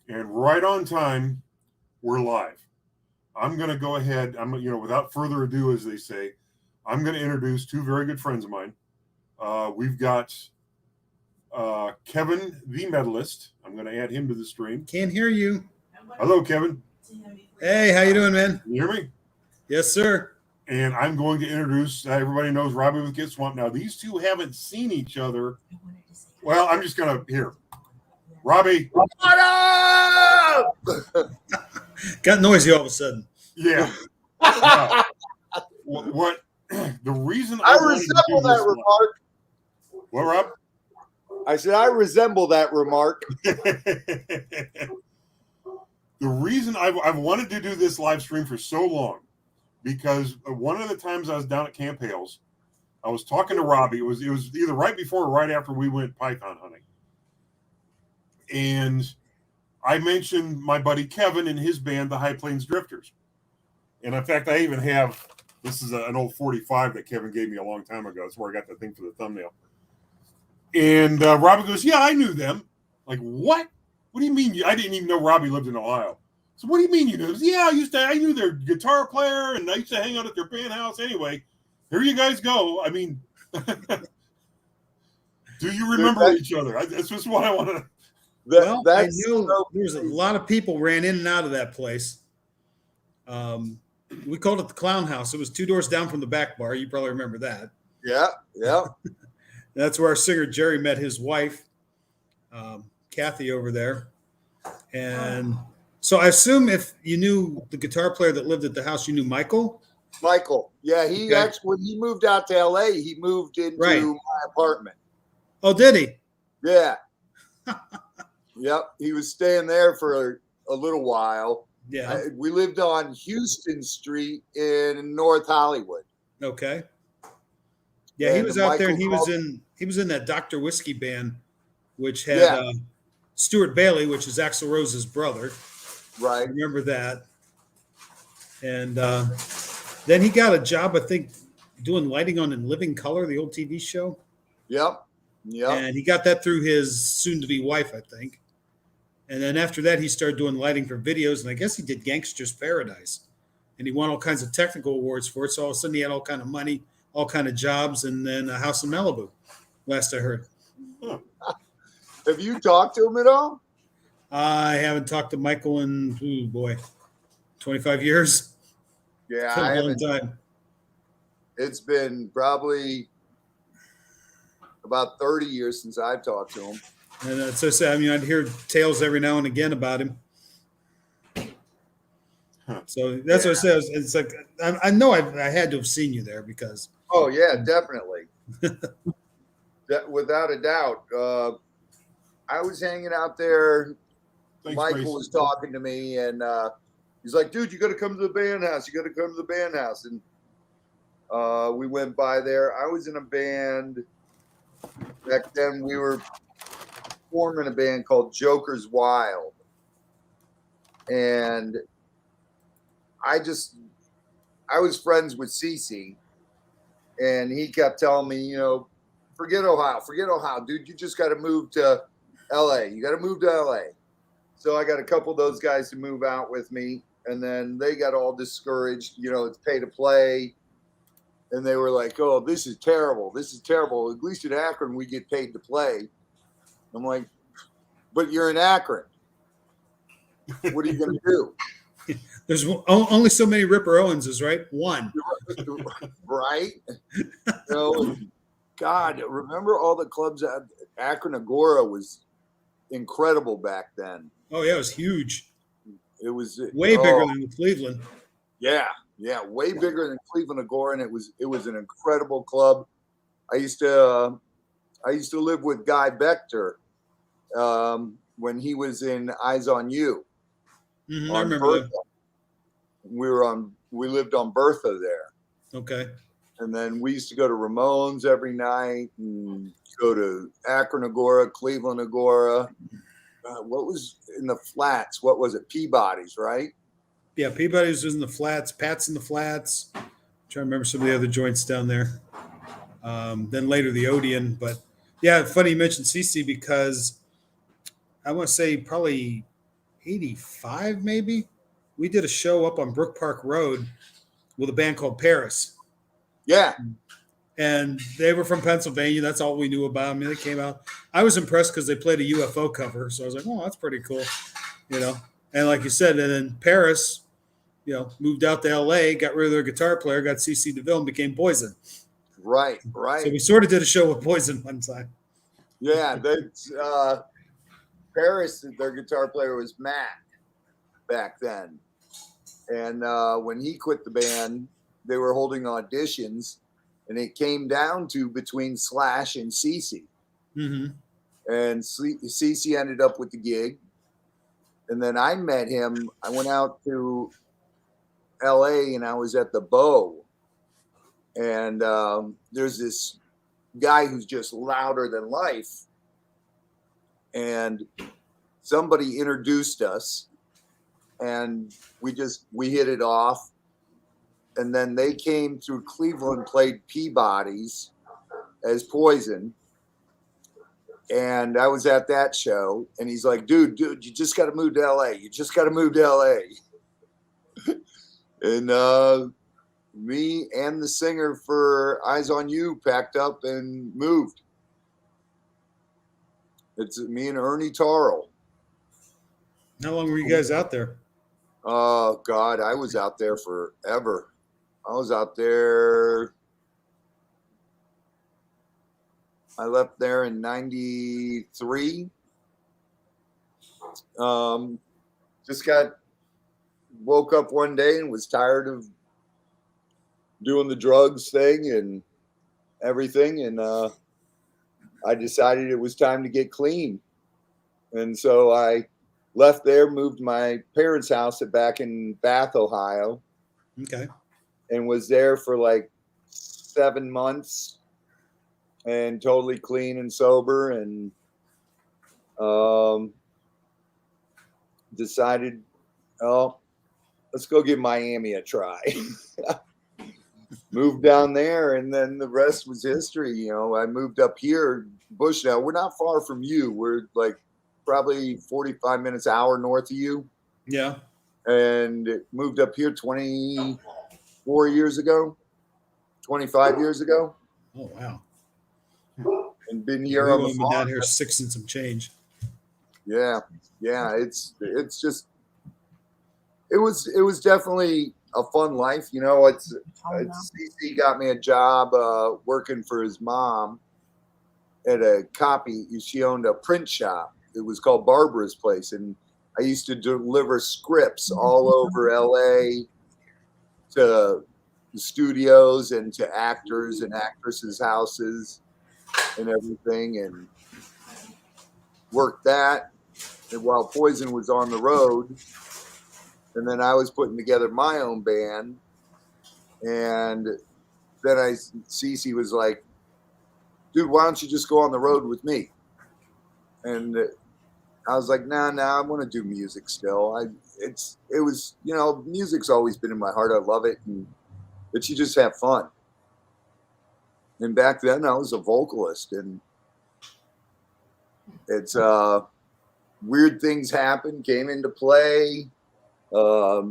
And right on time, we're live. I'm going to go ahead. Without further ado, as they say, I'm going to introduce two very good friends of mine. We've got Kevin, the Metalist. I'm going to add him to the stream. Can't hear you. Hello, Kevin. Hey, how you doing, man? Can you hear me? Yes, sir. And I'm going to introduce, everybody knows Robbie with Get Swamp. Now, these two haven't seen each other. Well, I'm just going to, here. Robbie. What up? Got noisy all of a sudden. Yeah. What the reason I resemble that remark. What, Rob? I said I resemble that remark. The reason I've wanted to do this live stream for so long, because one of the times I was down at Camp Hales, I was talking to Robbie. It was either right before or right after we went python hunting. And I mentioned my buddy Kevin and his band, the High Plains Drifters. And in fact, I even have, this is an old 45 that Kevin gave me a long time ago. That's where I got the thing for the thumbnail. And Robbie goes, yeah, I knew them. Like, what? What do you mean? I didn't even know Robbie lived in Ohio. So what do you mean you knew? Yeah, I knew their guitar player, and I used to hang out at their band house. Anyway, here you guys go. I mean, do you remember each other? That's just what I want to. Well, I know there's a lot of people ran in and out of that place. We called it the Clown House. It was 2 doors down from the back bar. You probably remember that. Yeah. That's where our singer Jerry met his wife, Kathy, over there. And so I assume if you knew the guitar player that lived at the house, you knew Michael? Michael. Yeah, he actually, when he moved out to LA, he moved into my apartment. Oh, did he? Yeah. Yep. He was staying there for a little while. Yeah. We lived on Houston Street in North Hollywood. Okay. Yeah, he was out there, and he was in that Dr. Whiskey band, which had Stuart Bailey, which is Axl Rose's brother. Right. Remember that. And then he got a job, I think, doing lighting on In Living Color, the old TV show. Yep. And he got that through his soon-to-be wife, I think. And then after that, he started doing lighting for videos, and I guess he did Gangster's Paradise. And he won all kinds of technical awards for it, so all of a sudden he had all kind of money, all kind of jobs, and then a house in Malibu, last I heard. Huh. Have you talked to him at all? I haven't talked to Michael in, 25 years. Yeah, I haven't. Time. It's been probably about 30 years since I've talked to him. And so I say, I'd hear tales every now and again about him. So that's what I said. It's like I know I had to have seen you there because. Oh yeah, definitely. Without a doubt. I was hanging out there. Thanks, Michael was talking to me, and he's like, "Dude, you got to come to the band house. You got to come to the band house." And we went by there. I was in a band back then. We were forming a band called Joker's Wild, and I was friends with Cece, and he kept telling me, forget Ohio, dude. You just got to move to LA. You got to move to LA. So I got a couple of those guys to move out with me, and then they got all discouraged. It's pay to play, and they were like, "Oh, this is terrible. This is terrible. At least in Akron, we get paid to play." I'm like, "But you're in Akron. What are you going to do?" There's only so many Ripper Owenses, right? One. Right? God, remember all the clubs at Akron Agora was incredible back then. Oh, yeah, it was huge. It was way bigger than Cleveland. Yeah, way bigger than Cleveland Agora, and it was an incredible club. I used to live with Guy Bechter when he was in Eyes on You. Mm-hmm, I remember that. We lived on Bertha there. Okay. And then we used to go to Ramones every night and go to Akron Agora, Cleveland Agora. What was in the flats? What was it? Peabody's, right? Yeah, Peabody's was in the flats. Pat's in the flats. I'm trying to remember some of the other joints down there. Then later the Odeon. But yeah, funny you mentioned CC because I want to say probably '85, maybe. We did a show up on Brook Park Road with a band called Paris. Yeah. And they were from Pennsylvania. That's all we knew about them. They came out. I was impressed because they played a UFO cover. So I was like, oh, that's pretty cool. And like you said, and then Paris, moved out to LA, got rid of their guitar player, got CC DeVille, and became Poison. Right. So we sort of did a show with Poison one time. Yeah. That's Paris, their guitar player was Matt back then. And when he quit the band, they were holding auditions, and it came down to between Slash and CC. Mm-hmm. And CC ended up with the gig. And then I met him. I went out to LA and I was at the Bow. And there's this guy who's just louder than life. And somebody introduced us and we hit it off. And then they came through Cleveland, played Peabody's as Poison. And I was at that show, and he's like, dude, you just got to move to LA. You just got to move to LA. And me and the singer for Eyes on You packed up and moved. It's me and Ernie Tarl. How long were you guys out there? Oh, God, I was out there forever. I was out there. I left there in 93. Just woke up one day and was tired of doing the drugs thing and everything. And I decided it was time to get clean. And so I left there, moved to my parents' house back in Bath, Ohio. Okay. And was there for like 7 months and totally clean and sober, and decided, let's go give Miami a try. Moved down there, and then the rest was history. I moved up here, Bushnell. We're not far from you. We're like probably 45 minutes, hour north of you. Yeah. And moved up here 24 years ago, 25 years ago. Oh, wow. And been here We've on the only been farm. down here 6 and some change. Yeah. It's just, it was definitely a fun life. CC got me a job working for his mom at a copy. She owned a print shop. It was called Barbara's Place. And I used to deliver scripts all over LA to the studios and to actors and actresses' houses and everything, and worked that. And while Poison was on the road, and then I was putting together my own band, and then CC was like, dude, why don't you just go on the road with me? And I was like, nah, I want to do music still. Music's always been in my heart. I love it, but you just have fun. And back then I was a vocalist, and it's weird things happened, came into play. A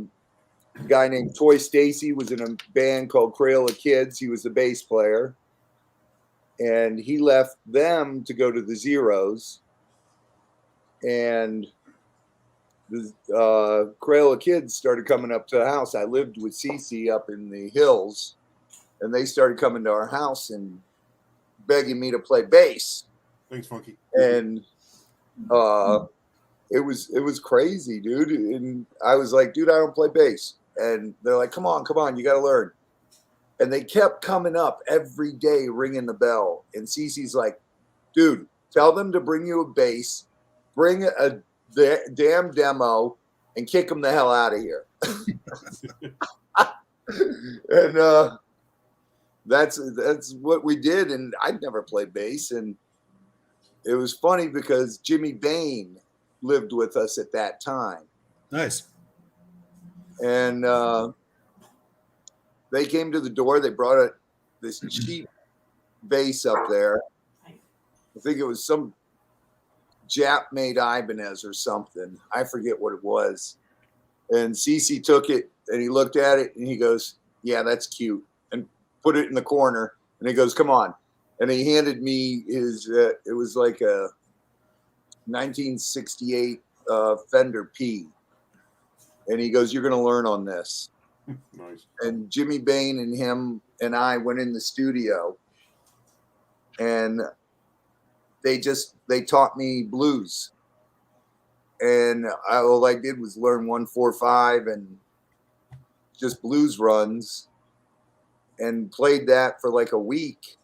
guy named Toy Stacy was in a band called Crayola Kids. He was the bass player, and he left them to go to the Zeros. And the Crayola Kids started coming up to the house. I lived with CC up in the hills, and they started coming to our house and begging me to play bass. Thanks, Funky. And it was crazy, dude. And I was like, dude, I don't play bass. And they're like, come on, you got to learn. And they kept coming up every day, ringing the bell. And Cece's like, dude, tell them to bring you a bass, bring a damn demo, and kick them the hell out of here. And that's what we did. And I'd never played bass. And it was funny because Jimmy Bain lived with us at that time. Nice. And they came to the door. They brought this cheap bass up there. I think it was some Jap made Ibanez or something. I forget what it was. And Cece took it and he looked at it and he goes, "Yeah, that's cute," and put it in the corner. And he goes, "Come on." And he handed me his, it was like a 1968 Fender P. And he goes, "You're going to learn on this." Nice. And Jimmy Bain and him and I went in the studio and they taught me blues. And all I did was learn 1-4-5 and just blues runs and played that for like a week.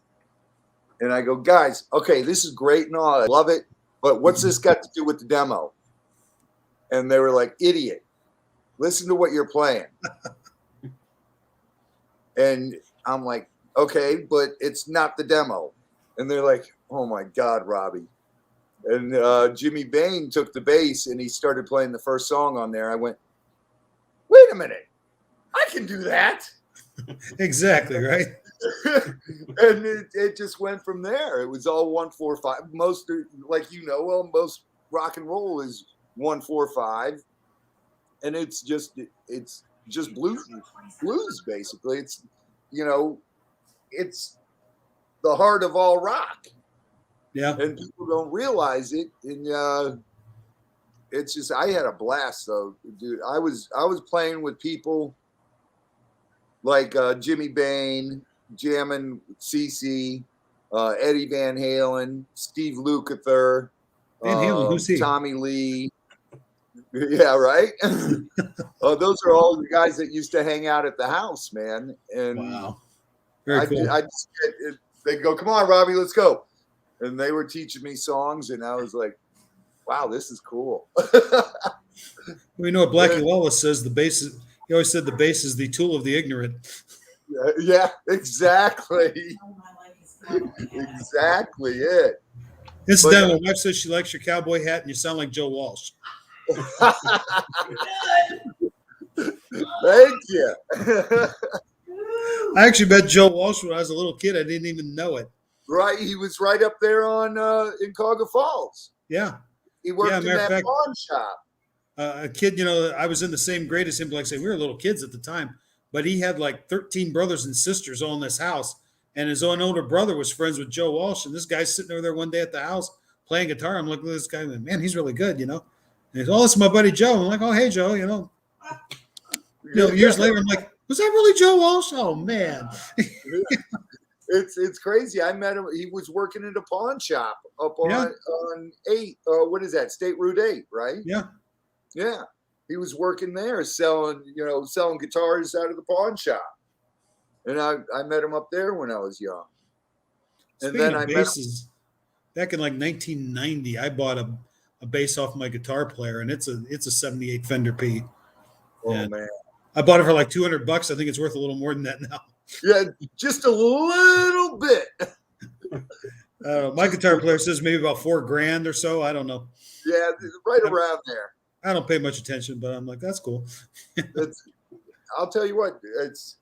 And I go, "Guys, okay, this is great and all. I love it. But what's this got to do with the demo?" And they were like, "Idiot. Listen to what you're playing." And I'm like, "Okay, but it's not the demo." And they're like, "Oh my God, Robbie." And Jimmy Bain took the bass and he started playing the first song on there. I went, "Wait a minute. I can do that." Exactly, right? And it just went from there. It was all 1-4-5. Most, like, most rock and roll is 1-4-5. And it's just blues basically. It's it's the heart of all rock. Yeah. And people don't realize it. And it's just, I had a blast though, dude. I was playing with people like Jimmy Bain, jamming with CC, Eddie Van Halen, Steve Lukather, Van Halen, who's he? Tommy Lee. Yeah, right. Those are all the guys that used to hang out at the house, man. And wow, very cool. They'd go, "Come on, Robbie, let's go." And they were teaching me songs, and I was like, "Wow, this is cool." We know what Blackie Lawless says. The bass is. He always said the bass is the tool of the ignorant. Yeah, exactly. Exactly it. Incidentally, my wife says she likes your cowboy hat, and you sound like Joe Walsh. Thank you. I actually met Joe Walsh when I was a little kid. I didn't even know it. Right, he was right up there on in Cuyahoga Falls. Yeah, he worked in that pawn shop. A kid, I was in the same grade as him. Like I say, we were little kids at the time, but he had like 13 brothers and sisters all in this house, and his own older brother was friends with Joe Walsh. And this guy's sitting over there one day at the house playing guitar. I'm looking at this guy, man, he's really good, And he's, "Oh, it's my buddy Joe." I'm like, "Oh, hey, Joe," Years later, I'm like, "Was that really Joe Walsh?" Oh man. It's crazy. I met him. He was working in a pawn shop up on 8. What is that? State Route 8, right? Yeah. Yeah. He was working there selling guitars out of the pawn shop. And I met him up there when I was young. Speaking of basses, back in like 1990, I bought a bass off my guitar player, and it's a 78 Fender P. Oh, man. I bought it for like $200. I think it's worth a little more than that now. Yeah, just a little bit. My guitar player says maybe about $4,000 or so. I don't know. Yeah, right around there. I don't pay much attention, but I'm like, that's cool. I'll tell you what, it's,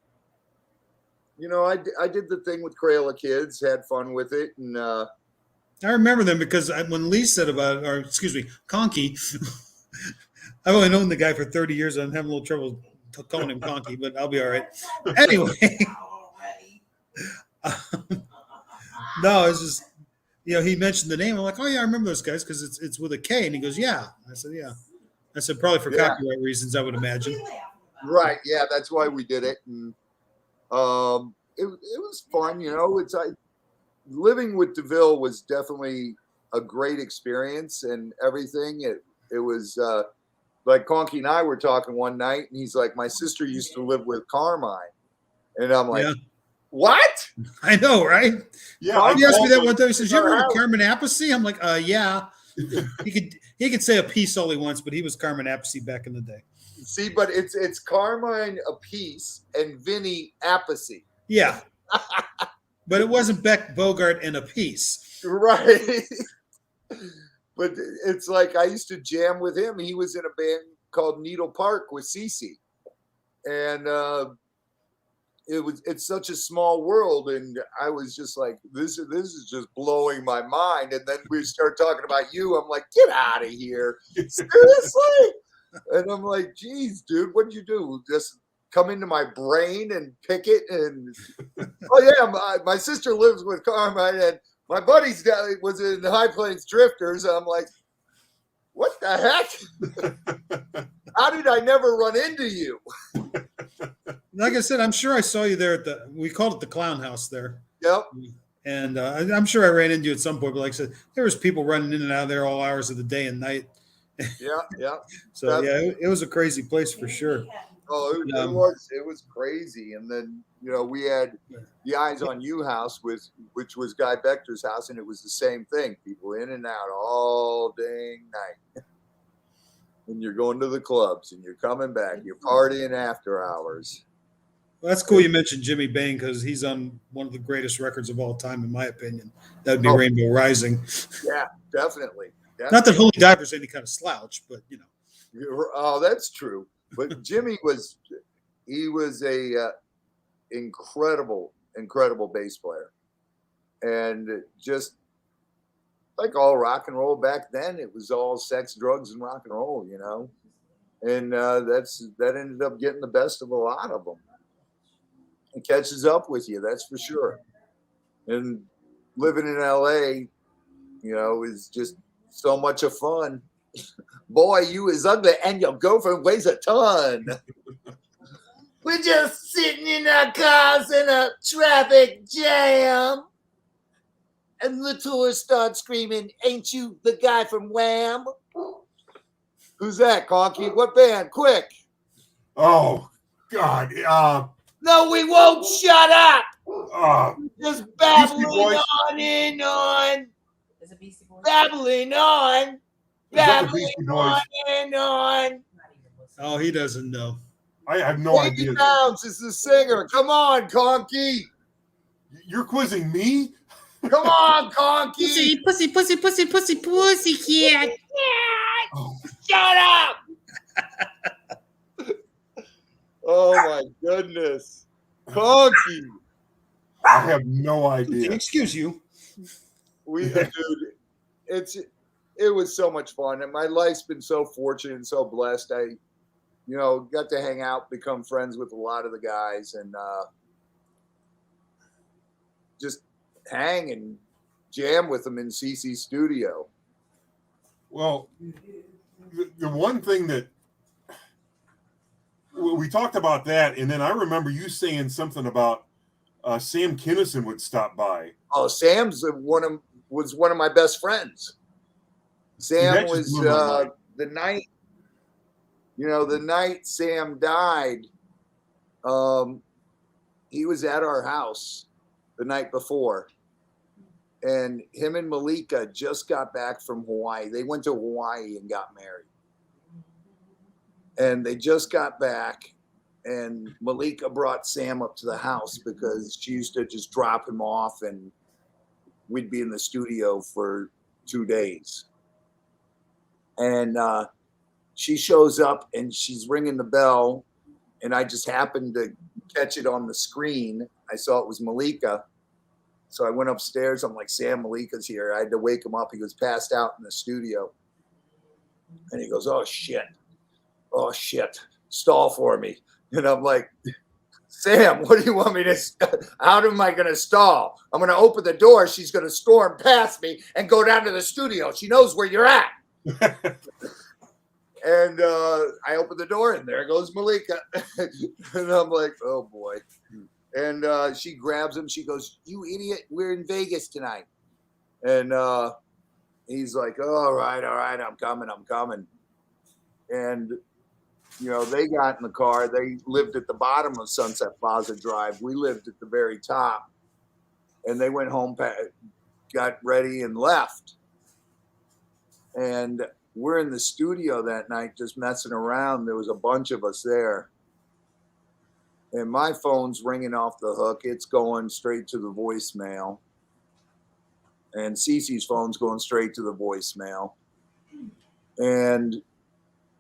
I did the thing with Crayola Kids, had fun with it. And I remember them because when Lee said about it, or excuse me, Conky, I've only known the guy for 30 years. I'm having a little trouble calling him Conky, but I'll be all right. Anyway. No, it's just, he mentioned the name. I'm like, "Oh yeah, I remember those guys because it's with a K." And he goes, "Yeah." I said, "Yeah." I said, "Probably for copyright reasons, I would imagine." Right. Yeah, that's why we did it. And it was fun, It's living with DeVille was definitely a great experience and everything. It was like Conky and I were talking one night, and he's like, "My sister used to live with Carmine," and I'm like, "What?" I know, right? Yeah, he asked me that one time. He says, "You ever heard of Carmen Appice?" I'm like, "Yeah." He could say a piece all he wants, but he was Carmen Appice back in the day. See, but it's Carmine Appice and Vinny Appice. Yeah, but it wasn't Beck Bogart and Appice, right? But it's like I used to jam with him. He was in a band called Needle Park with Cece, and it's such a small world, and I was just like, this is just blowing my mind. And then we start talking about you. I'm like, get out of here, seriously. And I'm like, geez, dude, what did you do? Just come into my brain and pick it? And oh yeah, my sister lives with Carmine, and my buddy's was in High Plains Drifters. I'm like, what the heck? How did I never run into you? Like I said, I'm sure I saw you there at we called it the Clown House there. Yep. And I'm sure I ran into you at some point, but like I said, there was people running in and out of there all hours of the day and night. Yeah. So yeah, it was a crazy place for sure. Oh, it was crazy. And then, we had the Eyes on You house, which was Guy Bector's house, and it was the same thing. People in and out all dang night. And you're going to the clubs, and you're coming back. You're partying after hours. Well, that's cool you mentioned Jimmy Bain, because he's on one of the greatest records of all time, in my opinion. That would be Rainbow Rising. Yeah, definitely. Not that Holy Diver's any kind of slouch, but Oh, that's true. But Jimmy was a incredible bass player, and just like all rock and roll back then, it was all sex, drugs, and rock and roll, and that ended up getting the best of a lot of them. It catches up with you, that's for sure. And living in LA, is just so much of fun. Boy, you is ugly, and your girlfriend weighs a ton. We're just sitting in our cars in a traffic jam. And the tourists start screaming, ain't you the guy from Wham? Who's that, Conky? What band? Quick. Oh, God. No, we won't shut up. Just babbling on and on. Babbling on. Babbling on and on. Oh, he doesn't know. I have no idea. Davey Bounce is the singer. Come on, Conky. You're quizzing me? Come on, Conky. Pussy cat. Oh. Shut up. Oh, my goodness. Conky. I have no idea. Excuse you. Dude, it was so much fun. And my life's been so fortunate and so blessed. I, got to hang out, become friends with a lot of the guys, and just hang and jam with them in CC's studio. Well, the one thing that we talked about that, and then I remember you saying something about Sam Kinison would stop by. Oh, Sam's was one of my best friends. Sam was the night, the night Sam died. He was at our house the night before, and him and Malika just got back from Hawaii. They went to Hawaii and got married, and they just got back. And Malika brought Sam up to the house because she used to just drop him off, and we'd be in the studio for 2 days. And she shows up and she's ringing the bell, and I just happened to catch it on the screen. I saw it was Malika. So I went upstairs. I'm like, Sam, Malika's here. I had to wake him up. He was passed out in the studio. And he goes, oh, shit. Stall for me. And I'm like, Sam, what do you want me to how am I going to stall? I'm going to open the door. She's going to storm past me and go down to the studio. She knows where you're at. And I open the door, and there goes Malika. And I'm like, oh, boy. And she grabs him. She goes, you idiot, we're in Vegas tonight. And he's like, oh, all right, I'm coming. And, they got in the car. They lived at the bottom of Sunset Plaza Drive. We lived at the very top. And they went home, got ready, and left. And we're in the studio that night just messing around. There was a bunch of us there. And my phone's ringing off the hook. It's going straight to the voicemail. And Cece's phone's going straight to the voicemail. And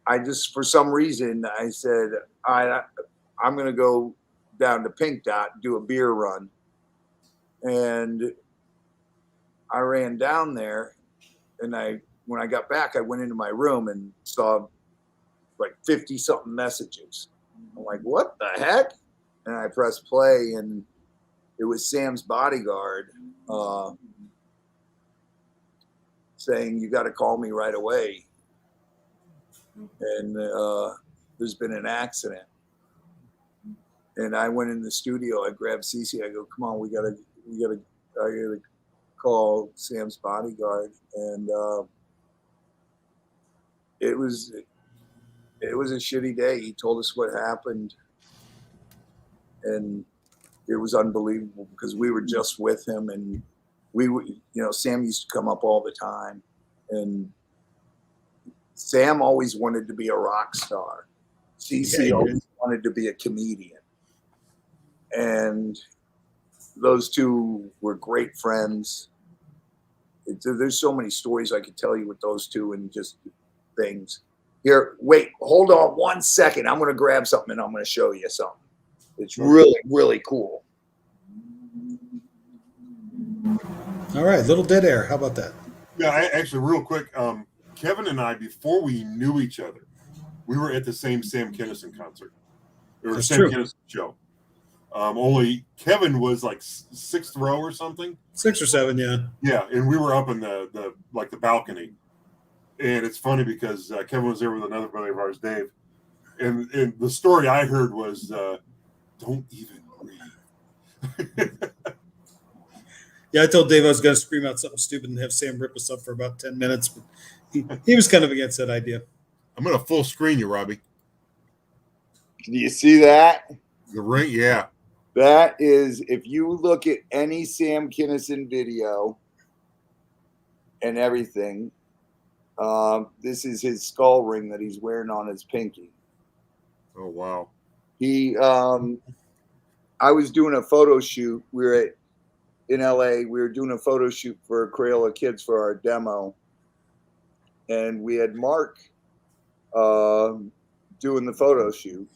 I just, for some reason, I said, I'm going to go down to Pink Dot and do a beer run. And I ran down there, and when I got back, I went into my room and saw like 50 something messages. I'm like, what the heck? And I pressed play, and it was Sam's bodyguard saying, you got to call me right away. And there's been an accident. And I went in the studio. I grabbed Cece. I go, come on, I gotta call Sam's bodyguard. And it was a shitty day. He told us what happened, and it was unbelievable because we were just with him, and Sam used to come up all the time, and Sam always wanted to be a rock star. CC always wanted to be a comedian, and those two were great friends. There's so many stories I could tell you with those two and just things. Here, wait, hold on 1 second. I'm going to grab something and I'm going to show you something. It's really, really cool. All right, little dead air. How about that? Yeah, actually, real quick, Kevin and I, before we knew each other, we were at the same Sam Kinison concert. Or That's Sam true. Kinison show. Only Kevin was like 6th row or something. 6 or 7, yeah. Yeah, and we were up in the balcony. And it's funny because Kevin was there with another buddy of ours, Dave. And the story I heard was, don't even breathe. Yeah, I told Dave I was going to scream out something stupid and have Sam rip us up for about 10 minutes. But he was kind of against that idea. I'm going to full screen you, Robbie. Can you see that? The ring, yeah. That is, if you look at any Sam Kinison video and everything, this is his skull ring that he's wearing on his pinky. Oh, wow. I was doing a photo shoot. We were in LA. We were doing a photo shoot for Crayola Kids for our demo. And we had Mark doing the photo shoot.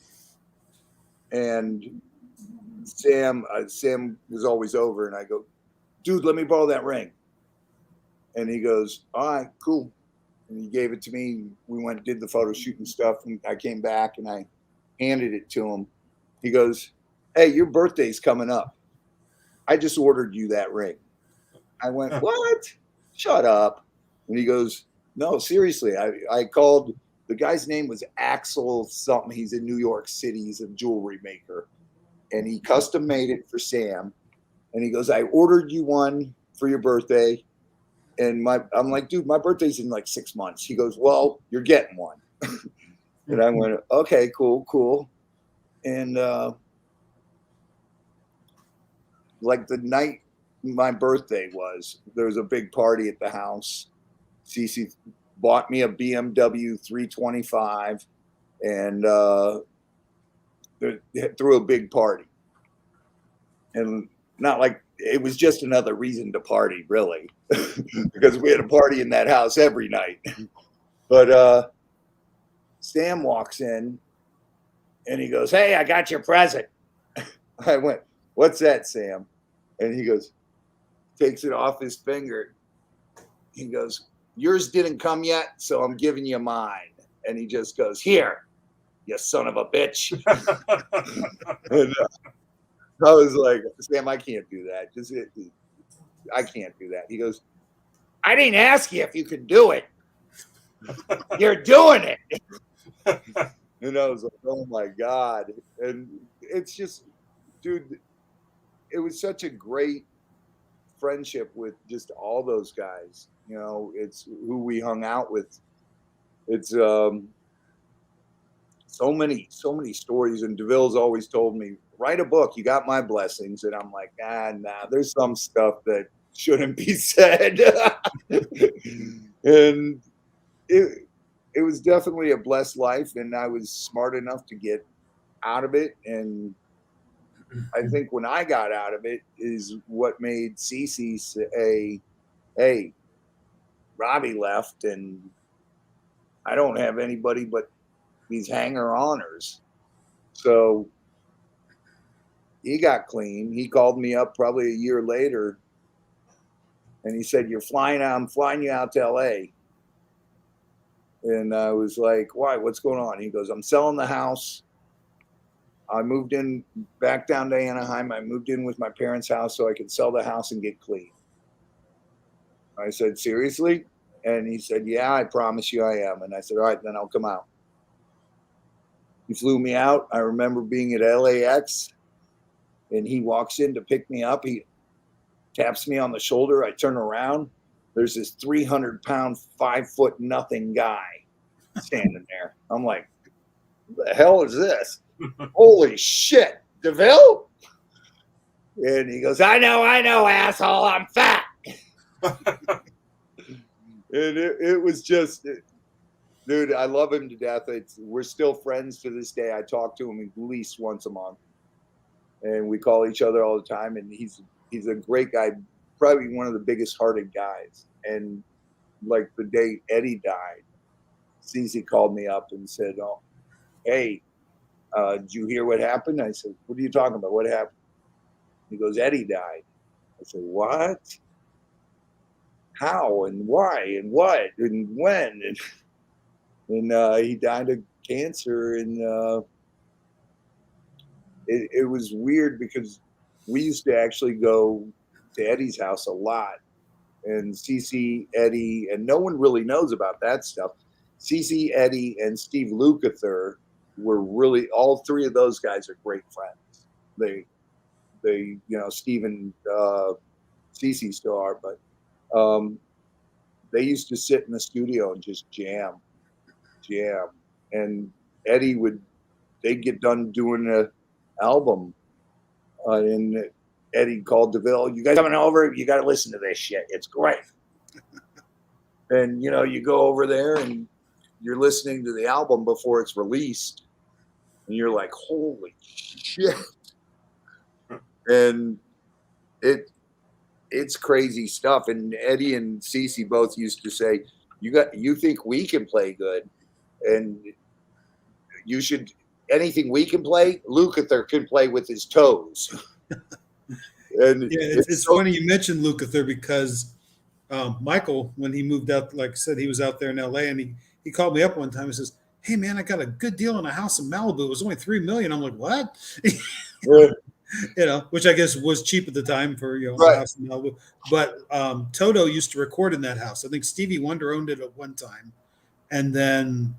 And Sam was always over, and I go, dude, let me borrow that ring. And he goes, all right, cool. And he gave it to me. We went and did the photo shoot and stuff. And I came back and I handed it to him. He goes, hey, your birthday's coming up. I just ordered you that ring. I went, what? Shut up. And he goes, no, seriously. I called, the guy's name was Axel something. He's in New York City. He's a jewelry maker. And he custom made it for Sam. And he goes, I ordered you one for your birthday. And I'm like, dude, my birthday's in like 6 months. He goes, well, you're getting one. And I went, okay, cool. And like the night my birthday was, there was a big party at the house. Cece bought me a BMW 325 and threw a big party. And not like, it was just another reason to party, really, because we had a party in that house every night. But Sam walks in and he goes, hey, I got your present. I went, what's that, Sam? And he goes, takes it off his finger. He goes, yours didn't come yet, so I'm giving you mine. And he just goes, here, you son of a bitch. And, I was like, Sam, I can't do that. I can't do that. He goes, I didn't ask you if you could do it. You're doing it. And I was like, oh my God. And it's just, dude, it was such a great friendship with just all those guys. You know, it's who we hung out with. It's so many stories. And DeVille's always told me, write a book. You got my blessings. And I'm like, nah, there's some stuff that shouldn't be said. And it was definitely a blessed life. And I was smart enough to get out of it. And I think when I got out of it is what made Cece say, hey, Robbie left and I don't have anybody but these hanger-oners. So he got clean. He called me up probably a year later, and he said, I'm flying you out to LA. And I was like, why? What's going on? He goes, I'm selling the house. I moved in back down to Anaheim. I moved in with my parents' house so I could sell the house and get clean. I said, seriously? And he said, yeah, I promise you I am. And I said, all right, then I'll come out. He flew me out. I remember being at LAX, and he walks in to pick me up. He taps me on the shoulder. I turn around. There's this 300-pound, 5-foot nothing guy standing there. I'm like, what the hell is this? Holy shit, DeVille? And he goes, I know, asshole, I'm fat. And it was just, dude, I love him to death. We're still friends to this day. I talk to him at least once a month. And we call each other all the time. And he's a great guy, probably one of the biggest hearted guys. And like the day Eddie died, CeCe called me up and said, oh, hey, did you hear what happened? I said, what are you talking about? What happened? He goes, Eddie died. I said, what? How and why and what and when? And he died of cancer. And it was weird because we used to actually go to Eddie's house a lot. And CeCe, Eddie, and no one really knows about that stuff. CeCe, Eddie, and Steve Lukather were really, all three of those guys are great friends. They Steve and CeCe still are, but they used to sit in the studio and just jam. And Eddie they'd get done doing the album, and Eddie called DeVille, you guys coming over? You got to listen to this shit. It's great. And, you go over there and you're listening to the album before it's released. And you're like, holy shit. And it's crazy stuff. And Eddie and CeCe both used to say, you think we can play good, and you should, anything we can play, Lukather can play with his toes. And yeah, it's funny you mentioned Lukather because Michael, when he moved out, like I said, he was out there in LA, and he called me up one time and says, hey man, I got a good deal on a house in Malibu. It was only $3 million. I'm like, what? Which I guess was cheap at the time for right. a house in Malibu. But Toto used to record in that house. I think Stevie Wonder owned it at one time, and then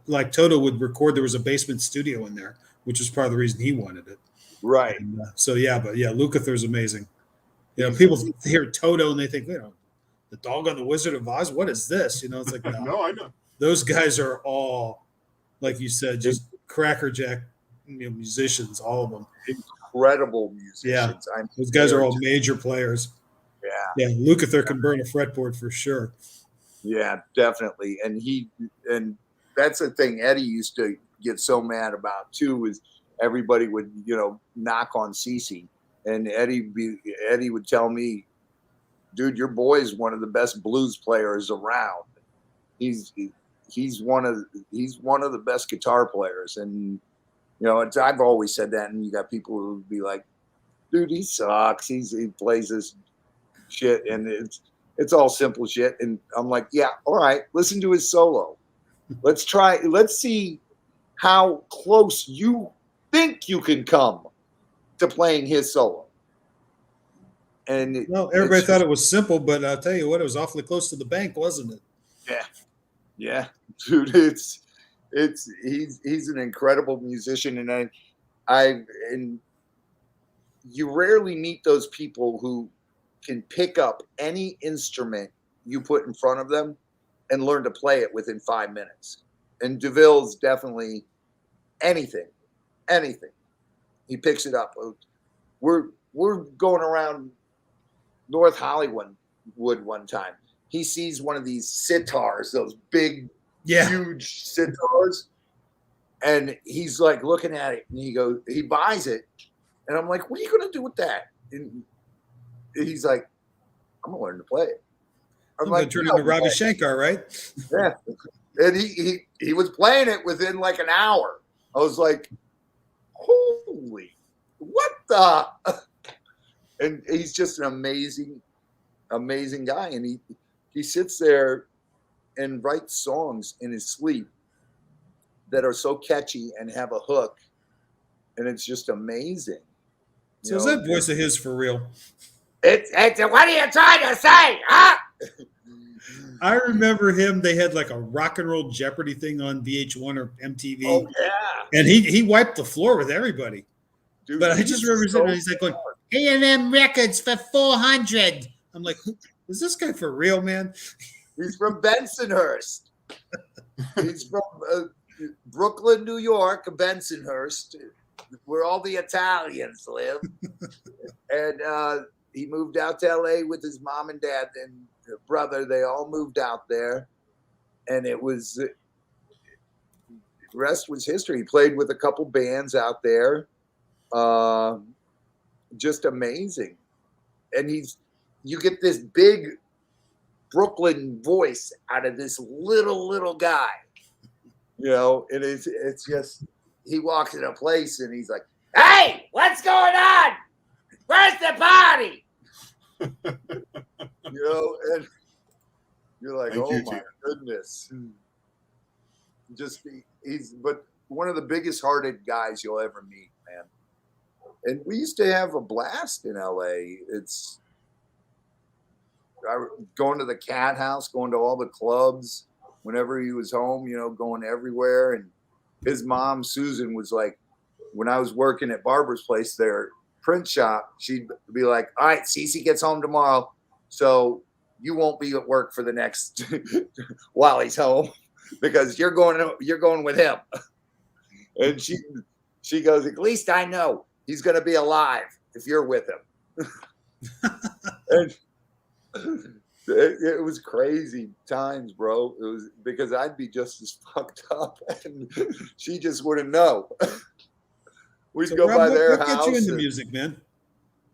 like Toto would record. There was a basement studio in there, which was part of the reason he wanted it. Right. And, Lukather's amazing. People hear Toto and they think, the Dog on the Wizard of Oz. What is this? It's like, no, I know. Those guys are all, like you said, just crackerjack musicians, all of them. Incredible musicians. Yeah, those guys are all major players. Yeah. Yeah, Lukather can burn a fretboard for sure. Yeah, definitely. And that's the thing Eddie used to get so mad about too, is everybody would, knock on CeCe, and Eddie would tell me, dude, your boy is one of the best blues players around. He's one of the best guitar players. And, I've always said that. And you got people who would be like, dude, he sucks. He plays this shit. And it's all simple shit. And I'm like, yeah, all right, listen to his solo. Let's see how close you think you can come to playing his solo. And everybody thought it was simple, but I'll tell you what, it was awfully close to the bank, wasn't it? Yeah, dude, he's an incredible musician, and you rarely meet those people who can pick up any instrument you put in front of them and learn to play it within 5 minutes. And DeVille's definitely anything. He picks it up. We're going around North Hollywood one time. He sees one of these sitars, those big, huge sitars, and he's like looking at it, and he buys it, and I'm like, what are you going to do with that? And he's like, I'm going to learn to play it. I'm like, turn into Ravi Shankar, right? Yeah. And he was playing it within like an hour. I was like, holy what the? And he's just an amazing guy. And he sits there and writes songs in his sleep that are so catchy and have a hook. And it's just amazing. So is that voice of his for real? It's what are you trying to say? Huh? I remember him. They had like a rock and roll Jeopardy thing on VH1 or MTV. Oh, yeah. And he wiped the floor with everybody. Dude, But I just remember sitting there, he's like going, A&M Records for 400. I'm like, is this guy for real, man? He's from Bensonhurst. He's from Brooklyn, New York, Bensonhurst, where all the Italians live. And he moved out to LA with his mom and dad and brother. They all moved out there. And it was, the rest was history. He played with a couple bands out there. Just amazing. And you get this big Brooklyn voice out of this little guy, and it's just, he walks in a place and he's like, "Hey, what's going on? Where's the party?" And you're like, Thank oh you, my Jim. goodness. Just he's but one of the biggest hearted guys you'll ever meet, man. And we used to have a blast in LA. Going to the Cat House, going to all the clubs whenever he was home, going everywhere. And his mom, Susan, was like, when I was working at Barbara's place, their print shop, she'd be like, "All right, Cece gets home tomorrow, so you won't be at work for the next while he's home because you're going with him." And she goes, "At least I know he's going to be alive if you're with him." And it was crazy times, bro. It was because I'd be just as fucked up, and she just wouldn't know. We'd go Rob, by their what house. What gets you into music, man?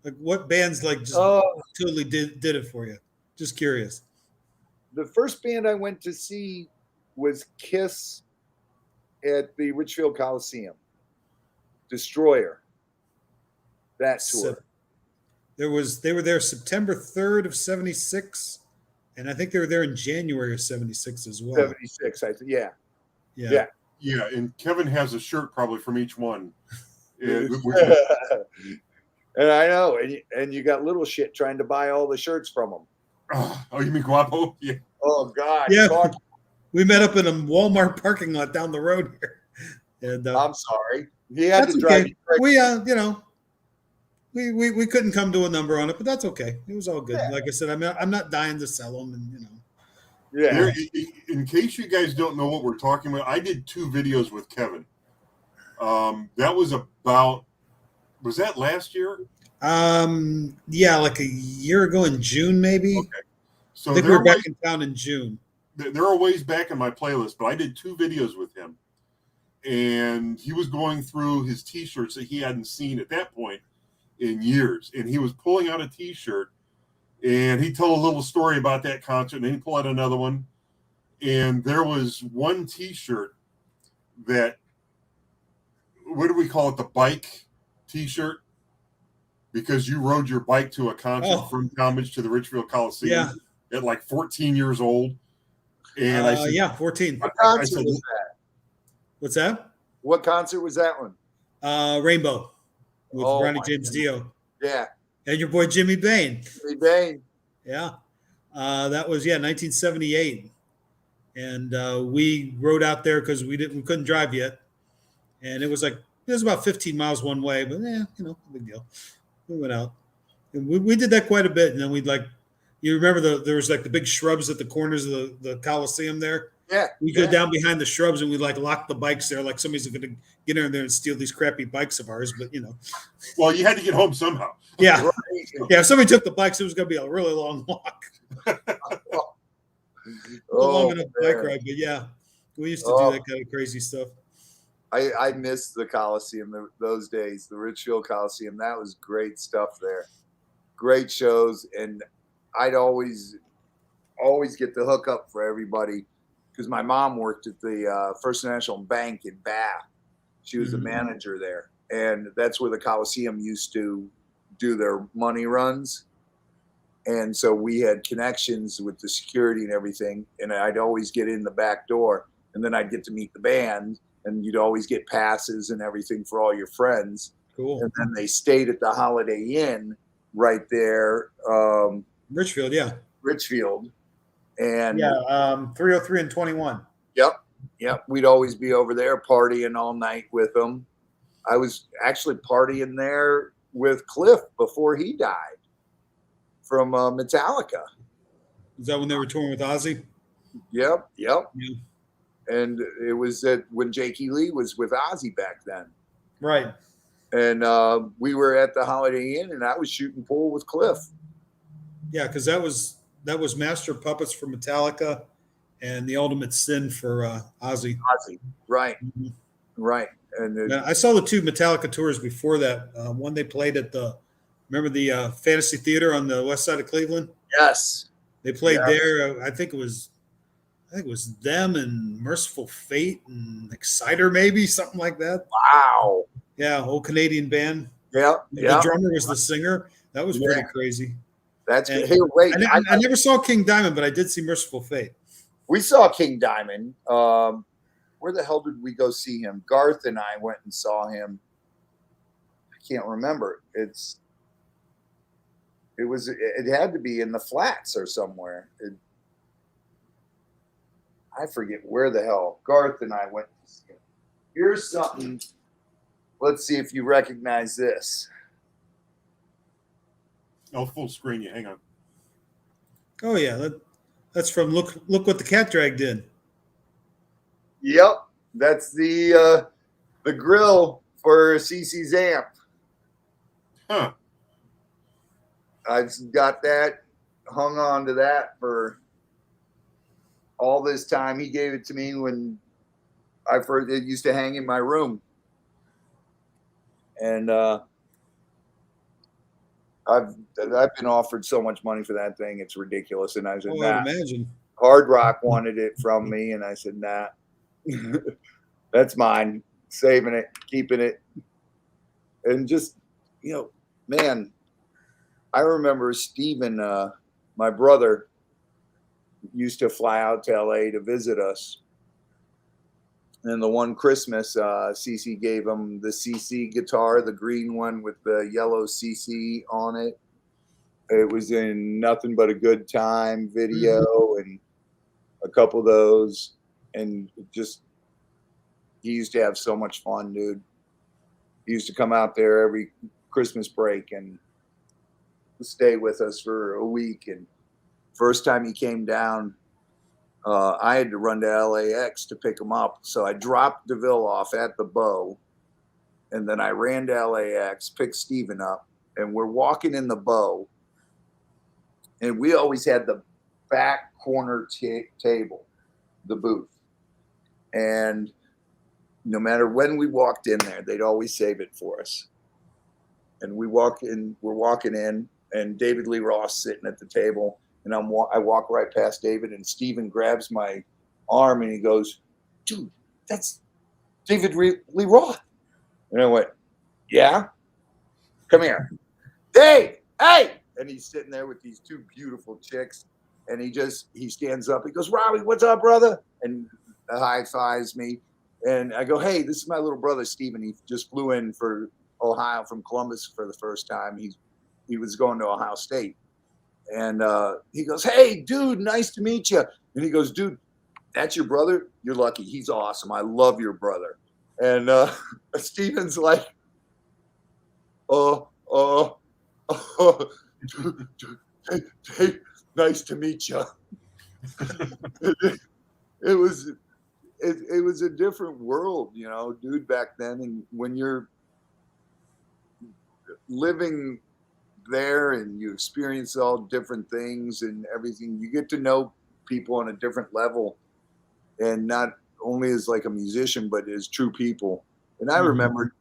Like what bands just totally did it for you? Just curious. The first band I went to see was Kiss at the Richfield Coliseum. Destroyer. That tour. They were there September 3rd of 76, and I think they were there in January of 76 as well. 76, yeah. Yeah. Yeah, and Kevin has a shirt probably from each one. And I know, and you got little shit trying to buy all the shirts from them. Oh, you mean Guapo? Yeah. Oh God. Yeah. We met up in a Walmart parking lot down the road here. And I'm sorry. He had that's to drive. okay. We couldn't come to a number on it, but that's okay. It was all good. Yeah. Like I said, I'm not dying to sell them, and Yeah. In case you guys don't know what we're talking about, I did 2 videos with Kevin. That was that last year? Yeah, like a year ago in June, maybe. Okay. So I think we were back in town in June. There are ways back in my playlist, but I did 2 videos with him. And he was going through his T-shirts that he hadn't seen at that point in years. And he was pulling out a T-shirt, and he told a little story about that concert, and then he pulled out another one. And there was one T-shirt that, what do we call it, the bike T-shirt? Because you rode your bike to a concert from Talmadge to the Richfield Coliseum at like 14 years old. And I said, 14. What concert was that? What's that? What concert was that one? Rainbow with Ronnie James Dio. Yeah. And your boy Jimmy Bain. Jimmy Bain. Yeah. That was 1978. And we rode out there because we couldn't drive yet. And it was about 15 miles one way, but no big deal. We went out. And we did that quite a bit. And then you remember there was the big shrubs at the corners of the Coliseum there? Yeah. We go down behind the shrubs and we lock the bikes there, like somebody's going to get in there and steal these crappy bikes of ours. But well, you had to get home somehow. Yeah, Right. yeah. If somebody took the bikes, it was going to be a really long walk, long enough bike ride. But yeah, we used to do that kind of crazy stuff. I miss the Coliseum those days, the Richfield Coliseum. That was great stuff there. Great shows, and I'd always get the hookup for everybody because my mom worked at the First National Bank in Bath. She was the manager there. and that's where the Coliseum used to do their money runs. And so we had connections with the security and everything, and I'd always get in the back door, and then I'd get to meet the band, and you'd always get passes and everything for all your friends. Cool. And then they stayed at the Holiday Inn right there, Richfield, yeah. Richfield. And 303 and 21. Yep. We'd always be over there partying all night with them. I was actually partying there with Cliff before he died from Metallica. Is that when they were touring with Ozzy? Yep. Yeah. And it was when Jakey Lee was with Ozzy back then. Right. And we were at the Holiday Inn, and I was shooting pool with Cliff. Yeah, because that was Master of Puppets for Metallica and The Ultimate Sin for Ozzy. Ozzy, right. Mm-hmm. Right. And I saw the 2 Metallica tours before that. One they played at remember the Fantasy Theater on the west side of Cleveland? yes. They played there. I think it was them and Merciful Fate and Exciter, maybe something like that. Wow. Yeah, old Canadian band. Yeah. The drummer was the singer. That was pretty crazy. That's And hey, wait. I never saw King Diamond, but I did see Merciful Fate. We saw King Diamond. Where the hell did we go see him? Garth and I went and saw him. I can't remember. It had to be in the Flats or somewhere. I forget where the hell. Garth and I went to see him. Here's something. Let's see if you recognize this. Oh, full screen. You hang on. Oh yeah, that's from Look What the Cat Dragged In. Yep, that's the grill for CC's amp. Huh. I've got that, hung on to that for all this time. He gave it to me when it used to hang in my room. And I've been offered so much money for that thing, it's ridiculous. And I said, nah. I'd imagine. Hard Rock wanted it from me, and I said, nah. That's mine. Saving it, keeping it. And just, man, I remember Steven, my brother, used to fly out to LA to visit us. And the one Christmas, CC gave him the CC guitar, the green one with the yellow CC on it. It was in Nothing But a Good Time video and a couple of those. And just, he used to have so much fun, dude. He used to come out there every Christmas break and stay with us for a week. And first time he came down, I had to run to LAX to pick him up. So I dropped DeVille off at the Bow, and then I ran to LAX, picked Steven up, and we're walking in the Bow. And we always had the back corner table, the booth. And no matter when we walked in there, they'd always save it for us. And we're walking in, and David Lee Roth sitting at the table. And I walk right past David, and Steven grabs my arm, and he goes, dude, that's David Lee Roth. And I went, yeah? Come here. Dave, hey! And he's sitting there with these 2 beautiful chicks, and he stands up. He goes, Robbie, what's up, brother? And high-fives me. And I go, hey, this is my little brother, Steven. He just flew in for Ohio from Columbus for the first time. He was going to Ohio State. And he goes, hey, dude, nice to meet you. And he goes, dude, that's your brother? You're lucky. He's awesome. I love your brother. And Steven's like, hey, nice to meet you. It was a different world, dude, back then. And when you're living there and you experience all different things and everything, you get to know people on a different level, and not only as like a musician, but as true people. And I remember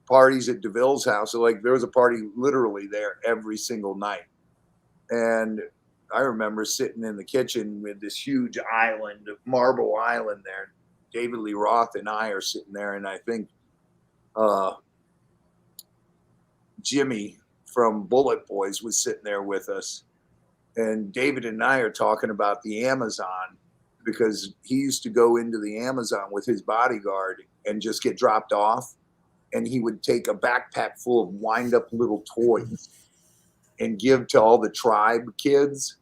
parties at DeVille's house. So like there was a party literally there every single night. And I remember sitting in the kitchen with this huge island, marble island there. David Lee Roth and I are sitting there, and I think Jimmy from Bullet Boys was sitting there with us, and David and I are talking about the Amazon, because he used to go into the Amazon with his bodyguard and just get dropped off, and he would take a backpack full of wind-up little toys and give to all the tribe kids,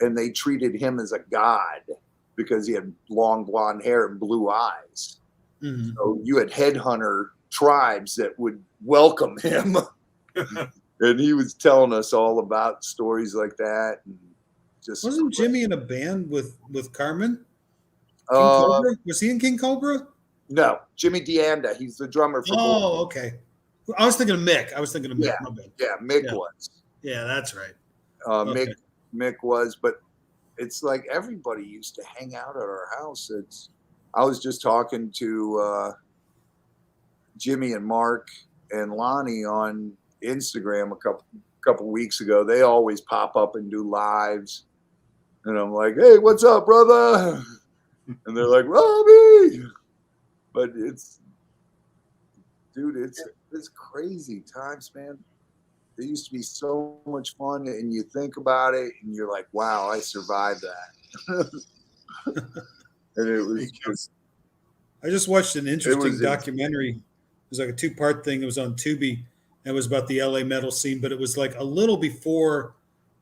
and they treated him as a god because he had long blonde hair and blue eyes. Mhm. So you had headhunter tribes that would welcome him. And he was telling us all about stories like that. And just Wasn't Jimmy in a band with Carmen? King Uh, Cobra? Was he in King Cobra? no, Jimmy DeAnda. He's the drummer for Bullet. Oh, okay. I was thinking of Mick. Yeah. My bad. Yeah, Mick Yeah. was. Yeah, that's right. Mick was, but it's like everybody used to hang out at our house. I was just talking to Jimmy and Mark and Lonnie on Instagram a couple weeks ago. They always pop up and do lives, and I'm like, "Hey, what's up, brother?" And they're like, "Robbie." But it's crazy times, man. There used to be so much fun, and you think about it, and you're like, "Wow, I survived that." And it was just. I just watched an interesting was documentary. It was like a 2-part thing. It was on Tubi. And it was about the LA metal scene, but it was like a little before,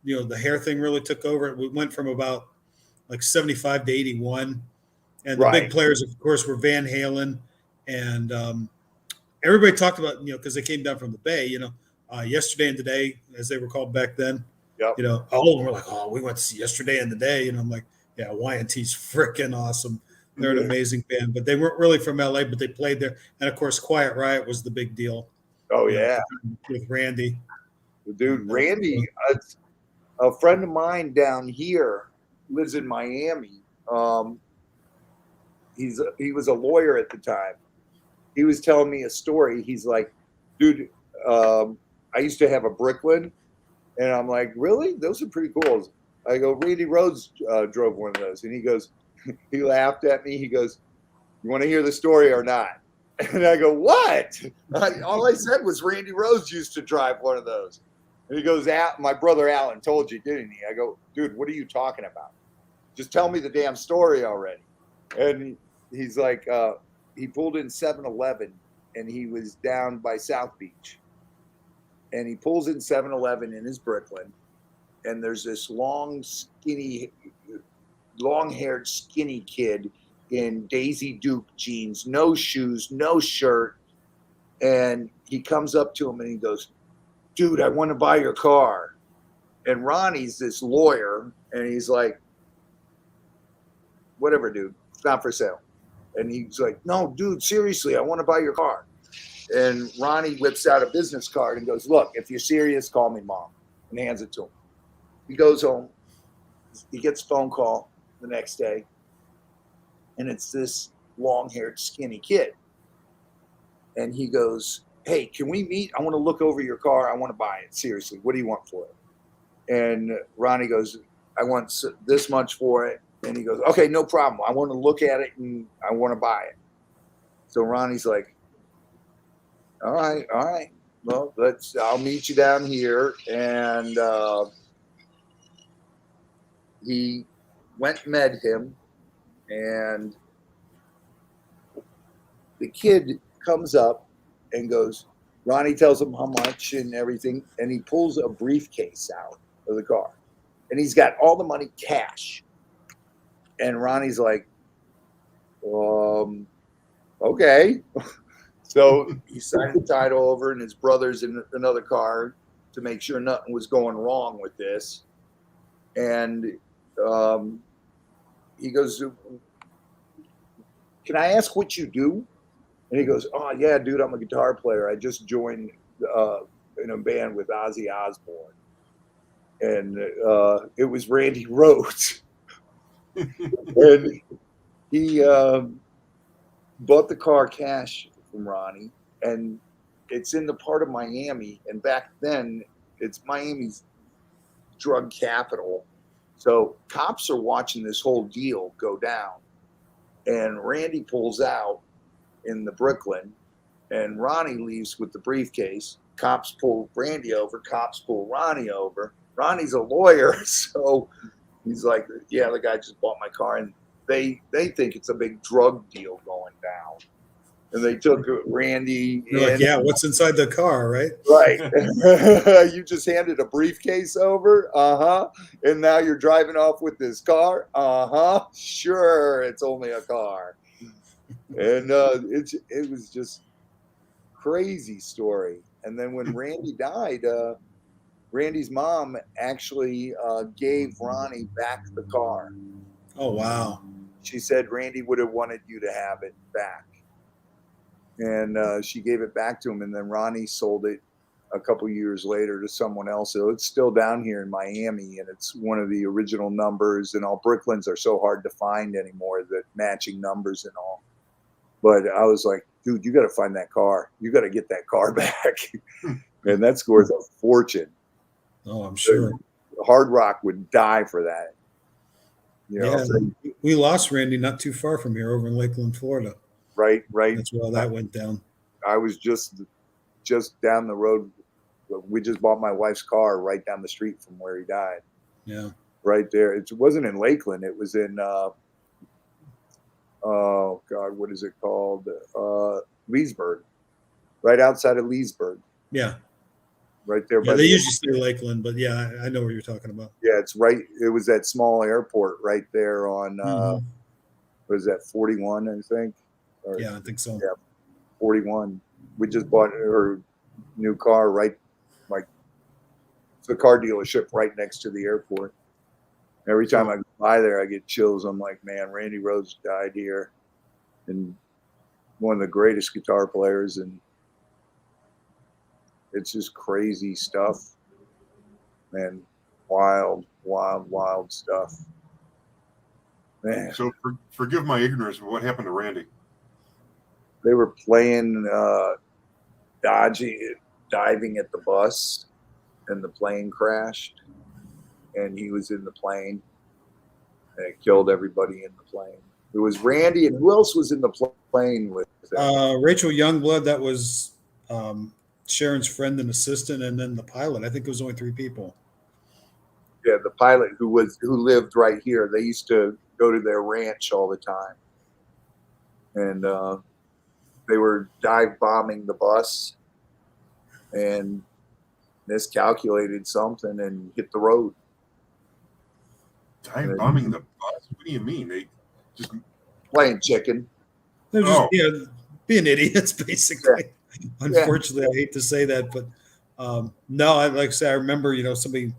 the hair thing really took over. We went from about like 75 to 81. And the Right. big players, of course, were Van Halen. And everybody talked about, because they came down from the Bay, Yesterday and Today, as they were called back then. Yep. All of them were like, "Oh, we went to see Yesterday and the Day." And I'm like, yeah, Y&T's freaking awesome. They're an amazing band, but they weren't really from LA, but they played there. And of course, Quiet Riot was the big deal. Oh yeah, with Randy. dude, Randy, a friend of mine down here lives in Miami. He was a lawyer at the time. He was telling me a story. He's like, "Dude, I used to have a Brooklyn," and I'm like, "Really? Those are pretty cool." I go, "Randy Rhoads drove one of those," and he goes, he laughed at me. He goes, "You want to hear the story or not?" And I go, "What?" All I said was Randy Rhoads used to drive one of those. And he goes, "My brother Alan told you, didn't he?" I go, "Dude, what are you talking about? Just tell me the damn story already." And he's like, he pulled in 7-Eleven, and he was down by South Beach. And he pulls in 7-Eleven in his Brooklyn, and there's this long-haired, skinny kid in Daisy Duke jeans, no shoes, no shirt. And he comes up to him and he goes, "Dude, I want to buy your car." And Ronnie's this lawyer, and he's like, "Whatever, dude, it's not for sale." And he's like, "No, dude, seriously, I want to buy your car." And Ronnie whips out a business card and goes, "Look, if you're serious, call me, Mom," and hands it to him. He goes home. He gets a phone call the next day, and it's this long-haired, skinny kid. And he goes, "Hey, can we meet? I want to look over your car. I want to buy it. Seriously, what do you want for it?" And Ronnie goes, "I want this much for it." And he goes, "Okay, no problem. I want to look at it and I want to buy it." So Ronnie's like, all right. Well, I'll meet you down here. And he went and met him, and the kid comes up and goes, Ronnie tells him how much and everything, and he pulls a briefcase out of the car, and he's got all the money cash. And Ronnie's like, okay. So he signed the title over, and his brother's in another car to make sure nothing was going wrong with this. And he goes, "Can I ask what you do?" And he goes, "Oh, yeah, dude, I'm a guitar player. I just joined in a band with Ozzy Osbourne." And it was Randy Rhoads. And he bought the car cash from Ronnie, and it's in the part of Miami. And back then, it's Miami's drug capital. So cops are watching this whole deal go down. And Randy pulls out in the Brooklyn, and Ronnie leaves with the briefcase. cops pull Randy over, cops pull Ronnie over. Ronnie's a lawyer, so he's like, yeah, the guy just bought my car, and they think it's a big drug deal going down. And they took Randy You're like, yeah, what's inside the car, right? Right. You just handed a briefcase over. And now you're driving off with this car. Sure, it's only a car. And it was just crazy story. And then when Randy died, Randy's mom actually gave Ronnie back the car. Oh, wow. She said Randy would have wanted you to have it back. And she gave it back to him, and then Ronnie sold it a couple years later to someone else. So it's still down here in Miami, and it's one of the original numbers. And all Brooklyn's are so hard to find anymore, that matching numbers and all. But I was like, dude, you got to find that car. You got to get that car back. And that's worth a fortune. Oh, I'm sure. Hard Rock would die for that. You know, Yeah, we lost Randy not too far from here, over in Lakeland, Florida. Right. That's where all that went down. I was just down the road. We just bought my wife's car right down the street from where he died. Yeah. Right there. It wasn't in Lakeland. It was in, oh God, what is it called? Leesburg. Right outside of Leesburg. Yeah. Right there. Yeah, they usually say Lakeland, but yeah, I know what you're talking about. Yeah, it's right. It was that small airport right there on, what is that, 41, I think? Or, yeah, I think so. Yeah, 41. We just bought her new car right, like, it's the car dealership right next to the airport. Every time I go by there, I get chills. I'm like, man, Randy Rhoads died here, and one of the greatest guitar players, and it's just crazy stuff, man. Wild stuff, man. So forgive my ignorance, but what happened to Randy? They were playing diving at the bus, and the plane crashed, and he was in the plane, and it killed everybody in the plane. It was Randy, and who else was in the plane with them? Rachel Youngblood, that was Sharon's friend and assistant, and then the pilot. I think it was only 3 people. Yeah, the pilot who lived right here. They used to go to their ranch all the time, and they were dive bombing the bus and miscalculated something and hit the road. Dive bombing the bus? What do you mean? They just playing chicken. They're just being idiots, basically. Yeah. Unfortunately, I hate to say that, but no, like I say, I remember, somebody,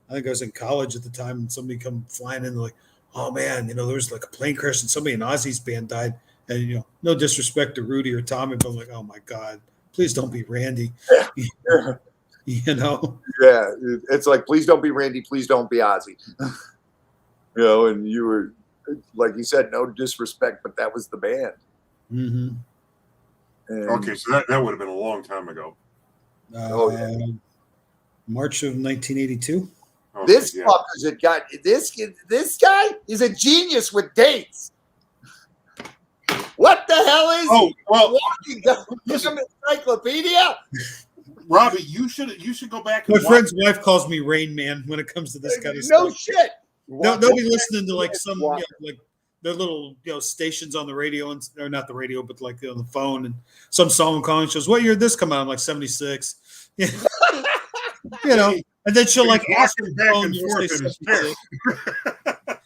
I think I was in college at the time, and somebody come flying in like, oh man, there was like a plane crash and somebody in Ozzy's band died. And, no disrespect to Rudy or Tommy, but I'm like, oh my God, please don't be Randy. Yeah. Yeah. It's like, please don't be Randy. Please don't be Ozzy. And you were, like you said, no disrespect, but that was the band. Mm-hmm. Okay, so that would have been a long time ago. March of 1982. Okay, this fucker's got this guy is a genius with dates. What the hell is he? Well, listen, encyclopedia. Robbie, you should go back. My friend's wife calls me Rain Man when it comes to this kind of stuff. No shit. They'll be listening to like some like their little stations on the radio, or not the radio, but like on the phone, and some song calling. She goes, "What year did this come out?" I'm like 76. Yeah. And then she'll like ask him back and forth.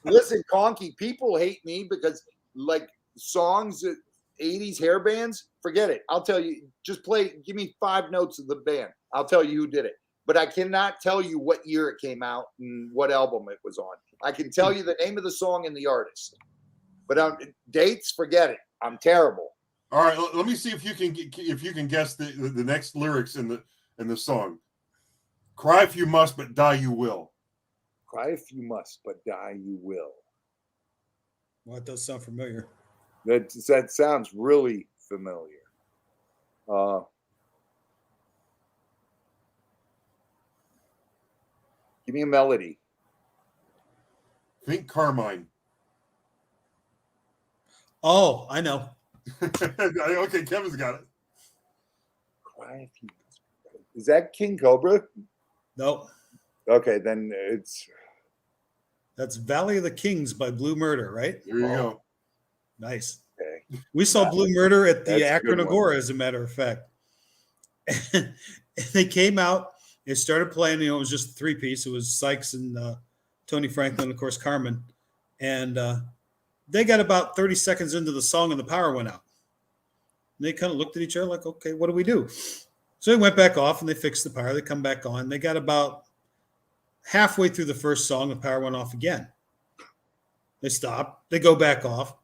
Listen, Conky, people hate me because like songs, 80s hair bands, forget it. I'll tell you, just give me 5 notes of the band. I'll tell you who did it. But I cannot tell you what year it came out and what album it was on. I can tell you the name of the song and the artist. But dates, forget it. I'm terrible. All right, let me see if you can guess the next lyrics in the song. Cry if you must, but die you will. Cry if you must, but die you will. Well, it does sound familiar. That sounds really familiar. Give me a melody. Think Carmine. Oh, I know. Okay, Kevin's got it. Cry if you must, Is that King Cobra? No, Okay, then that's Valley of the Kings by Blue Murder, right? There you go. Nice. okay. We saw Blue Murder at the That's a Akron good one. Agora, as a matter of fact. And they came out, they started playing, it was just a three-piece. It was Sykes and Tony Franklin, of course, Carmen. And they got about 30 seconds into the song and the power went out. And they kind of looked at each other like, okay, what do we do? So they went back off and they fixed the power. They come back on. They got about halfway through the first song, the power went off again. They stop. They go back off.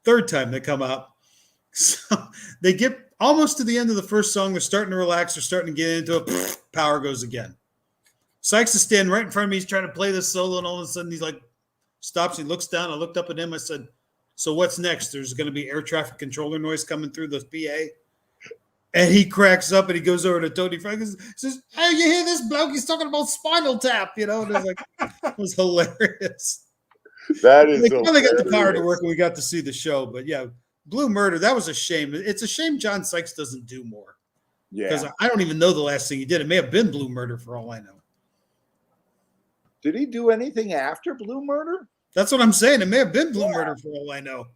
Third time they come out. So they get almost to the end of the first song. They're starting to relax. They're starting to get into it. Power goes again. Sykes is standing right in front of me. He's trying to play this solo, and all of a sudden he's like, stops. He looks down. I looked up at him. I said, so what's next? There's going to be air traffic controller noise coming through the PA. And he cracks up and he goes over to Tony Franklin and says, hey, you hear this bloke? He's talking about Spinal Tap, And it was like, it was hilarious. That is They finally got the power to hilarious. work and we got to see the show. But yeah, Blue Murder, that was a shame. It's a shame John Sykes doesn't do more. Because Yeah. I don't even know the last thing he did. It may have been Blue Murder for all I know. Did he do anything after Blue Murder? That's what I'm saying. It may have been Blue Murder for all I know.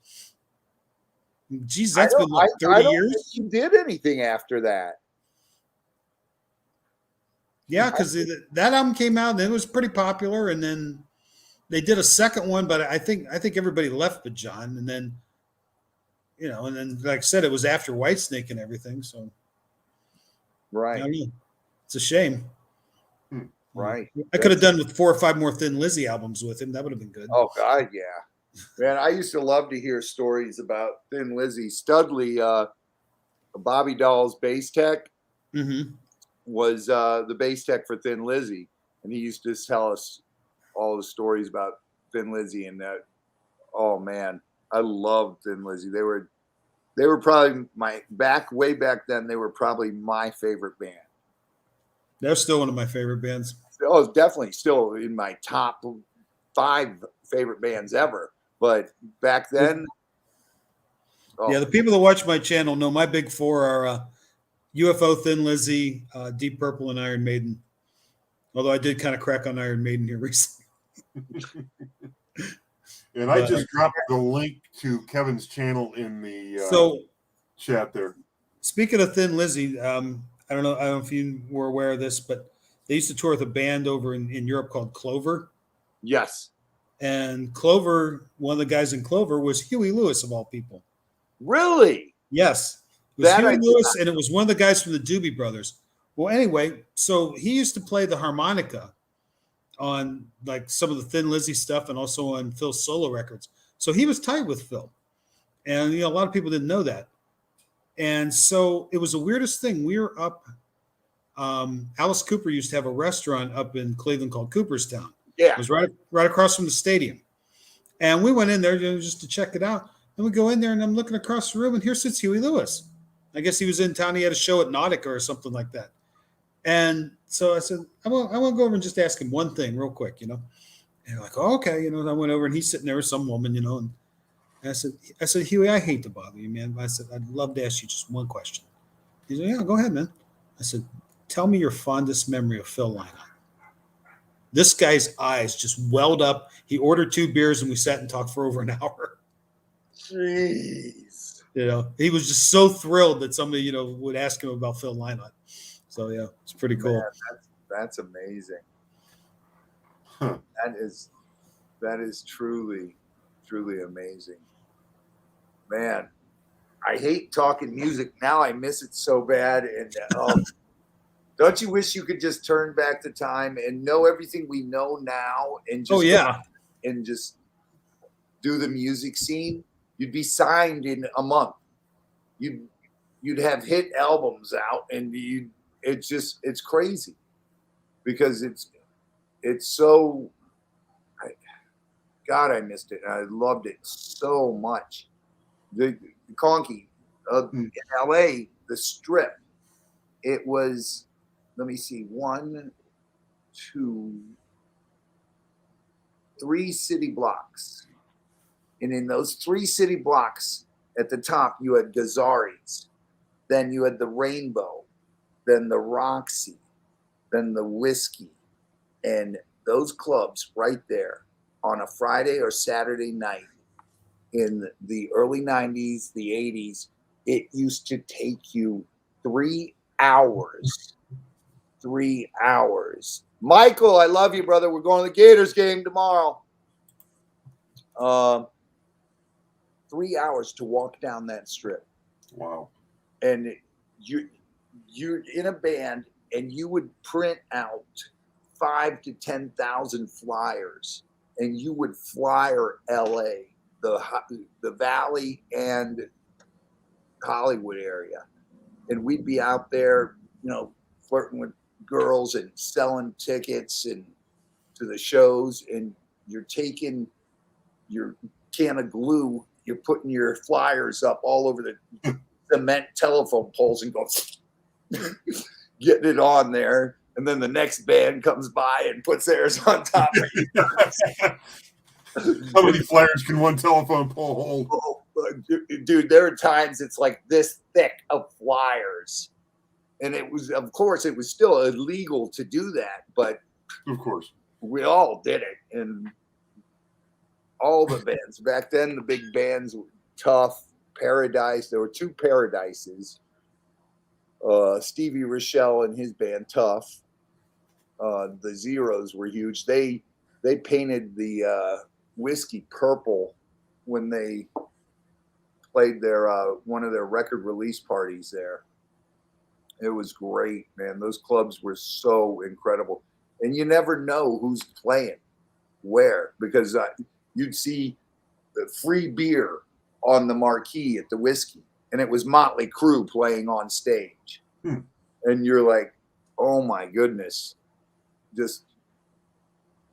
Geez, that's been like I 30 don't years. think he did anything after that. Yeah, because that album came out and it was pretty popular, and then they did a second one, but I think everybody left but John, and then and then like I said, it was after Whitesnake and everything, so Right. I don't know. It's a shame. Right. I could have done with 4 or 5 more Thin Lizzy albums with him. That would have been good. Oh God, yeah. Man, I used to love to hear stories about Thin Lizzy. Studley, Bobby Doll's bass tech, Mm-hmm. was the bass tech for Thin Lizzy, and he used to tell us all the stories about Thin Lizzy. And that, oh man, I loved Thin Lizzy. They were probably way back then. They were probably my favorite band. They're still one of my favorite bands. Oh, it's definitely still in my top 5 favorite bands ever. But back then, Yeah, the people that watch my channel know my big 4 are UFO, Thin Lizzy, Deep Purple, and Iron Maiden. Although I did kind of crack on Iron Maiden here recently. And I just dropped the link to Kevin's channel in the So chat there. speaking of Thin Lizzy, I don't know if you were aware of this, but they used to tour with a band over in Europe called Clover. yes. And Clover, one of the guys in Clover was Huey Lewis, of all people. Really? Yes. It was That I Huey did Lewis, and it was one of the guys from the Doobie Brothers. Well, anyway, so he used to play the harmonica on like some of the Thin Lizzy stuff and also on Phil's solo records. So he was tight with Phil. And a lot of people didn't know that. And so it was the weirdest thing. We were up. Alice Cooper used to have a restaurant up in Cleveland called Cooperstown. Yeah. It was right across from the stadium. And we went in there just to check it out. And we go in there, and I'm looking across the room, and here sits Huey Lewis. I guess he was in town. He had a show at Nautica or something like that. And so I said, I want to go over and just ask him one thing real quick, And they're like, oh, okay. And I went over, and he's sitting there with some woman, and I said, Huey, I hate to bother you, man. But I said, I'd love to ask you just one question. He said, yeah, go ahead, man. I said, tell me your fondest memory of Phil Lynott. This guy's eyes just welled up. He ordered 2 beers, and we sat and talked for over an hour. Jeez. He was just so thrilled that somebody, would ask him about Phil Lynott. So yeah, it's pretty cool. Man, that's amazing. Huh. That is truly, truly amazing. Man, I hate talking music now. I miss it so bad. And don't you wish you could just turn back the time and know everything we know now and just and just do the music scene? You'd be signed in a month. You'd have hit albums out, and it's crazy because it's so. God, I missed it. I loved it so much. The Conky in LA, the Strip. It was. Let me see. 1, 2, 3 city blocks. And in those 3 city blocks, at the top, you had Gazzari's. Then you had the Rainbow. then the Roxy, then the Whiskey, and those clubs right there on a Friday or Saturday night in the early 90s, the 80s, it used to take you 3 hours. 3 hours. Michael, I love you, brother. We're going to the Gators game tomorrow. 3 hours to walk down that strip. Wow. And you're in a band, and you would print out 5,000 to 10,000 flyers, and you would flyer LA, the Valley and Hollywood area, and we'd be out there, flirting with girls and selling tickets and to the shows, and you're taking your can of glue, you're putting your flyers up all over the cement telephone poles and go getting it on there, and then the next band comes by and puts theirs on top of it. How many flyers can one telephone pole hold? Oh, dude, there are times it's like this thick of flyers, and it was still illegal to do that, but Of course. we all did it. And all the bands back then, the big bands were Tough, Paradise. There were 2 Paradises. Stevie Rochelle and his band Tough. The Zeros were huge. They painted the Whiskey purple when they played their one of their record release parties there. It was great, man. Those clubs were so incredible, and you never know who's playing where, because you'd see the free beer on the marquee at the Whiskey, and it was Motley Crue playing on stage. And you're like, oh my goodness, just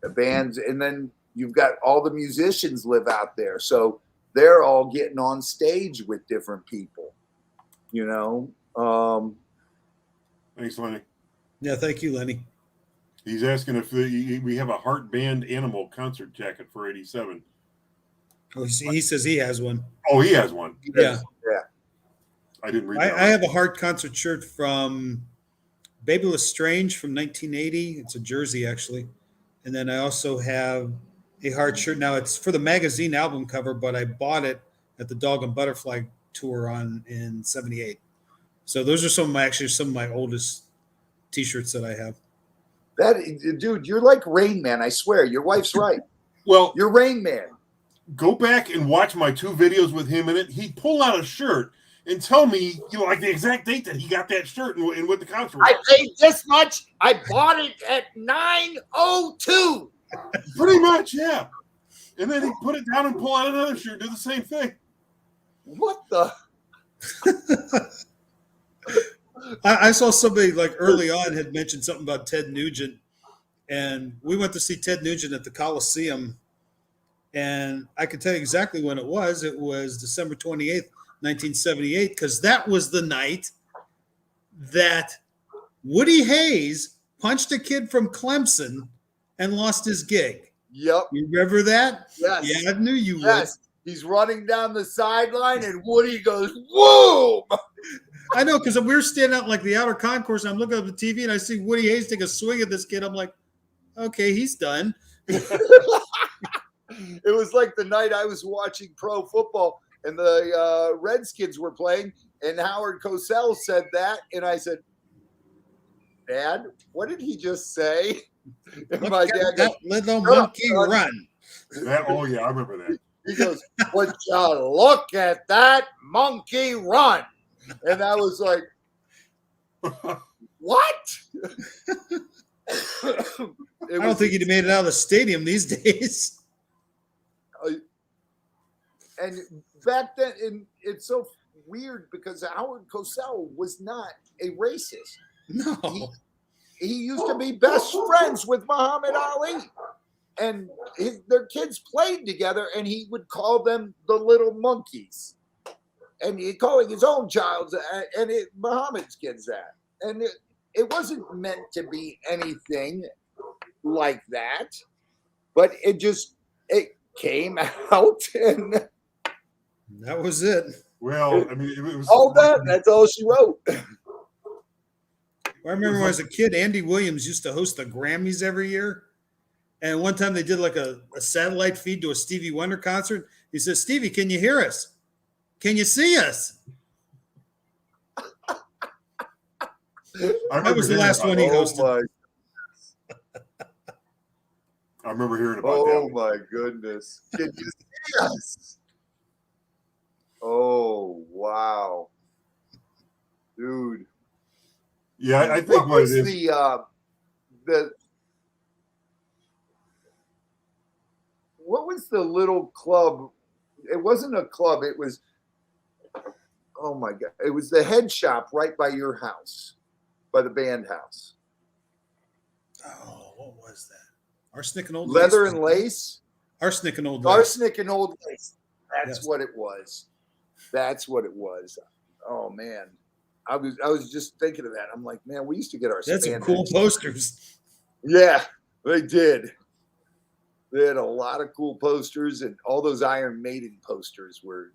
the bands. And then you've got all the musicians live out there, so they're all getting on stage with different people, Thanks, Lenny. Yeah, thank you, Lenny. He's asking if we have a Heart Band Animal concert jacket for 87. Oh, he says he has one. Oh, he has one. Yeah. I didn't read I that. have a Heart concert shirt from Babyless Strange from 1980. It's a jersey, actually. And then I also have a Heart shirt. Now, it's for the magazine album cover, but I bought it at the Dog and Butterfly tour in 78. So those are some of my oldest T-shirts that I have. Dude, you're like Rain Man. I swear, your wife's right. Well, You're Rain Man. go back and watch my 2 videos with him in it. He'd pull out a shirt and tell me, like the exact date that he got that shirt and what the concert was. I paid this much. I bought it at 9:02. Pretty much, yeah. And then he'd put it down and pull out another shirt, do the same thing. What the? I saw somebody like early on had mentioned something about Ted Nugent, and we went to see Ted Nugent at the Coliseum, and I can tell you exactly when it was. It was December 28th, 1978, because that was the night that Woody Hayes punched a kid from Clemson and lost his gig. Yep. You remember that? Yes. Yeah, I knew you Yes. He's running down the sideline, and Woody goes, "Whoa!" would. I know, because we were standing out like the outer concourse, and I'm looking at the TV, and I see Woody Hayes take a swing at this kid. I'm like, okay, he's done. It was like the night I was watching pro football, and the Redskins were playing, and Howard Cosell said that, and I said, "Dad, what did he just say?" And my dad goes, that little "Shut up, monkey son." run. Oh, yeah, I remember that. He goes, "Would you look at that monkey run?" And I was like, "What?" I don't think he'd made it out of the stadium these days. And back then, and it's so weird because Howard Cosell was not a racist. No. He used to be best friends with Muhammad Ali, and their kids played together, and he would call them the little monkeys, and he'd calling his own child and Muhammad's kids that, and it wasn't meant to be anything like that, but it came out, and That was it. Well, I mean, it was all that. That's all she wrote. I remember when I was a kid, Andy Williams used to host the Grammys every year. And one time they did like a satellite feed to a Stevie Wonder concert. He says, Stevie, can you hear us? Can you see us? That was the last one he hosted. I remember hearing about that. Oh my goodness. Can you see us? Oh, wow. Dude. Yeah, I think what was it is. What was the little club? It wasn't a club. It was, oh my God. It was the head shop right by your house, by the band house. Oh, what was that? Arsenic and Old Leather Lace. and Lace? Arsenic and Old Lace. Arsenic and Old Lace. That's Yes. what it was. That's what it was. Oh man. I was just thinking of that. I'm like, man, we used to get our That's some cool posters. Yeah, they did. They had a lot of cool posters, and all those Iron Maiden posters were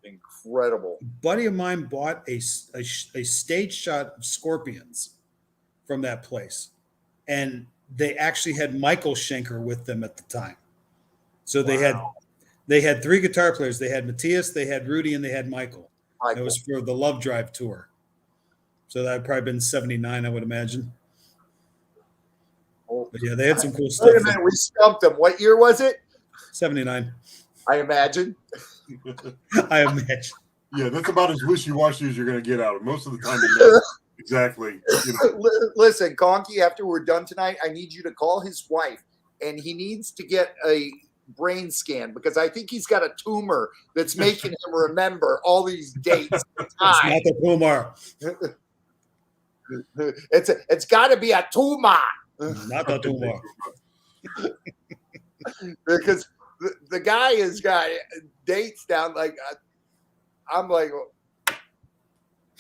incredible. A buddy of mine bought a stage shot of Scorpions from that place, and they actually had Michael Schenker with them at the time. So they had three guitar players. They had Matthias, they had Rudy, and they had Michael. It was for the Love Drive tour. So that had probably been 79, I would imagine. But yeah, they had some cool stuff. Wait a minute, we stumped them. What year was it? 79. I imagine. I imagine. Yeah, that's about as wishy-washy as you're going to get out of it. Most of the time, you know exactly. You know. Listen, Conky, after we're done tonight, I need you to call his wife, and he needs to get a brain scan because I think he's got a tumor that's making him remember all these dates. It's not the tumor. It's got to be a tumor. Not the tumor. Because the guy has got dates down like I'm like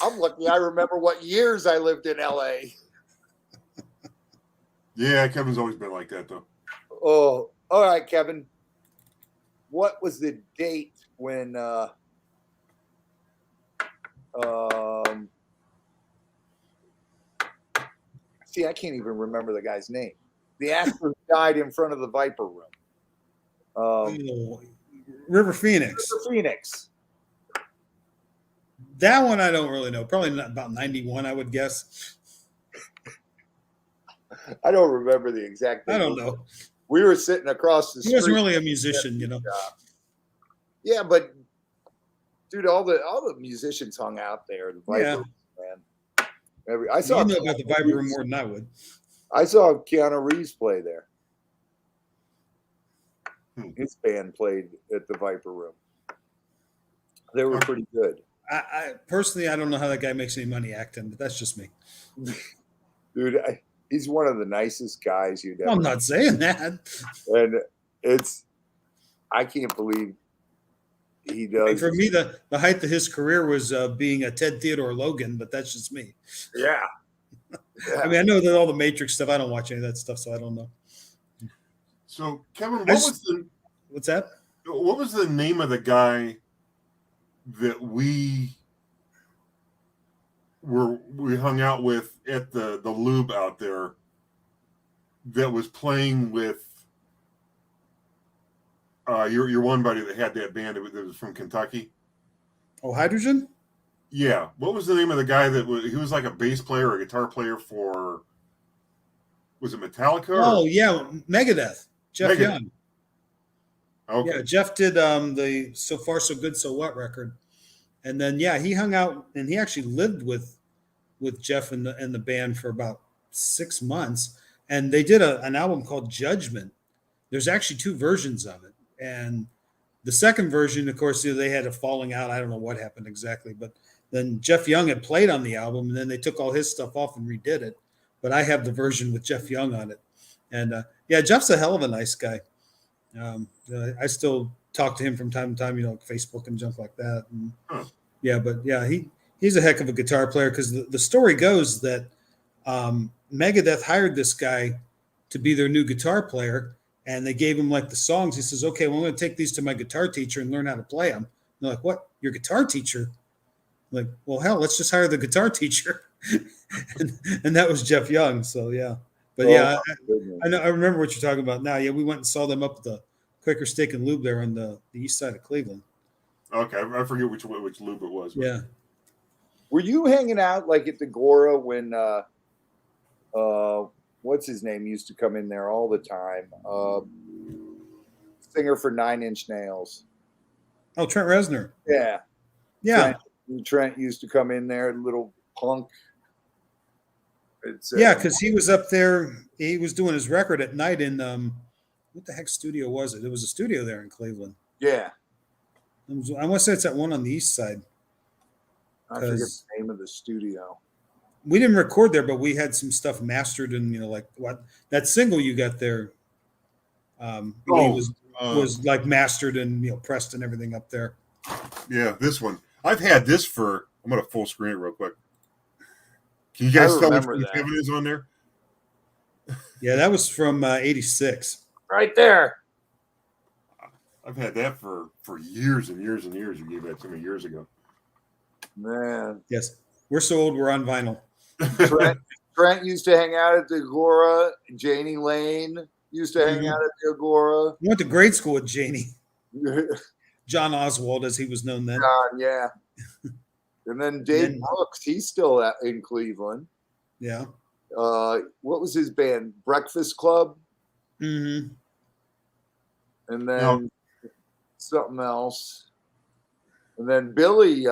I'm lucky I remember what years I lived in LA. Yeah, Kevin's always been like that though. Oh, all right, Kevin. What was the date when see, I can't even remember the guy's name. The actor died in front of the Viper Room. River Phoenix. River Phoenix. That one I don't really know. Probably not about 91, I would guess. I don't remember the exact thing. I don't know. We were sitting across the street. He wasn't really a musician, you know. Yeah, but dude, all the musicians hung out there. The Viper, man. I saw you know about the Viper Room more than I would. I saw Keanu Reeves play there. His band played at the Viper Room. They were pretty good. I personally, I don't know how that guy makes any money acting, but that's just me. Dude, he's one of the nicest guys you'd ever. I'm not saying that. And I can't believe he does. For me, the height of his career was being a Ted Theodore Logan, but that's just me. Yeah. I mean, I know that all the Matrix stuff. I don't watch any of that stuff, so I don't know. So, Kevin, what's that? What was the name of the guy that we hung out with at the lube out there that was playing with your one buddy that had that band that was from Kentucky? Oh, Hydrogen? Yeah. What was the name of the guy he was like a bass player or a guitar player for, was it Metallica? Oh, yeah, Megadeth. Jeff Young. Okay. Yeah, Jeff did the So Far So Good So What record. And then, yeah, he hung out and he actually lived with Jeff and the band for about 6 months. And they did an album called Judgment. There's actually 2 versions of it. And the second version, of course, they had a falling out. I don't know what happened exactly. But then Jeff Young had played on the album, and then they took all his stuff off and redid it. But I have the version with Jeff Young on it. And, yeah, Jeff's a hell of a nice guy. I still talk to him from time to time, Facebook and junk like that. And, yeah, but yeah, he's a heck of a guitar player because the story goes that Megadeth hired this guy to be their new guitar player, and they gave him like the songs. He says, "Okay, well, I'm going to take these to my guitar teacher and learn how to play them." And they're like, "What? Your guitar teacher?" I'm like, well, hell, let's just hire the guitar teacher. and that was Jeff Young. So yeah, but I know I remember what you're talking about now. Yeah, we went and saw them up at the Quaker Steak and Lube there on the east side of Cleveland. Okay, I forget which lube it was. But. Yeah. Were you hanging out like at the Gora when what's his name used to come in there all the time? Singer for 9 Inch Nails. Oh, Trent Reznor. Yeah. Yeah. Trent used to come in there, little punk. Yeah, because he was up there. He was doing his record at night in what the heck studio was it? It was a studio there in Cleveland. Yeah. I want to say it's that one on the east side. I forget the name of the studio. We didn't record there, but we had some stuff mastered, and like what that single you got there. Was like mastered and pressed and everything up there. Yeah, this one. I've had this for. I'm gonna full screen it real quick. Can you guys tell which one Kevin is on there? Yeah, that was from '86. Right there. I've had that for years and years and years. You gave that to me years ago. Man. Yes. We're so old we're on vinyl. Trent used to hang out at the Agora. Janie Lane used to hang out at the Agora. We went to grade school with Janie. John Oswald, as he was known then. John, yeah. And then Dave Brooks, he's still in Cleveland. Yeah. What was his band? Breakfast Club? Mm-hmm. And then something else. And then Billy,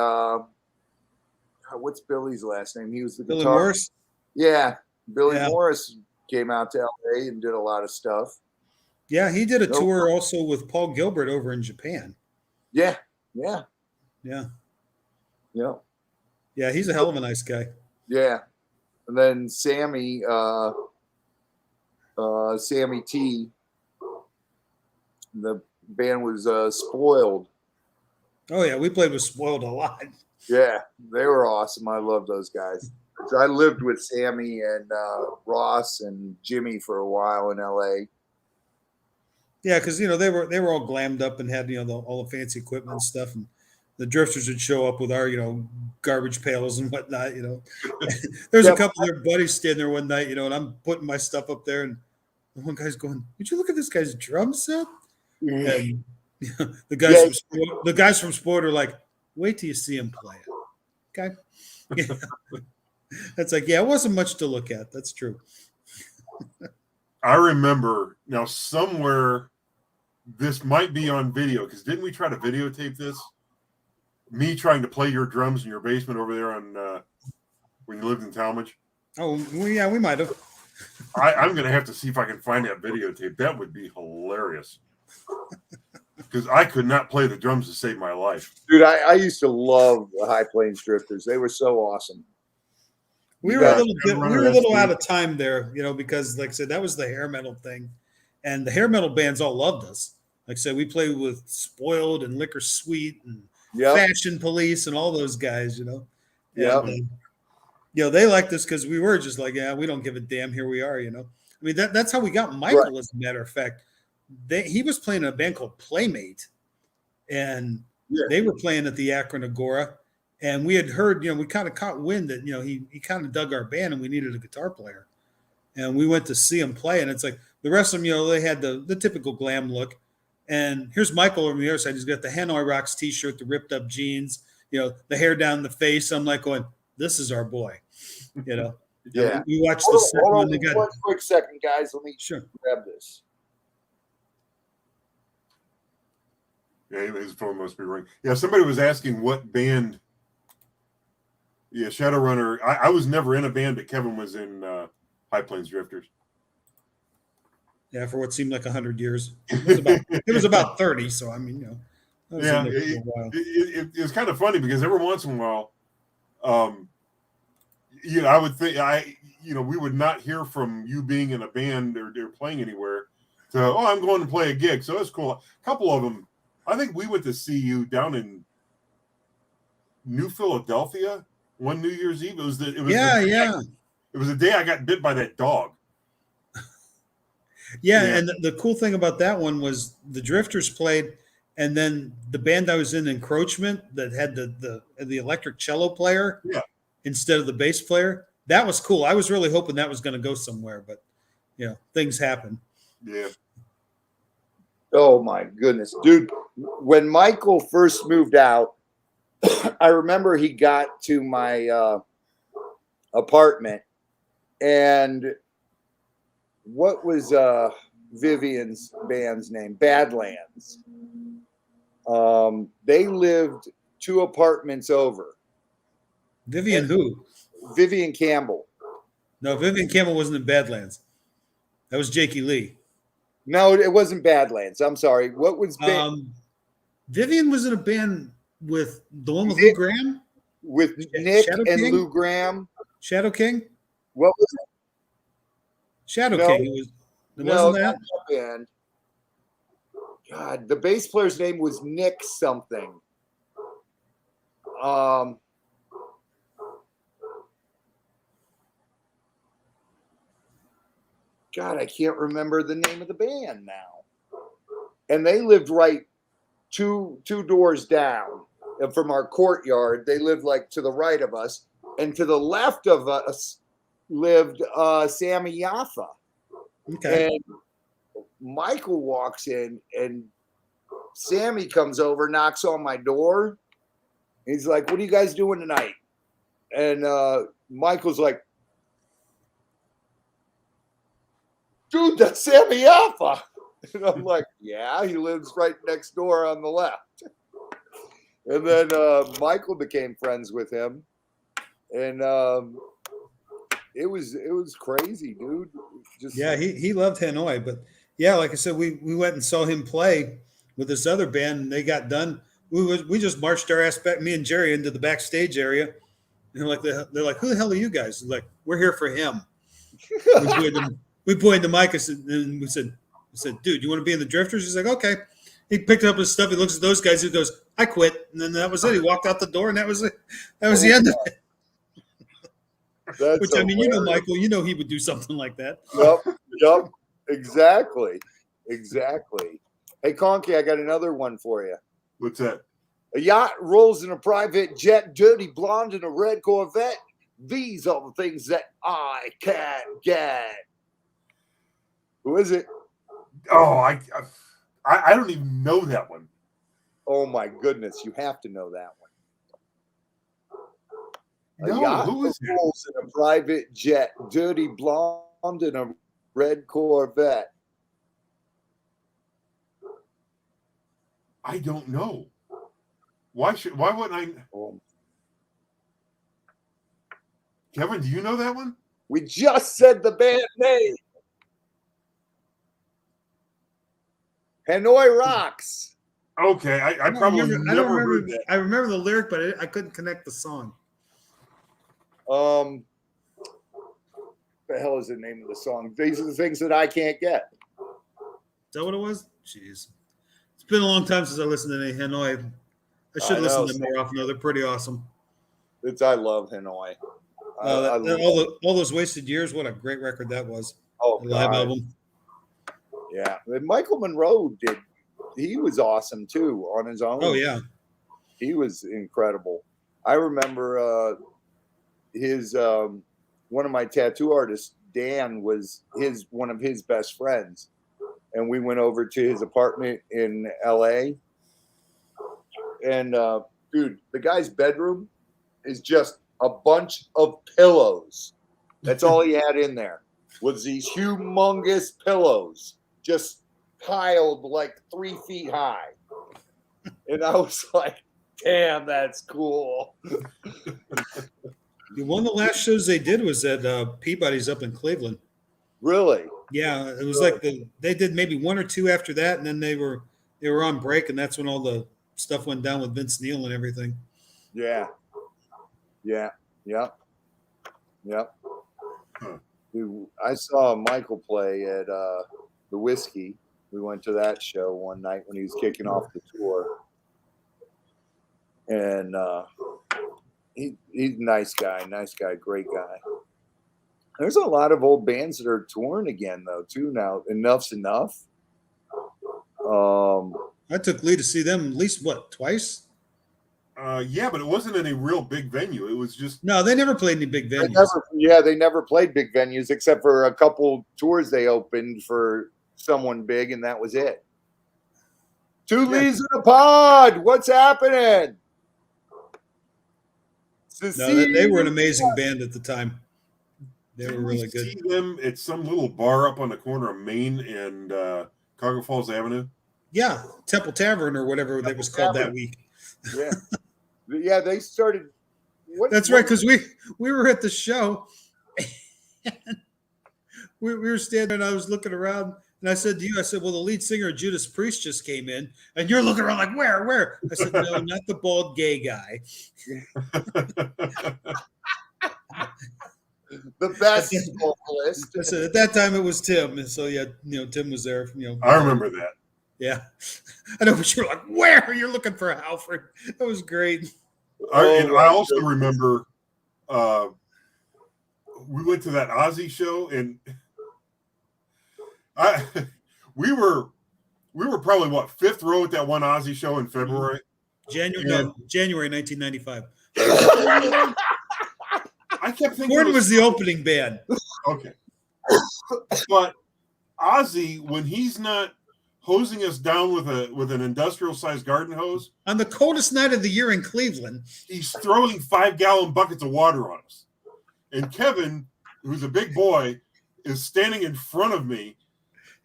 what's Billy's last name? He was the Billy guitar. Morris? Yeah. Billy Morris came out to LA and did a lot of stuff. Yeah, he did a tour also with Paul Gilbert over in Japan. Yeah. Yeah, he's a hell of a nice guy. Yeah. And then Sammy T, the band was Spoiled. Oh yeah, we played with Spoiled a lot. Yeah, they were awesome. I love those guys. I lived with Sammy and Ross and Jimmy for a while in LA. Yeah, because they were all glammed up and had all the fancy equipment and stuff, and the Drifters would show up with our garbage pails and whatnot. There's a couple of their buddies standing there one night, and I'm putting my stuff up there, and one guy's going, "Would you look at this guy's drum set?" And the guys from Sport are like, "Wait till you see him play it." Okay. Yeah. That's like, it wasn't much to look at. That's true. I remember now somewhere this might be on video because didn't we try to videotape this? Me trying to play your drums in your basement over there on when you lived in Talmadge. Oh, well, yeah, we might have. I'm going to have to see if I can find that videotape. That would be hilarious. Because I could not play the drums to save my life. Dude, I used to love the High Plains Drifters. They were so awesome. We were a little out of time there, because like I said, that was the hair metal thing. And the hair metal bands all loved us. Like I said, we played with Spoiled and Liquor Sweet and Fashion Police and all those guys, Yeah. They liked us because we were just like, we don't give a damn. Here we are, I mean, that's how we got Michael, right. As a matter of fact. He was playing in a band called Playmate, and they were playing at the Akron Agora. And we had heard, we kind of caught wind that, he kind of dug our band and we needed a guitar player. And we went to see him play. And it's like the rest of them, they had the typical glam look. And here's Michael on the other side. He's got the Hanoi Rocks t-shirt, the ripped up jeans, the hair down the face. I'm like going, this is our boy, Yeah. We watched the set hold when on, one quick second, guys. Let me grab this. Yeah, his phone must be ringing. Yeah, somebody was asking what band. Yeah, Shadowrunner. I was never in a band, but Kevin was in High Plains Drifters. Yeah, for what seemed like 100 years. It was about 30, so I mean, it was kind of funny because every once in a while, I would think we would not hear from you being in a band or playing anywhere to, I'm going to play a gig. So it's cool. A couple of them, I think we went to see you down in New Philadelphia one New Year's Eve. It was the day I got bit by that dog. And the cool thing about that one was the Drifters played, and then the band I was in, Encroachment, that had the electric cello player. Yeah, instead of the bass player. That was cool. I was really hoping that was going to go somewhere, but things happen. Yeah. Oh my goodness, dude. When Michael first moved out, I remember he got to my apartment, and what was Vivian's band's name? Badlands. They lived 2 apartments over. Vivian who? Vivian Campbell. No, Vivian Campbell wasn't in Badlands. That was Jakey Lee. No, it wasn't Badlands. I'm sorry. What was Vivian was in a band with the one with Lou Graham? With Nick Shadow and King? Lou Graham. Shadow King? What was it? Shadow No. King. Wasn't that? Not that band. God, the bass player's name was Nick something. God, I can't remember the name of the band now. And they lived right two doors down from our courtyard. They lived like to the right of us, and to the left of us lived Sammy Yaffa. Okay. And Michael walks in, and Sammy comes over, knocks on my door. He's like, "What are you guys doing tonight?" And Michael's like, "Dude, that's Sammy Yaffa." And I'm like, "Yeah, he lives right next door on the left." And then Michael became friends with him, and it was crazy, dude. Just he loved Hanoi, but yeah, like I said, we went and saw him play with this other band, and they got done. We just marched our ass back, me and Jerry, into the backstage area, and they're like, "Who the hell are you guys?" They're like, "We're here for him." We pointed to Mike and we said, "Dude, you want to be in the Drifters?" He's like, "Okay." He picked up his stuff. He looks at those guys. He goes, "I quit." And then that was it. He walked out the door, and that was it. That was the end of it. That's Which, I mean, Michael, he would do something like that. Yep. Exactly. Hey, Conky, I got another one for you. What's that? A yacht rolls in a private jet, dirty blonde in a red Corvette. These are the things that I can't get. Who is it? Oh, I don't even know that one. Oh my goodness, you have to know that one. No, A yacht who is that? rolls in a private jet, dirty blonde in a red Corvette. I don't know. Why wouldn't I? Oh. Kevin, do you know that one? We just said the band name. Hanoi Rocks. Okay, I probably never heard that. I remember the lyric, but I couldn't connect the song. The hell is the name of the song? These are the things that I can't get. Is that what it was? Jeez. It's been a long time since I listened to any Hanoi. I should listen to them more often, though. They're pretty awesome. I love Hanoi. All those wasted years. What a great record that was. Oh, the live album. Yeah, and Michael Monroe he was awesome too on his own. Oh yeah, he was incredible. I remember his one of my tattoo artists, Dan, was one of his best friends, and we went over to his apartment in LA. And dude, the guy's bedroom is just a bunch of pillows. That's all he had in there, was these humongous pillows, just piled like 3 feet high. And I was like, damn, that's cool. One of the last shows they did was at Peabody's up in Cleveland. Really? Yeah, it was like they did maybe 1 or 2 after that, and then they were on break, and that's when all the stuff went down with Vince Neil and everything. Yeah. Dude, I saw Michael play at the Whiskey. We went to that show one night when he was kicking off the tour, and he's a nice guy, great guy. There's a lot of old bands that are touring again, though, too. Now, Enough's Enough. I took Lee to see them at least twice. Yeah, but it wasn't any real big venue. It was just No, they never played any big venues. They never played big venues except for a couple tours they opened for someone big, and that was it. Two leaves in a pod. What's happening? No, they were an amazing band at the time. They were really good. See them at some little bar up on the corner of Main and Cuyahoga Falls Avenue. Yeah, Temple Tavern or whatever that was called that week. Yeah, yeah. They started. That's right, because we were at the show. And we were standing, and I was looking around, and I said to you, well, the lead singer Judas Priest just came in, and you're looking around like, where? I said, no, not the bald gay guy. The best vocalist. I said, at that time it was Tim, and so yeah, Tim was there. I remember that. Yeah, I know, but you're like, where? You're looking for Alfred. That was great. And I also remember we went to that Ozzy show, and we were probably fifth row at that one Ozzy show in February. January 1995. I kept thinking Gordon was the opening band. Okay, but Ozzy, when he's not hosing us down with an industrial sized garden hose on the coldest night of the year in Cleveland, he's throwing 5-gallon buckets of water on us. And Kevin, who's a big boy, is standing in front of me.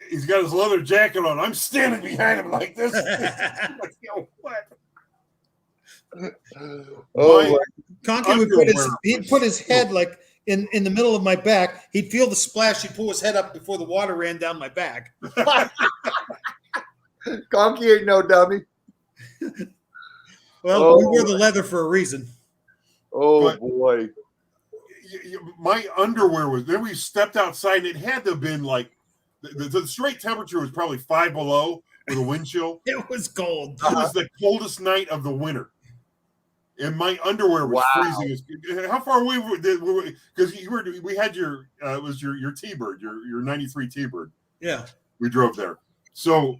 He's got his leather jacket on. I'm standing behind him like this. Like, what? Conky would put his head like in the middle of my back. He'd feel the splash. He'd pull his head up before the water ran down my back. Conky ain't no dummy. Well, we wore the leather for a reason. Oh, boy. My underwear was, then we stepped outside, and it had to have been like, the straight temperature was probably 5 below with a wind chill. It was cold. It was the coldest night of the winter. And my underwear was freezing. How far away were we? Because we had your it was your T-Bird, your 93 T-Bird. Yeah. We drove there. So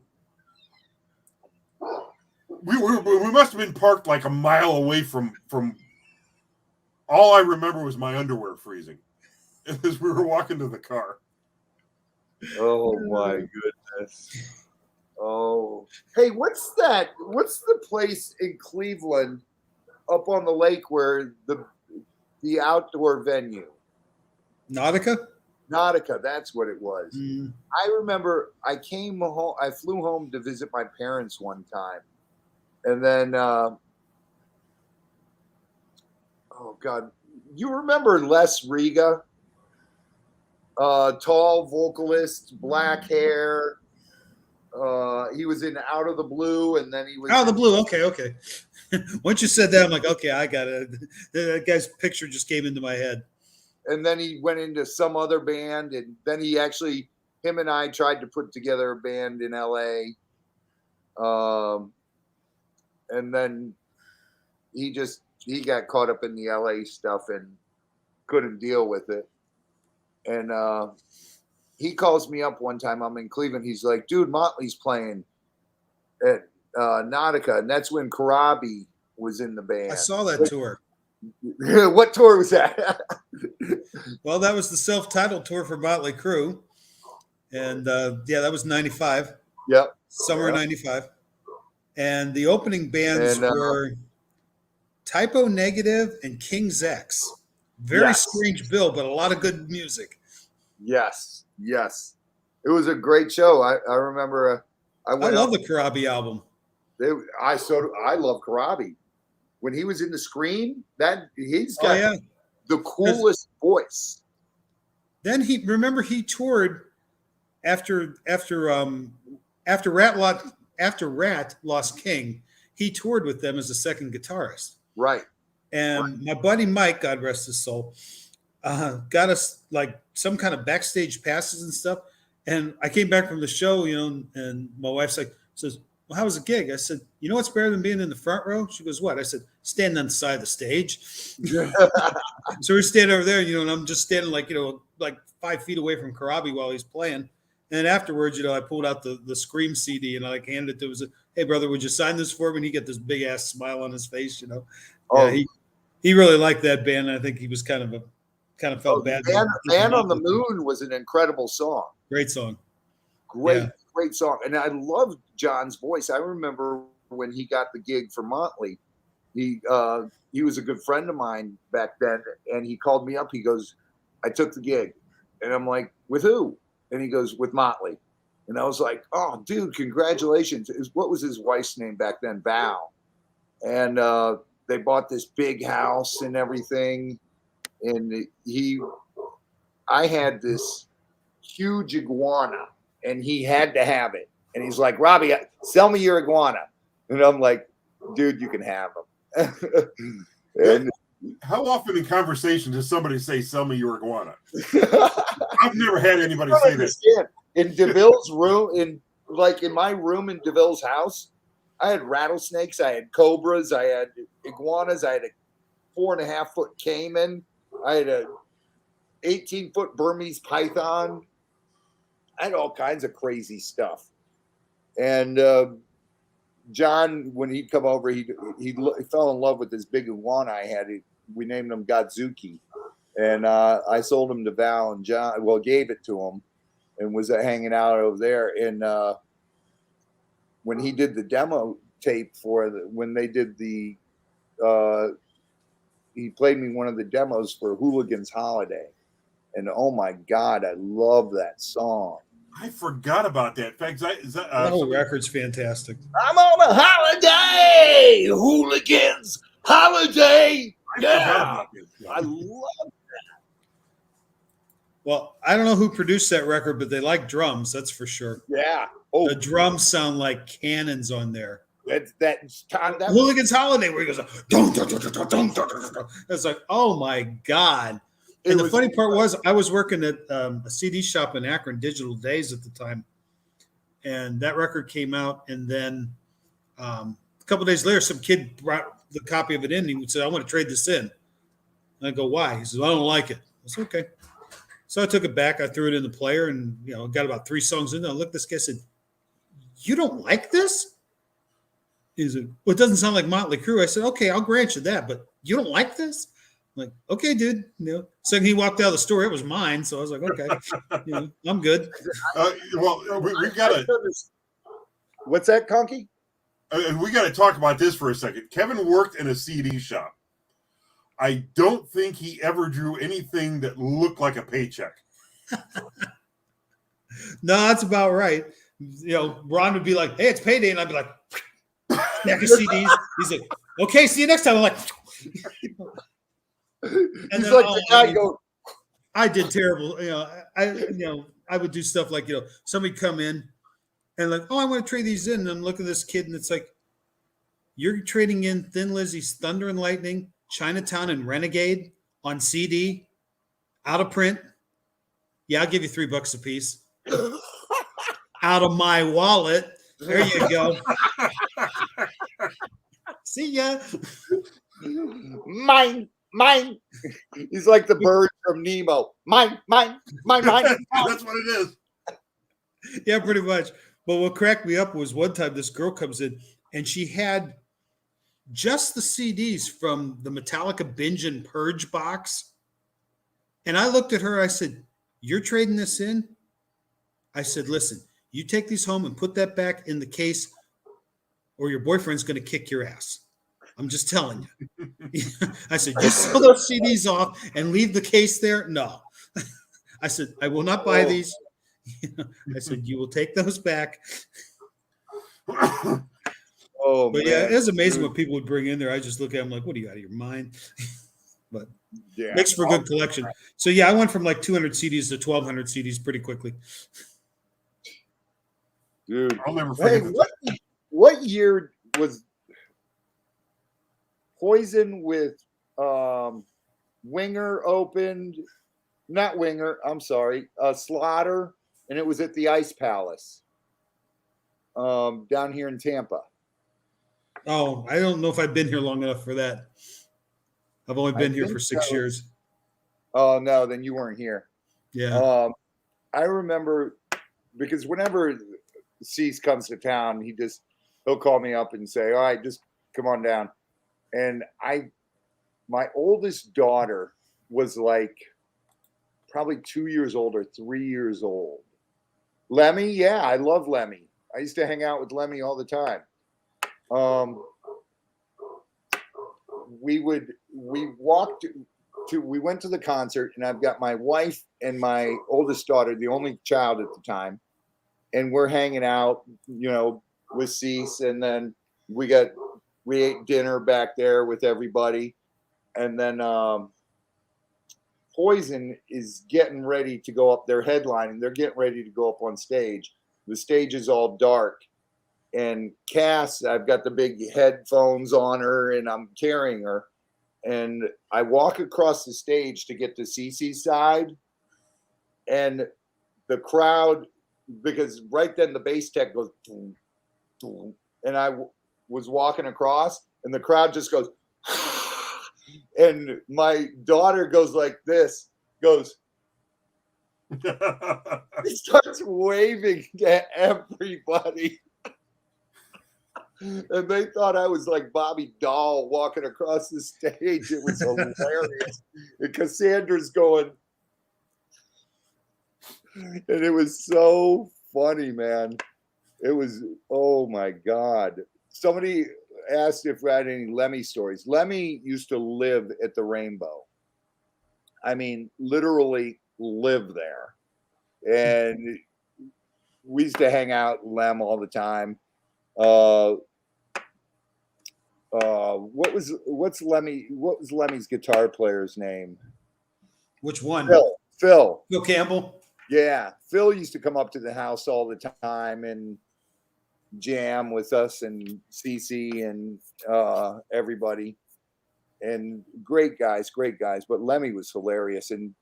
we must have been parked like a mile away from all I remember was my underwear freezing as we were walking to the car. Oh my goodness. Oh. Hey, what's that? What's the place in Cleveland up on the lake where the outdoor venue? Nautica, that's what it was. I remember I came home, I flew home to visit my parents one time. And then oh God, you remember Les Riga? Tall vocalist, black hair. He was in Out of the Blue, and then he was Out of the Blue. Okay. Once you said that, I'm like, okay, I got it. That guy's picture just came into my head. And then he went into some other band, and then him and I tried to put together a band in LA. And then he got caught up in the LA stuff and couldn't deal with it. And he calls me up one time. I'm in Cleveland. He's like, dude, Motley's playing at Nautica. And that's when Robbie was in the band. I saw that tour. What tour was that? Well, that was the self-titled tour for Motley Crue. And that was 95. Yep. Summer of 95. And the opening bands were Typo Negative and King's X. Very strange bill, but a lot of good music. Yes. It was a great show. I remember. I love the Karabi album. I love Karabi. When he was in the Scream, he's got the coolest voice. Then he toured after Rat lost King. He toured with them as a second guitarist. Right. And my buddy Mike, God rest his soul, got us like some kind of backstage passes and stuff. And I came back from the show, and my wife says, well, how was the gig? I said, you know what's better than being in the front row? She goes, what? I said, standing on the side of the stage. So we're standing over there, and I'm just standing like 5 feet away from Karabi while he's playing. And afterwards, I pulled out the Scream CD and I handed it to him. Said, "Hey, brother, would you sign this for me?" And he got this big ass smile on his face. Oh, Yeah, he really liked that band. And I think he was kind of felt bad. Man on the Moon was an incredible song. Great song. Great song. And I loved John's voice. I remember when he got the gig for Motley, he was a good friend of mine back then. And he called me up. He goes, "I took the gig." And I'm like, "With who?" And he goes, "With Motley." And I was like, "Oh, dude, congratulations." What was his wife's name back then? Val. And they bought this big house and everything. And I had this huge iguana and he had to have it. And he's like, "Robbie, sell me your iguana." And I'm like, "Dude, you can have him." And how often in conversation does somebody say, "Sell me your iguana"? I've never had anybody say that. In DeVille's room, in my room in DeVille's house, I had rattlesnakes, I had cobras, I had iguanas, I had a 4.5-foot caiman, I had a 18-foot Burmese python. I had all kinds of crazy stuff. And John, when he'd come over, he fell in love with this big iguana I had. We named him Godzuki. And I sold him to Val, and John, gave it to him and was hanging out over there. And when he did the demo tape when they did he played me one of the demos for Hooligan's Holiday. And oh my God, I love that song. I forgot about that. In fact, The whole record's fantastic. I'm on a holiday, Hooligan's Holiday. Yeah, I love. Well, I don't know who produced that record, but they like drums. That's for sure. Yeah. Oh, the drums sound like cannons on there. That Hooligan's Holiday, where he goes, dun, dun, dun, dun, dun, dun, dun, dun. It's like, oh my God. And the funny part was, I was working at a CD shop in Akron, Digital Days at the time. And that record came out. And then a couple of days later, some kid brought the copy of it in. And he said, "I want to trade this in." And I go, "Why?" He says, "I don't like it." I said, "Okay." So I took it back. I threw it in the player and, got about 3 songs in there. I looked at this guy and said, "You don't like this?" He said, "Well, it doesn't sound like Motley Crue." I said, "Okay, I'll grant you that, but you don't like this?" I'm like, "Okay, dude." Second he walked out of the store, it was mine. So I was like, "Okay, I'm good." We got to. What's that, Conky? We got to talk about this for a second. Kevin worked in a CD shop. I don't think he ever drew anything that looked like a paycheck. No, that's about right. Ron would be like, "Hey, it's payday," and I'd be like, "Stack of CDs." He's like, "Okay, see you next time." I'm like, and he's then, like the guy go. I did terrible. I would do stuff like, somebody come in and like, "Oh, I want to trade these in." And I'm looking at this kid and it's like, "You're trading in Thin Lizzy's Thunder and Lightning, Chinatown, and Renegade on CD, out of print. Yeah, I'll give you $3 a piece." Out of my wallet. There you go. See ya. Mine. He's like the bird from Nemo. Mine. That's what it is. Yeah, pretty much. But what cracked me up was one time this girl comes in and she had just the CDs from the Metallica Binge and Purge box. And I looked at her, I said, "You're trading this in?" I said, "Listen, you take these home and put that back in the case or your boyfriend's going to kick your ass. I'm just telling you." I said, "You sell those CDs off and leave the case there?" No. I said, "I will not buy these." I said, "You will take those back." Oh, but man. yeah, it is amazing what people would bring in there. I just look at them like, "What are you, out of your mind?" But yeah, makes for a good collection. So yeah, I went from like 200 CDs to 1,200 CDs pretty quickly. Dude, I'll never forget. What year was Poison with Winger opened? Not Winger, I'm sorry, Slaughter, and it was at the Ice Palace down here in Tampa. Oh, I don't know if I've been here long enough for that. I've only been here for 6 years. Oh no, then you weren't here. Yeah. I remember because whenever Cease comes to town, he'll call me up and say, all right, just come on down. And my oldest daughter was like probably 2 years old or 3 years old. Lemmy, yeah, I love Lemmy. I used to hang out with Lemmy all the time. We went to the concert, and I've got my wife and my oldest daughter, the only child at the time, and we're hanging out, with Cease, and then we ate dinner back there with everybody, and then Poison is getting ready to go up. They're headlining. They're getting ready to go up on stage. The stage is all dark. And Cass, I've got the big headphones on her, and I'm carrying her. And I walk across the stage to get to Cece's side. And the crowd, because right then the bass tech goes, boom, boom, and I was walking across, and the crowd just goes, and my daughter goes like this, he starts waving to everybody. And they thought I was like Bobby Dahl walking across the stage. It was hilarious. And Cassandra's going, and it was so funny, man. It was, oh my God. Somebody asked if we had any Lemmy stories. Lemmy used to live at the Rainbow. I mean, literally live there. And we used to hang out Lem all the time. What was Lemmy's guitar player's name? Which one? Phil Campbell. Yeah, Phil used to come up to the house all the time and jam with us and Cece and everybody. And great guys. But Lemmy was hilarious. And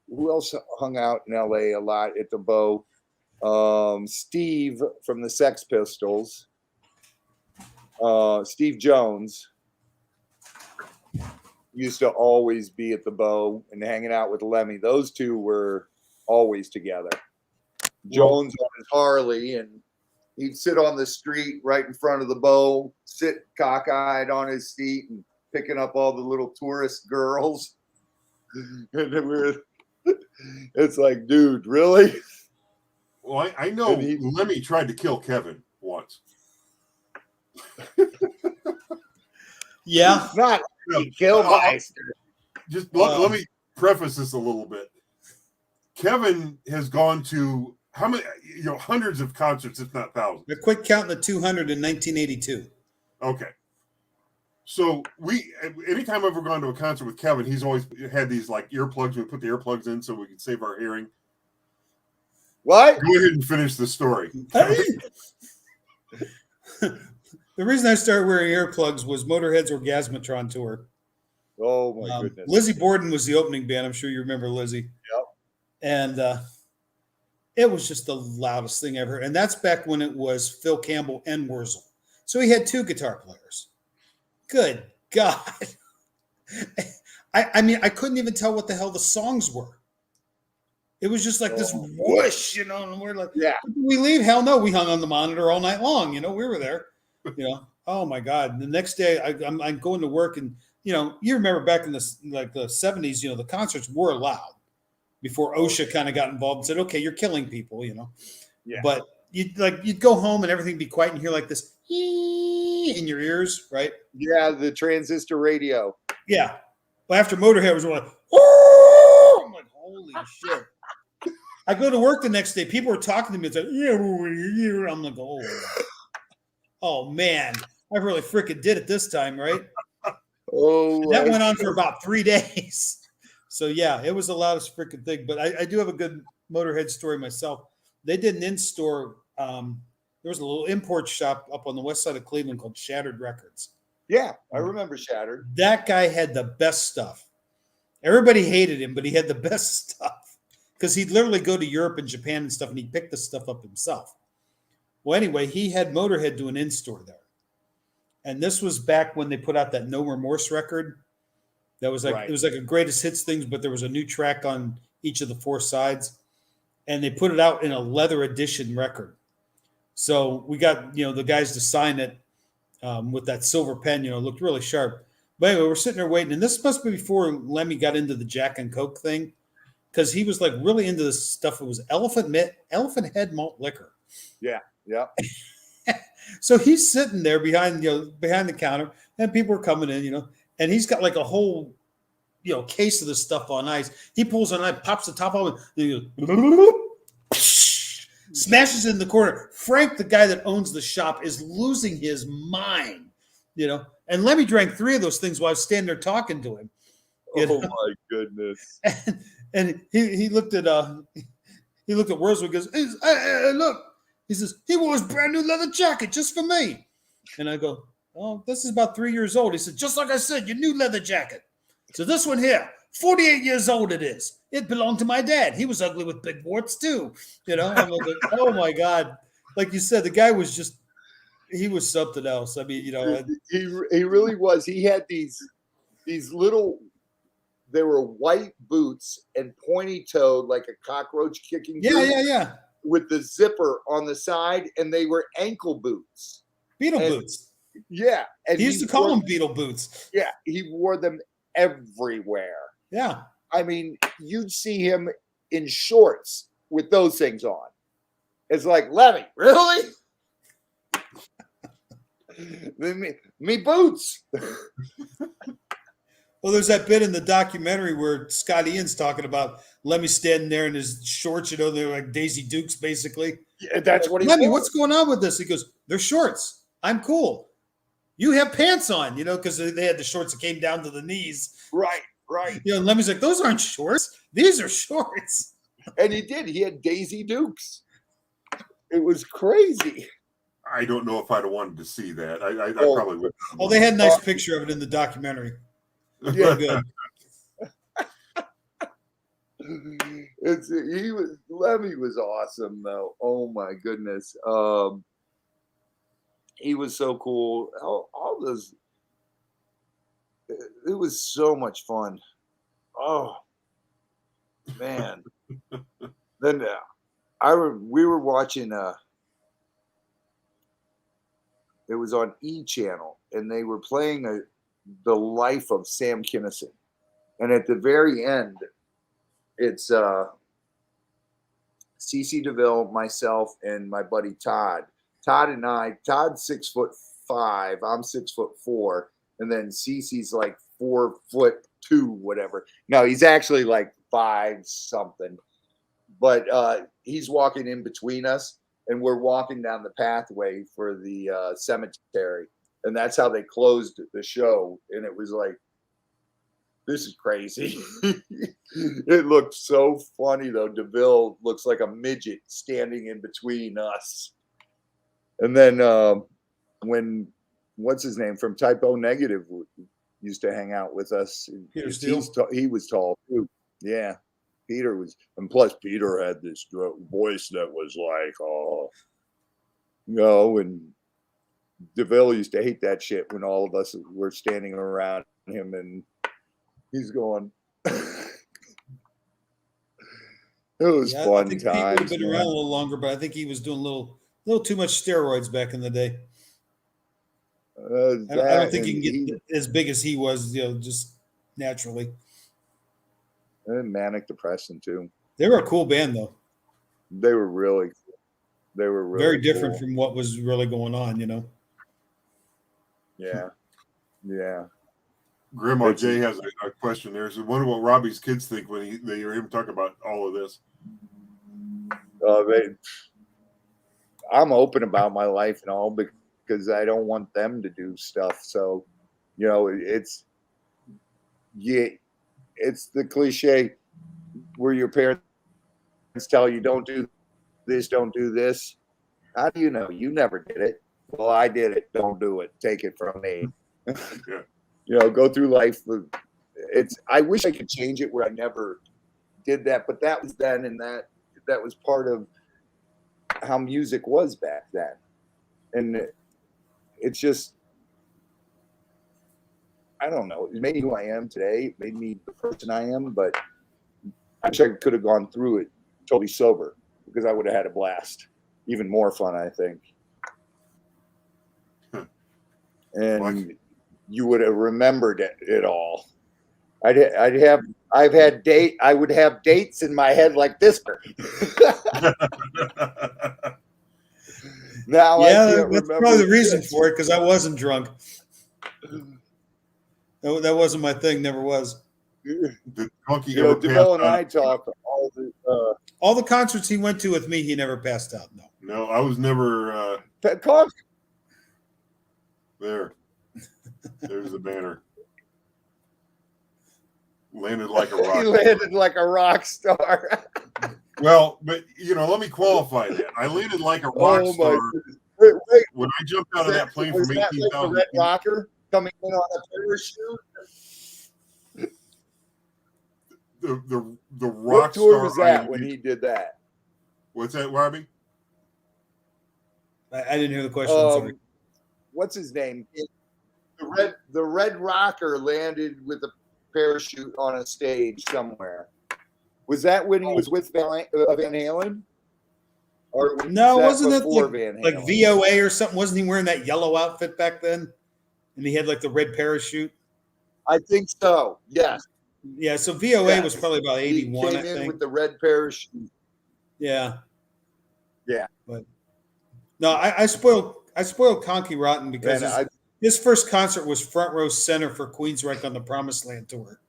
who else hung out in LA a lot at the Bow? Steve from the Sex Pistols. Steve Jones used to always be at the Bow and hanging out with Lemmy. Those two were always together. Jones on his Harley, and he'd sit on the street right in front of the Bow, sit cockeyed on his seat and picking up all the little tourist girls. And it's like, dude, really? Well, I know Lemmy tried to kill Kevin once. Yeah. Not Killmeister. Just let me preface this a little bit. Kevin has gone to how many, hundreds of concerts, if not thousands. I quit counting the 200 in 1982. Okay. So anytime I've ever gone to a concert with Kevin, he's always had these like earplugs. We put the earplugs in so we can save our hearing. What? Go ahead and finish the story. The reason I started wearing earplugs was Motorhead's Orgasmatron tour. Oh my goodness. Lizzie Borden was the opening band. I'm sure you remember Lizzie. Yep. And it was just the loudest thing ever. And that's back when it was Phil Campbell and Wurzel. So he had two guitar players. Good God. I mean, I couldn't even tell what the hell the songs were. It was just like this whoosh, and we're like, yeah. Did we leave? Hell no. We hung on the monitor all night long. We were there. Oh my God. The next day I'm going to work, and you remember back in the 70s, the concerts were loud before OSHA kind of got involved and said, okay, you're killing people, Yeah. But you'd go home and everything be quiet and hear like this in your ears, right? Yeah, the transistor radio. Yeah. Well, after Motorhead was like, oh, I'm like, holy shit. I go to work the next day. People were talking to me. It's like, yeah, I'm like, oh man, I really freaking did it this time, right? Oh, that went on for about 3 days. So yeah, it was the loudest freaking thing. But I do have a good Motorhead story myself. They did an in-store. There was a little import shop up on the west side of Cleveland called Shattered Records. Yeah, I remember Shattered. That guy had the best stuff. Everybody hated him, but he had the best stuff because he'd literally go to Europe and Japan and stuff, and he'd pick the stuff up himself. Well, anyway, he had Motorhead do an in-store there. And this was back when they put out that No Remorse record. That was like, It was like a greatest hits things, but there was a new track on each of the four sides. and they put it out in a leather edition record. So we got, the guys to sign it with that silver pen, looked really sharp. But anyway, we're sitting there waiting, and this must be before Lemmy got into the Jack and Coke thing, because he was like really into this stuff. It was elephant head malt liquor. Yeah. So he's sitting there behind the counter, and people are coming in, and he's got like a whole, case of this stuff on ice. He pulls on ice, pops the top off, and he goes, smashes it in the corner. Frank, the guy that owns the shop, is losing his mind, And Lemmy drank 3 of those things while I was standing there talking to him. My goodness! And he looked at Wurzler and goes, hey, look. He says, he wore his brand new leather jacket just for me. And I go, oh, this is about 3 years old. He said, just like I said, your new leather jacket. So this one here, 48 years old it is. It belonged to my dad. He was ugly with big warts too. I'm like, oh my God. Like you said, the guy was he was something else. I mean, he really was. He had these little, they were white boots and pointy-toed like a cockroach kicking boot. Yeah. With the zipper on the side, and they were ankle boots. Beetle boots. Yeah. And he used to call them beetle boots. Yeah. He wore them everywhere. Yeah. I mean, you'd see him in shorts with those things on. It's like, Lemmy, really? me boots. Well, there's that bit in the documentary where Scott Ian's talking about Lemmy standing there in his shorts, they're like Daisy Dukes, basically. Yeah, that's what he Lemmy, wore. what's going on with this? He goes, they're shorts. I'm cool. You have pants on, because they had the shorts that came down to the knees. Right. And Lemmy's like, those aren't shorts. These are shorts. And he did. He had Daisy Dukes. It was crazy. I don't know if I'd have wanted to see that. I probably would. Oh, they had a nice picture of it in the documentary. Yeah, good. Lemmy was awesome though. Oh my goodness. He was so cool. All those, it was so much fun. Oh man. Then we were watching it was on E Channel, and they were playing the life of Sam Kinison. And at the very end, it's CeCe DeVille, myself, and my buddy Todd. Todd's 6'5", I'm 6'4", and then CeCe's like 4'2", whatever. No, he's actually like 5 something. But he's walking in between us, and we're walking down the pathway for the cemetery. And that's how they closed the show. And it was like, this is crazy. It looked so funny, though. DeVille looks like a midget standing in between us. And then when, what's his name, from Typo Negative used to hang out with us. Peter Steele. He was tall, too. Yeah. Peter was, and plus Peter had this voice that was like, and DeVille used to hate that shit when all of us were standing around him, and he's going. It was fun I think times. Pete would have been around a little longer, but I think he was doing a little too much steroids back in the day. I don't think he can get as big as he was, just naturally. And manic depressing too. They were a cool band, though. They were really very different cool. from what was really going on, Yeah. Grandma Jay has a question there. So, wonder what Robbie's kids think when they hear him talk about all of this. I'm open about my life and all because I don't want them to do stuff. So, it's the cliche where your parents tell you don't do this, don't do this. How do you know? You never did it. Well, I did it. Don't do it. Take it from me. Yeah. Go through life. I wish I could change it where I never did that, but that was then, and that was part of how music was back then. And it's just, I don't know. It made me who I am today. It made me the person I am, but I wish I could have gone through it totally sober, because I would have had a blast. Even more fun, I think. And you would have remembered it all. I would have dates in my head like this. Now I Yeah, can't that's remember probably the reason shit. for it, because I wasn't drunk. That wasn't my thing. Never was. Did Conky You know, ever DeMille pass and out? I talk All the concerts he went to with me, he never passed out. No. No, I was never Conky. there. There's the banner. Landed like a rock. He landed like a rock star. Well, but let me qualify that. I landed like a rock Oh star my goodness. Wait, when I jumped out of that plane was from that like the 18,000 Red feet. Rocker coming in on a parachute? The What rock tour star. was that when he did that? What's that, Robbie? I didn't hear the question. I'm sorry. What's his name? The Red Rocker landed with a parachute on a stage somewhere. Was that when he was with Van Halen? Or No, wasn't it before like, Van Halen? like VOA or something? Wasn't he wearing that yellow outfit back then? And he had like the red parachute. I think so. Yes. Yeah, so VOA Yes. was probably about 81, He I came in think. with the red parachute. Yeah. Yeah. But no, I spoiled Conky rotten because And his first concert was front row center for Queensryche on the Promised Land tour.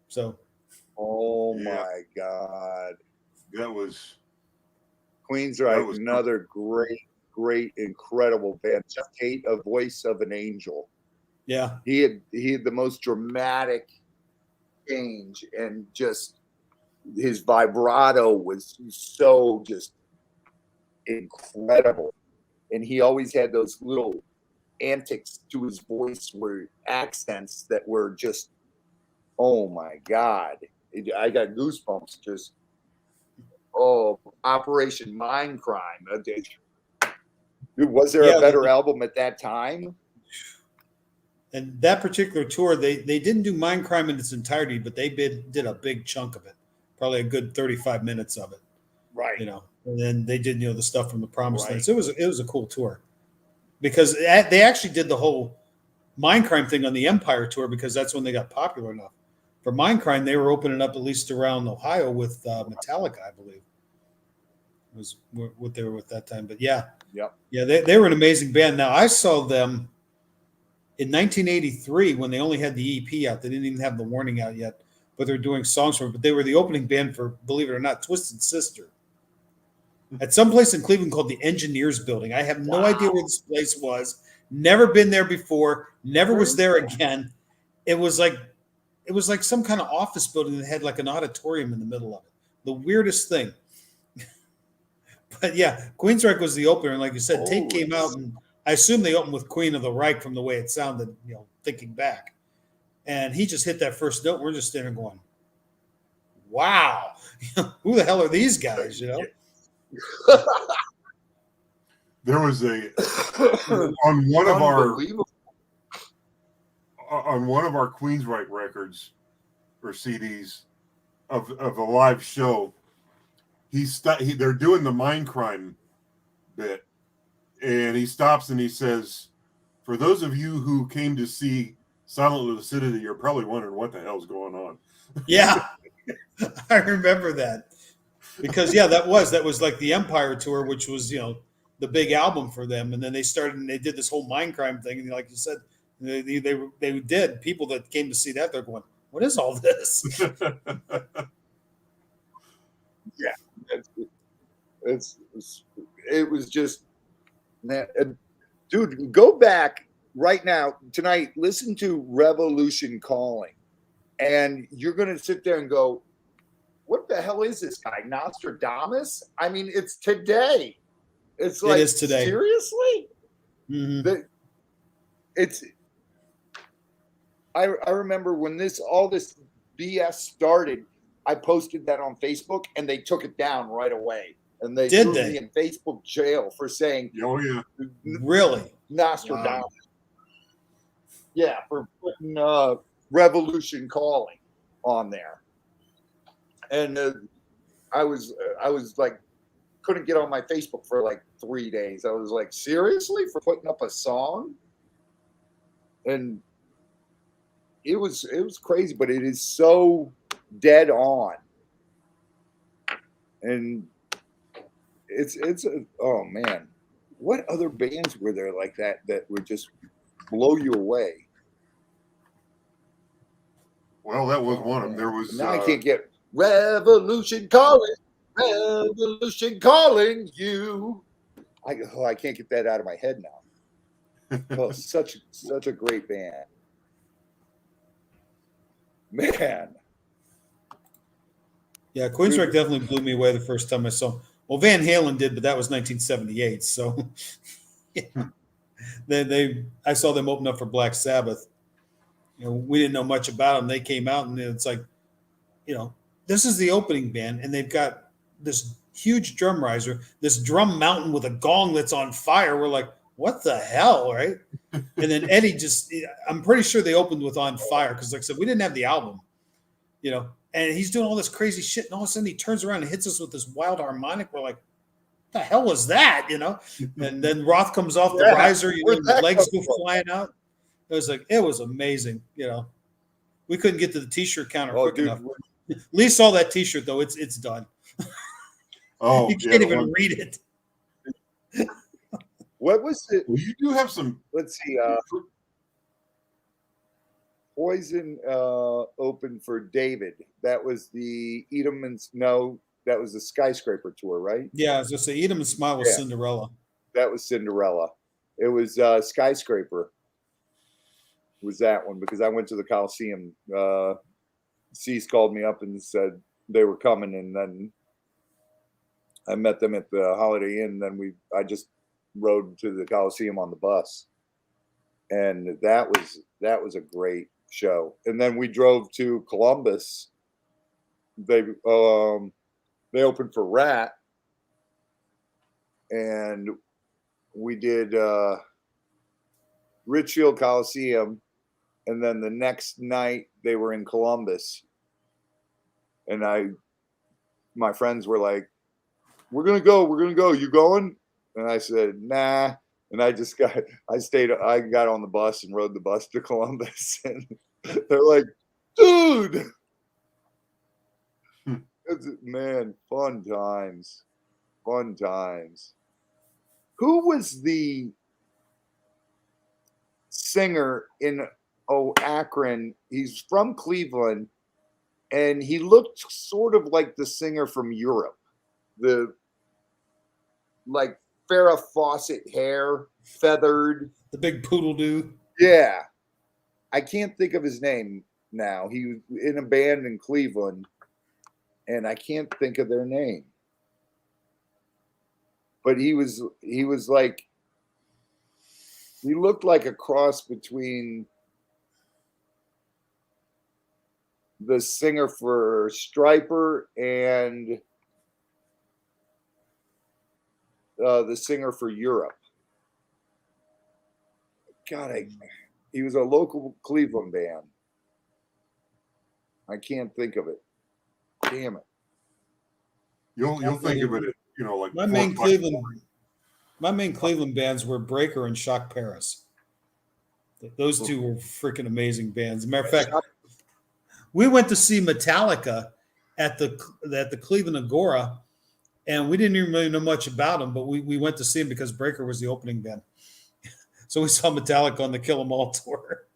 So oh Yeah. my God. That was Queensryche, was another great, incredible band. Jeff Tate, a voice of an angel. yeah. He had the most dramatic change, and just his vibrato was so just incredible. And he always had those little antics to his voice, where accents that were just, oh my God. I got goosebumps just. Oh, Operation Mindcrime. Dude, was there a better album at that time? And that particular tour, they didn't do Mindcrime in its entirety, but they did a big chunk of it, probably a good 35 minutes of it. Right. And then they did the stuff from the Promised Right. Land. So it was a cool tour, because they actually did the whole Mindcrime thing on the Empire tour, because that's when they got popular enough. For Mindcrime, they were opening up at least around Ohio with Metallica, I believe. Was what they were with that time. But yeah, they were an amazing band. Now, I saw them in 1983 when they only had the EP out. They didn't even have the Warning out yet, but they're doing songs for it. But they were the opening band for, believe it or not, Twisted Sister at some place in Cleveland called the Engineers Building. I have no idea where this place was. Never been there before. Never was there again. It was like some kind of office building that had like an auditorium in the middle of it. The weirdest thing. But yeah, Queensryche was the opener, and like you said, Tate came out, and I assume they opened with Queen of the Reich from the way it sounded, thinking back. And he just hit that first note. We're just standing going, wow, who the hell are these guys? there was on one of our Queensryche records or CDs of a live show. They're doing the Mindcrime bit, and he stops and he says, "For those of you who came to see Silent Lucidity, you're probably wondering what the hell's going on." Yeah, I remember that, because that was like the Empire tour, which was the big album for them, and then they started and they did this whole Mindcrime thing, and like you said, they did. People that came to see that, they're going, "What is all this?" Yeah. It was just, dude, go back right now tonight, listen to Revolution Calling, and you're going to sit there and go, what the hell is this guy, Nostradamus? I mean, it's today. It's like, it is today. Seriously? Mm-hmm. I remember when all this BS started, I posted that on Facebook, and they took it down right away. And they threw me in Facebook jail for saying, "Oh yeah, really, Nostradamus." Wow. Yeah, for putting Revolution Calling on there. And I was like, couldn't get on my Facebook for like 3 days. I was like, seriously, for putting up a song? And it was crazy, but it is so dead on. And oh man, what other bands were there like that would just blow you away? Well, that was one of them. There was. Now I can't get Revolution Calling, Revolution Calling You. I can't get that out of my head now. Oh, such a great band, man. Yeah, Queensrÿche definitely blew me away the first time I saw them. Well, Van Halen did, but that was 1978. So yeah. I saw them open up for Black Sabbath. We didn't know much about them. They came out, and it's like, this is the opening band, and they've got this huge drum riser, this drum mountain with a gong that's on fire. We're like, what the hell, right? And then Eddie I'm pretty sure they opened with On Fire because, like I said, we didn't have the album, and he's doing all this crazy shit, and all of a sudden he turns around and hits us with this wild harmonic. We're like, what the hell was that, And then Roth comes off the riser, the legs go flying out. It was amazing, We couldn't get to the T-shirt counter quick enough. Lee saw that T-shirt though; it's done. Oh, you can't even read it. What was it? Well, you do have some. Let's see. Poison opened for David. That was the Edelman's. No, that was the Skyscraper tour, right? Yeah, I was gonna say Eat 'em and Smile was Cinderella. That was Cinderella. It was Skyscraper. Was that one, because I went to the Coliseum. Cease called me up and said they were coming, and then I met them at the Holiday Inn. Then I just rode to the Coliseum on the bus, and that was a great show. And then we drove to Columbus. They opened for Rat, and we did Richfield Coliseum, and then the next night they were in Columbus, and my friends were like, we're gonna go, you going? And I said, nah. And I got on the bus and rode the bus to Columbus, and they're like, dude, man, fun times. Who was the singer in Akron? He's from Cleveland, and he looked sort of like the singer from Europe, the like Farrah Fawcett hair, feathered, the big poodle dude. Yeah, I can't think of his name now. He was in a band in Cleveland, and I can't think of their name. But he was like, he looked like a cross between the singer for Stryper and the singer for Europe. God, he was a local Cleveland band. I can't think of it. Damn it. You'll think of it, like my main Cleveland bands were Breaker and Shock Paris. Those two were freaking amazing bands. As a matter of fact, we went to see Metallica at the Cleveland Agora, and we didn't even really know much about them, but we went to see them because Breaker was the opening band. So we saw Metallica on the Kill 'Em All tour.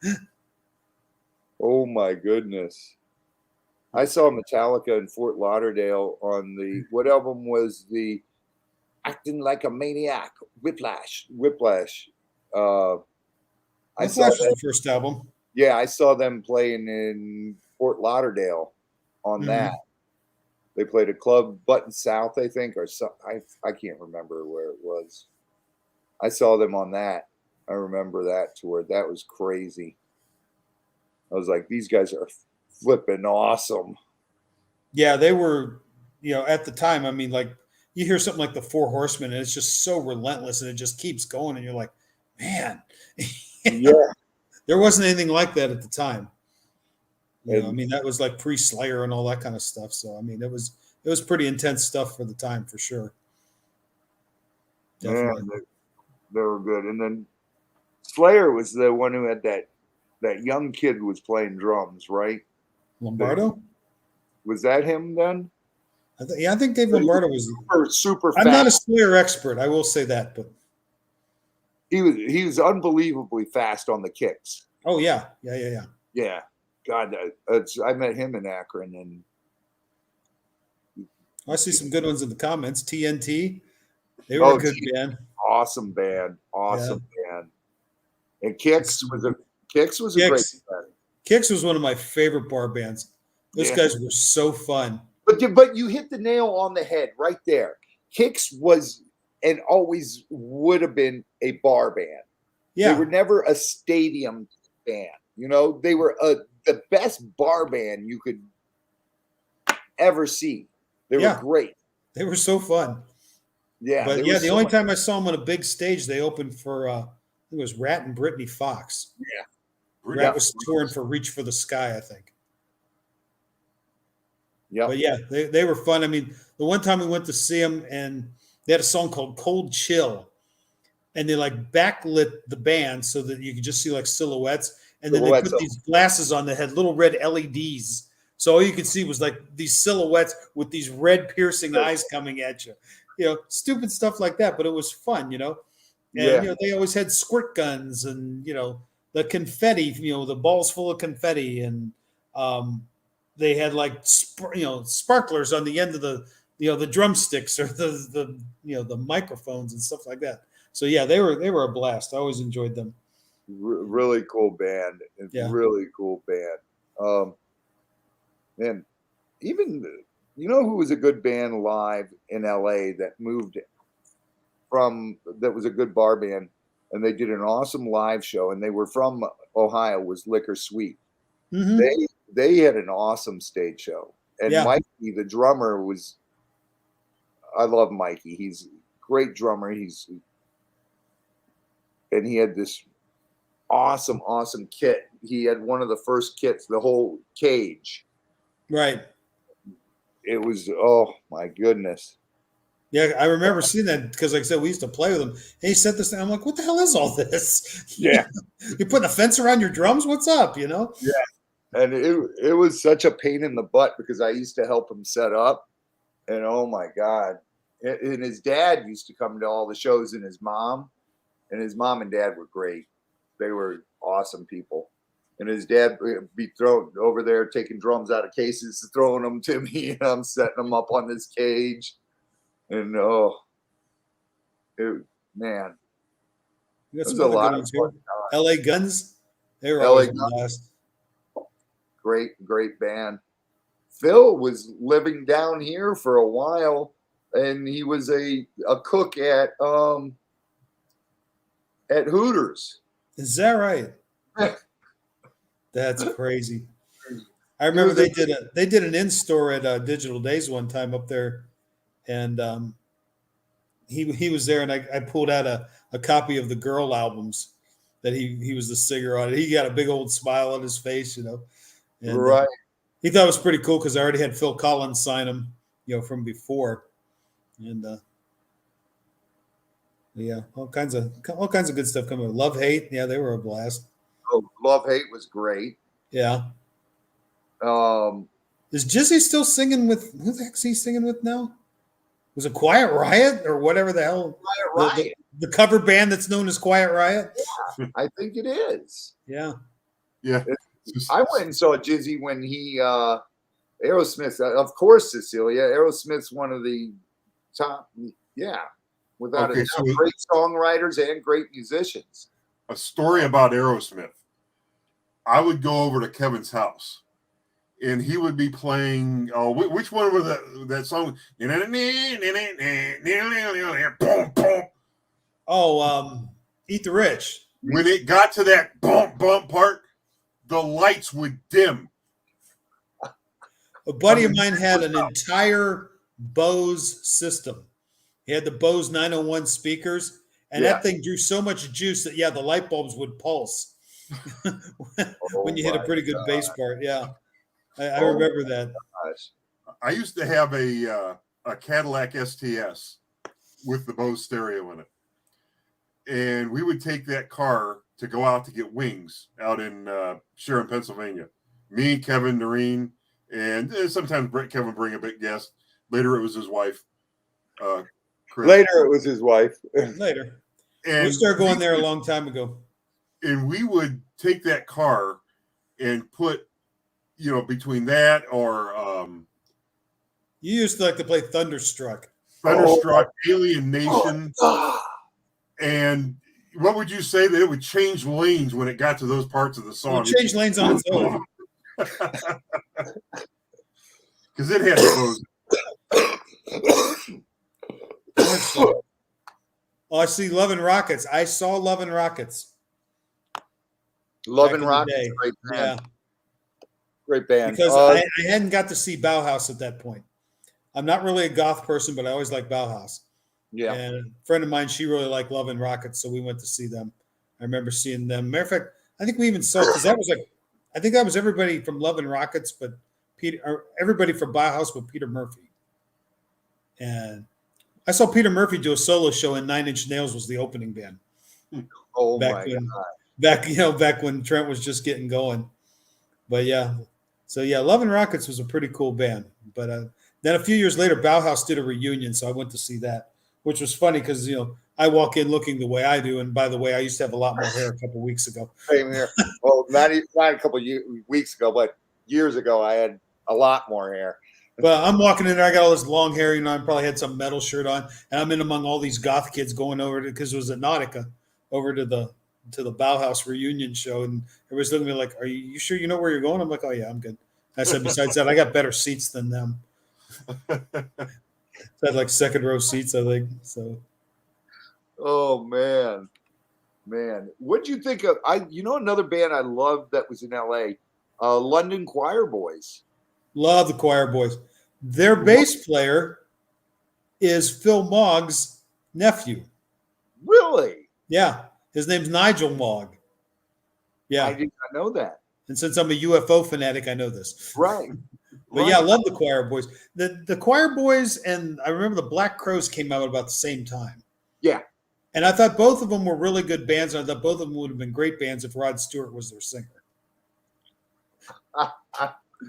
Oh my goodness. I saw Metallica in Fort Lauderdale on what album was the Acting Like a Maniac? Whiplash. I saw was the first album. Yeah, I saw them playing in Fort Lauderdale on that. They played a club, Button South, I think, or so. I can't remember where it was. I saw them on that. I remember that tour. That was crazy. I was like, these guys are flipping awesome. Yeah, they were, at the time, I mean, like, you hear something like the Four Horsemen, and it's just so relentless, and it just keeps going, and you're like, man. Yeah. There wasn't anything like that at the time. Yeah, I mean that was like pre-Slayer and all that kind of stuff. So I mean it was pretty intense stuff for the time for sure. Definitely. Man, they were good. And then Slayer was the one who had that young kid who was playing drums, right? Lombardo? Was that him then? I think Dave Lombardo was super I'm fast. not a Slayer expert, I will say that, but He was unbelievably fast on the kicks. oh yeah. Yeah. God, I met him in Akron, and I see some good ones in the comments. TNT, they were a good band. Awesome band. And Kicks was a great band. Kicks was one of my favorite bar bands. Those guys were so fun. But you hit the nail on the head right there. Kicks was and always would have been a bar band. Yeah. They were never a stadium band. You know, they were the best bar band you could ever see. They were great. They were so fun. Yeah. But yeah, the only time I saw them on a big stage, they opened for I think it was Rat and Brittany Fox. Yeah. Rat was touring for Reach for the Sky, I think. Yeah. But yeah, they were fun. I mean, the one time we went to see them and they had a song called Cold Chill. And they like backlit the band so that you could just see like silhouettes. And then they put these glasses on that had little red LEDs. So all you could see was like these silhouettes with these red piercing eyes coming at you. You know, stupid stuff like that, but it was fun, you know. And you know, they always had squirt guns and, you know, the confetti, you know, the balls full of confetti, and they had like sparklers on the end of the, you know, the drumsticks or the you know, the microphones and stuff like that. So yeah, they were a blast. I always enjoyed them. Really cool band. Really cool band. And even, you know who was a good band live in LA that moved that was a good bar band, and they did an awesome live show, and they were from Ohio, was Liquor Sweet. Mm-hmm. They had an awesome stage show. And Mikey, the drummer, I love Mikey. He's a great drummer. And he had this awesome kit. He had one of the first kits, the whole cage. Right. It was, oh my goodness. Yeah, I remember seeing that because, like I said, we used to play with him. And he said this, and I'm like, "What the hell is all this? Yeah, you're putting a fence around your drums. What's up? You know?" Yeah, and it was such a pain in the butt because I used to help him set up, and oh my God, and his dad used to come to all the shows, and his mom and dad were great. They were awesome people. And his dad would be thrown over there, taking drums out of cases, throwing them to me, and I'm setting them up on this cage. And man, you got some other good ones here. LA Guns, they were always blast. Great band. Phil was living down here for a while, and he was a cook at Hooters. Is that right? That's crazy. I remember they did an in-store at Digital Days one time up there, and he was there, and I pulled out a copy of the Girl albums that he was the singer on it. He got a big old smile on his face, you know. And, right. He thought it was pretty cool because I already had Phil Collins sign him, you know, from before, and yeah, all kinds of good stuff coming. Love Hate, yeah, they were a blast. Oh, Love Hate was great. Yeah. Is Jizzy still singing with who the heck's he singing with now? Was it Quiet Riot or whatever the hell? Quiet Riot. The cover band that's known as Quiet Riot? Yeah, I think it is. Yeah. Yeah. I went and saw Jizzy when he Aerosmith, of course, Cecilia. Aerosmith's one of the top, without a doubt, great songwriters and great musicians. A story about Aerosmith. I would go over to Kevin's house, and he would be playing. Oh, which one was that song? Oh, Eat the Rich. When it got to that bump part, the lights would dim. A buddy of mine had an entire Bose system. He had the Bose 901 speakers, and that thing drew so much juice that the light bulbs would pulse when you hit a pretty good bass part. Yeah. I remember that. Gosh. I used to have a Cadillac STS with the Bose stereo in it, and we would take that car to go out to get wings out in Sharon, Pennsylvania. Me, Kevin, Noreen, and sometimes Kevin bring a big guest. Later, it was his wife. Chris. Later, it was his wife. Later. And We started going there a long time ago. And we would take that car and put, between that or You used to like to play Thunderstruck. Alien Nation. And what would you say that it would change lanes when it got to those parts of the song? It would change lanes on its own. Because it had those. Oh, I see Love and Rockets. I saw Love and Rockets. Love back and in the Rockets, day. great band. Yeah, Great band. because I hadn't got to see Bauhaus at that point. I'm not really a goth person, but I always liked Bauhaus. Yeah. And a friend of mine, she really liked Love and Rockets, so we went to see them. I remember seeing them. Matter of fact, I think we even saw, because that was I think that was everybody from Love and Rockets, but everybody from Bauhaus, but Peter Murphy. And I saw Peter Murphy do a solo show, and 9 Inch Nails was the opening band. Oh back my when, God. back when Trent was just getting going. But yeah, so yeah, Love and Rockets was a pretty cool band. But then a few years later, Bauhaus did a reunion, so I went to see that, which was funny because I walk in looking the way I do, and by the way, I used to have a lot more hair a couple weeks ago. Same here. Well, not a couple weeks ago, but years ago, I had a lot more hair. But I'm walking in there, I got all this long hair, I probably had some metal shirt on, and I'm in among all these goth kids going over to, because it was at Nautica, over to the Bauhaus reunion show, and everybody's looking at me like, "Are you sure you know where you're going?" I'm like, "Oh yeah, I'm good." I said, besides that, I got better seats than them. I had like second row seats, I think. So. Oh man. What'd you think of? Another band I loved that was in LA, London Choir Boys. Love the Choir Boys. Their bass player is Phil Mogg's nephew. Really? Yeah. His name's Nigel Mogg. Yeah. I did not know that. And since I'm a UFO fanatic, I know this. Right. But yeah, I love the Choir Boys. The Choir Boys, and I remember the Black Crowes came out about the same time. Yeah. And I thought both of them were really good bands. And I thought both of them would have been great bands if Rod Stewart was their singer.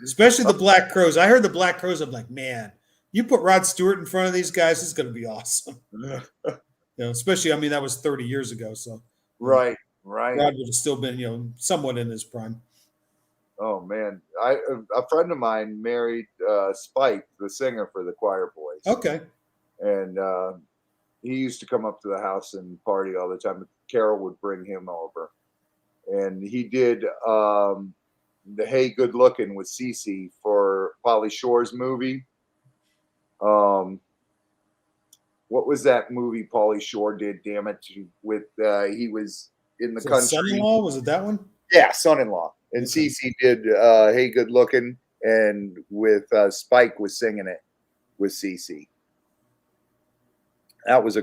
Especially the Black Crowes. I heard the Black Crowes. I'm like, man, you put Rod Stewart in front of these guys, it's going to be awesome. Especially, that was 30 years ago. So Right. Rod would have still been, somewhat in his prime. Oh man, a friend of mine married Spike, the singer for the Choir Boys. Okay. And he used to come up to the house and party all the time. Carol would bring him over, and he did the "Hey Good Looking" with Cece for Pauly Shore's movie. What was that movie Pauly Shore did? Damn it! With he was in the country. Son-in-Law, was it that one? Yeah, Son-in-Law. And Cece did "Hey Good Looking," and with Spike was singing it with Cece. That was a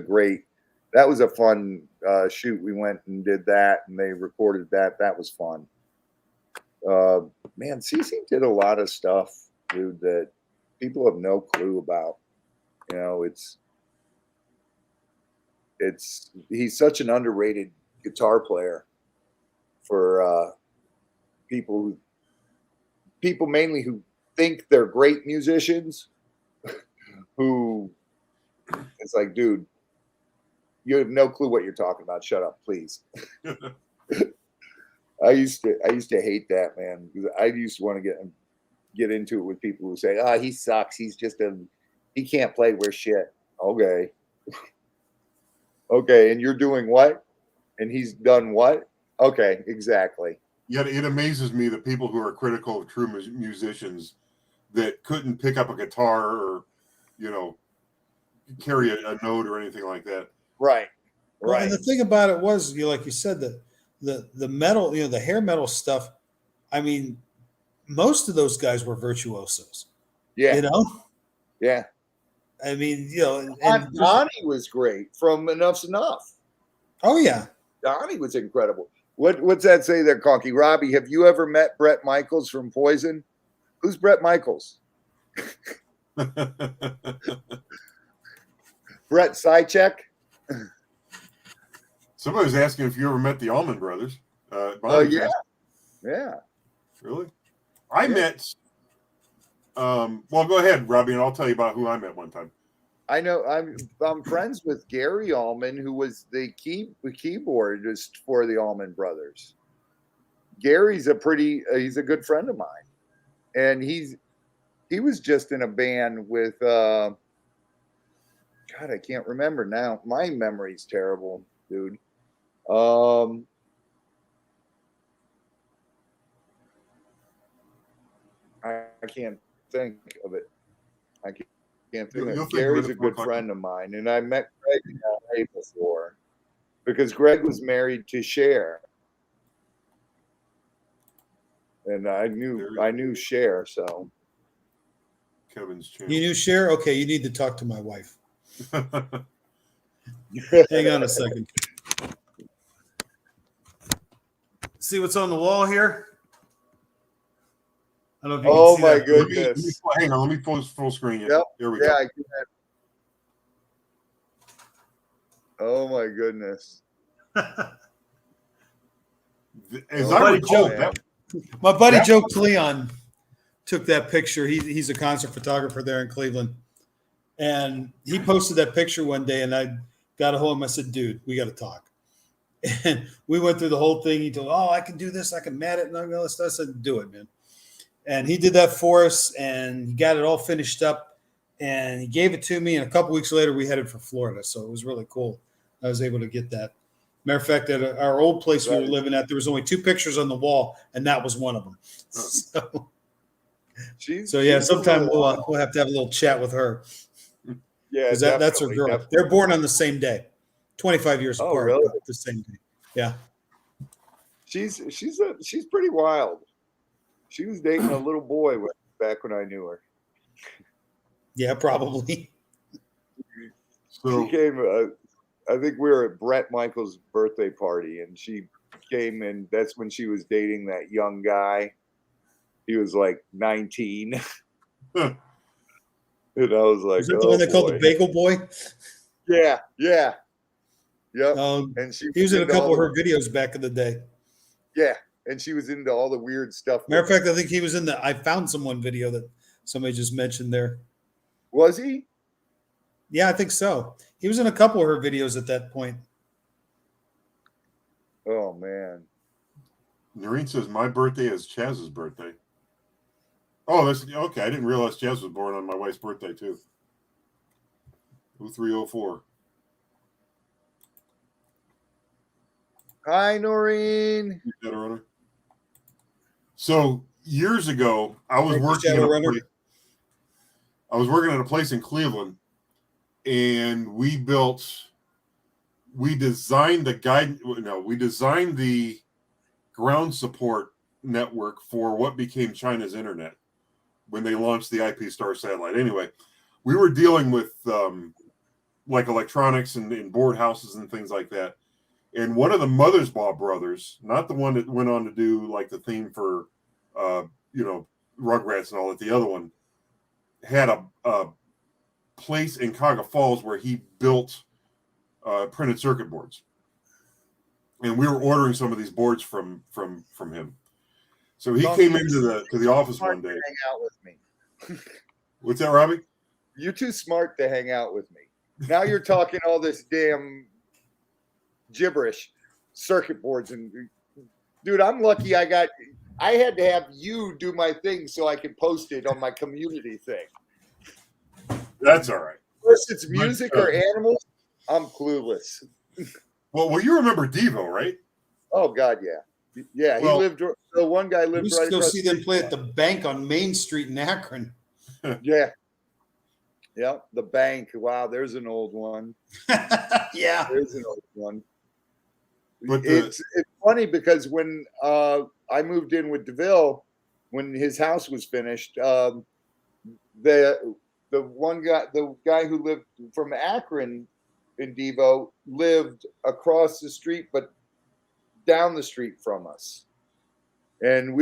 fun shoot. We went and did that, and they recorded that. That was fun. Man, Cece did a lot of stuff, dude, that people have no clue about. He's such an underrated guitar player for people mainly who think they're great musicians, who it's like, dude, you have no clue what you're talking about. Shut up, please. I used to hate that, man, because I used to want to get into it with people who say, "Oh, he sucks. He can't play. We're shit." Okay. Okay, and you're doing what? And he's done what? Okay, exactly. Yet it amazes me the people who are critical of true musicians that couldn't pick up a guitar or, carry a note or anything like that. Right. Well, and the thing about it was, like you said, the metal, the hair metal stuff. Most of those guys were virtuosos. Yeah. Yeah. And Donnie was great from Enough's Enough. Oh yeah. Donnie was incredible. What's that say there, Conky? Robbie, have you ever met Bret Michaels from Poison? Who's Brett Michaels? Brett Sychek? Somebody was asking if you ever met the Allman Brothers. Oh, yeah. Yeah. Really? I met. Well, go ahead, Robbie, and I'll tell you about who I met one time. I know I'm friends with Gary Allman, who was the keyboardist for the Allman Brothers. Gary's he's a good friend of mine, and he was just in a band with God, I can't remember now. My memory's terrible, dude. I can't think of it. I can't think of it. Gary's a good friend of mine, and I met Greg in LA before because Greg was married to Cher, and I knew Cher, so. Kevin's channel. You knew Cher? Okay, you need to talk to my wife. Hang on a second. See what's on the wall here? I don't know if you can see my that. goodness! Hang on, let me full screen it. Yep. There we Yeah, go. I can. Oh my goodness! As I recall, My buddy Joe Cleon took that picture. He's a concert photographer there in Cleveland. And he posted that picture one day, and I got a hold of him. I said, dude, we got to talk. And we went through the whole thing. He told, I can do this. I can mat it and all this stuff. I said, do it, man. And he did that for us, and he got it all finished up, and he gave it to me. And a couple weeks later, we headed for Florida. So it was really cool. I was able to get that. Matter of fact, at our old place we were living at, there was only 2 pictures on the wall, and that was one of them. So yeah, sometime we'll have to have a little chat with her. Yeah, because that's her girl. Definitely. They're born on the same day, 25 years apart. Really? The same day. Yeah. She's pretty wild. She was dating a little boy back when I knew her. Yeah, probably. So, she came. I think we were at Brett Michaels' birthday party, and she came, and that's when she was dating that young guy. He was like 19. And I was like, is that the one they called the Bagel Boy? Yeah. Yep. And he was in a couple of her videos back in the day. Yeah, and she was into all the weird stuff. Matter of fact, I think he was in the I Found Someone video that somebody just mentioned there. Was he? Yeah, I think so. He was in a couple of her videos at that point. Oh, man. Noreen says, my birthday is Chaz's birthday. Oh, that's okay. I didn't realize Chaz was born on my wife's birthday, too. 0304. Hi, Noreen. So years ago, I was working at a place in Cleveland, and we designed the ground support network for what became China's internet when they launched the IP Star satellite. Anyway, we were dealing with like electronics and board houses and things like that. And one of the Mothersbaugh brothers, not the one that went on to do like the theme for, Rugrats and all that, the other one, had a place in Cuyahoga Falls where he built printed circuit boards. And we were ordering some of these boards from him. So he came into the office one day. Hang out with me. What's that, Robbie? You're too smart to hang out with me. Now you're talking all this damn gibberish, circuit boards, and dude, I'm lucky I had to have you do my thing so I can post it on my community thing. That's all right. Unless it's music or animals, I'm clueless. Well, you remember Devo, right? Oh God, yeah. Yeah, well, he lived. The one guy lived we used right to go across see them play at the bank on Main Street in Akron. Yeah. Yeah, the bank. Wow, there's an old one. Yeah. There's an old one. But it's funny because when I moved in with DeVille, when his house was finished, the guy who lived from Akron in Devo lived across the street, but down the street from us. And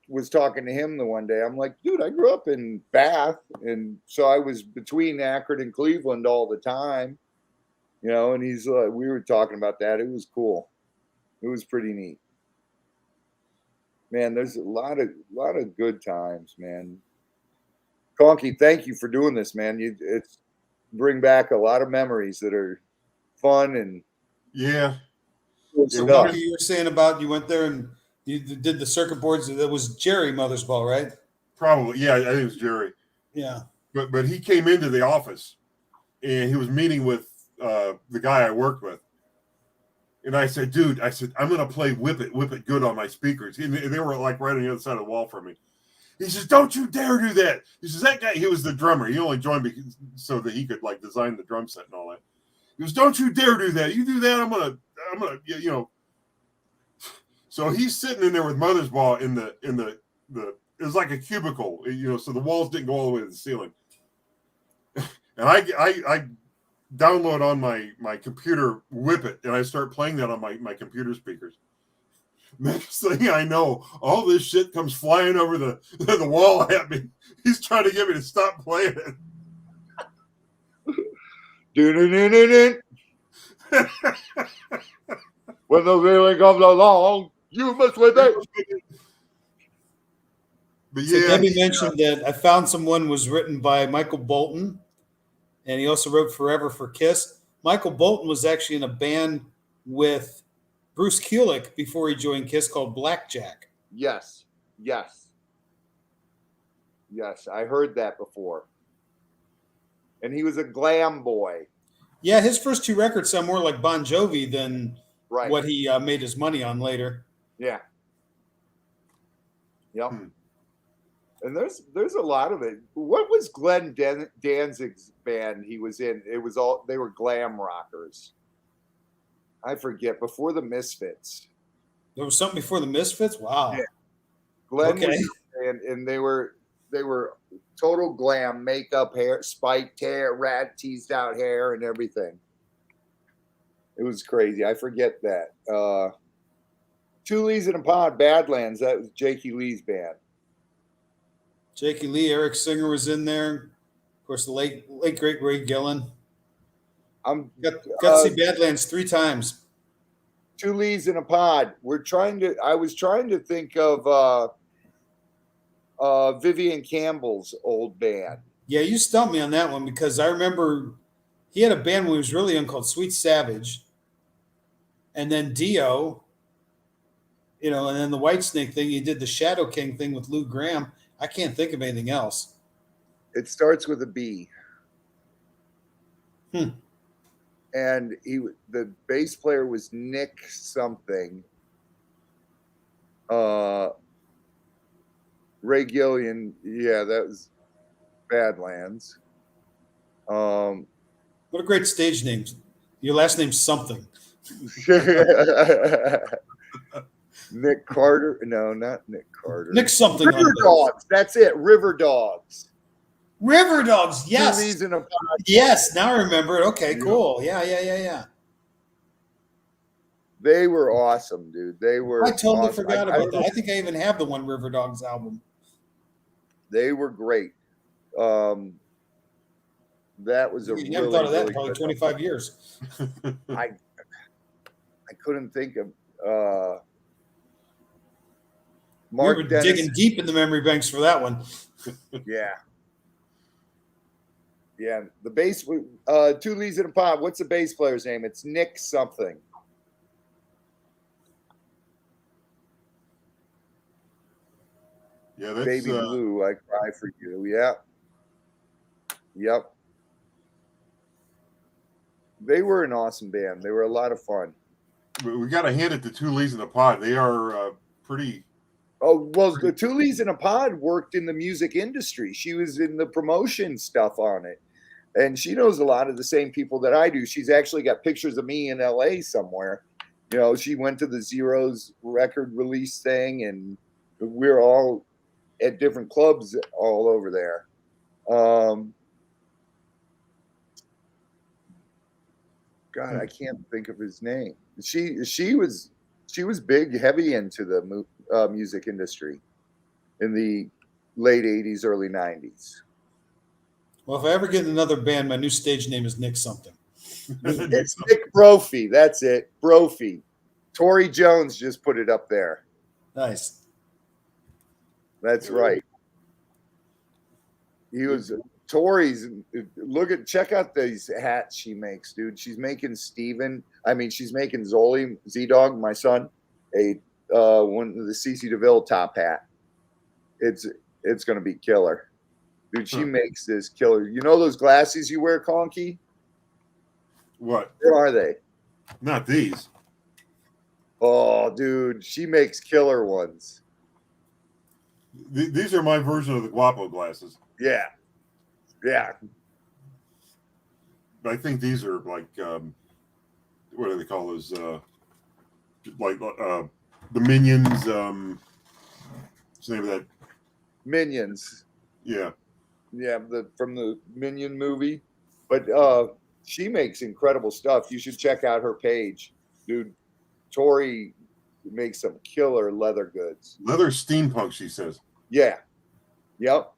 was talking to him the one day. I'm like, dude, I grew up in Bath, and so I was between Akron and Cleveland all the time, and he's like, we were talking about that. It was cool. It was pretty neat. Man, there's a lot of good times, man. Conky, thank you for doing this, man. It's bring back a lot of memories that are fun and Yeah. So what you were saying about you went there and you did the circuit boards? That was Jerry Mothersbaugh, right? Probably. Yeah, I think it was Jerry. Yeah. But he came into the office and he was meeting with the guy I worked with. And I said, dude, I'm going to play Whip It Good on my speakers. And they were like right on the other side of the wall from me. He says, don't you dare do that. He says, that guy, he was the drummer. He only joined because, so that he could like design the drum set and all that. He goes, don't you dare do that. You do that, I'm gonna, So he's sitting in there with Mothersbaugh in the it was like a cubicle, so the walls didn't go all the way to the ceiling. And I download on my computer Whip It, and I start playing that on my computer speakers. Next thing I know, all this shit comes flying over the wall at me. He's trying to get me to stop playing it. When the feeling comes along, you must with it. But so Debbie mentioned that I found someone was written by Michael Bolton, and he also wrote Forever for Kiss. Michael Bolton was actually in a band with Bruce Kulick before he joined Kiss called Blackjack. Yes. I heard that before. And he was a glam boy. Yeah, his first two records sound more like Bon Jovi than right. what he made his money on later. Yeah. Yep. And there's a lot of it. What was Glenn Danzig's band he was in? They were glam rockers. I forget. Before the Misfits. There was something before the Misfits? Wow. Yeah. Glenn was, and they were total glam, makeup, hair, spiked hair, rat teased out hair, and everything. It was crazy. I forget that. Two Lees in a Pod, Badlands. That was Jakey Lee's band. Jakey Lee, Eric Singer was in there. Of course, the late great Ray Gillen. Got to see Badlands 3 times. Two Lees in a Pod. I was trying to think of Vivian Campbell's old band. Yeah, you stumped me on that one because I remember he had a band when he was really young called Sweet Savage. And then Dio, and then the Whitesnake thing. He did the Shadow King thing with Lou Gramm. I can't think of anything else. It starts with a B. And the bass player was Nick something. Ray Gillian, yeah, that was Badlands. What a great stage name. Your last name's something. Nick Carter. No, not Nick Carter. Nick something. River Dogs. That's it. River Dogs. River Dogs. Yes. Yes. Now I remember it. Okay, cool. Yeah. They were awesome, dude. They were. I totally forgot about that. I think I even have the one River Dogs album. They were great. That was a you haven't thought of that in probably 25 years. I couldn't think of Mark. We were digging deep in the memory banks for that one. Yeah. The bass. Two Lees in a Pod. What's the bass player's name? It's Nick something. Yeah, that's Baby Blue. I Cry for You. Yeah. Yep. They were an awesome band. They were a lot of fun. We got to hand it to Two Lees in a Pod. They are pretty. Oh, well, the Two Lees in a Pod worked in the music industry. She was in the promotion stuff on it. And she knows a lot of the same people that I do. She's actually got pictures of me in LA somewhere. She went to the Zeros record release thing, and we're all at different clubs all over there. God, I can't think of his name. She was big, heavy into the music industry. in the late 80s, early 90s. Well, if I ever get in another band, my new stage name is Nick something. It's Nick Brophy. That's it. Brophy. Tori Jones just put it up there. Nice. That's right. He was Tori's. Check out these hats she makes, dude. She's making she's making Zoli, Z-Dog, my son, one of the CC DeVille top hat. It's gonna be killer. Dude, she makes this killer. You know those glasses you wear, Conky? What? Where are they? Not these. Oh, dude, she makes killer ones. These are my version of the Guapo glasses. Yeah. Yeah. I think these are like, what do they call those? Like the Minions. What's the name of that? Minions. Yeah. Yeah, from the Minion movie. But she makes incredible stuff. You should check out her page. Dude, Tori makes some killer leather goods. Leather steampunk, she says. Yeah. Yep.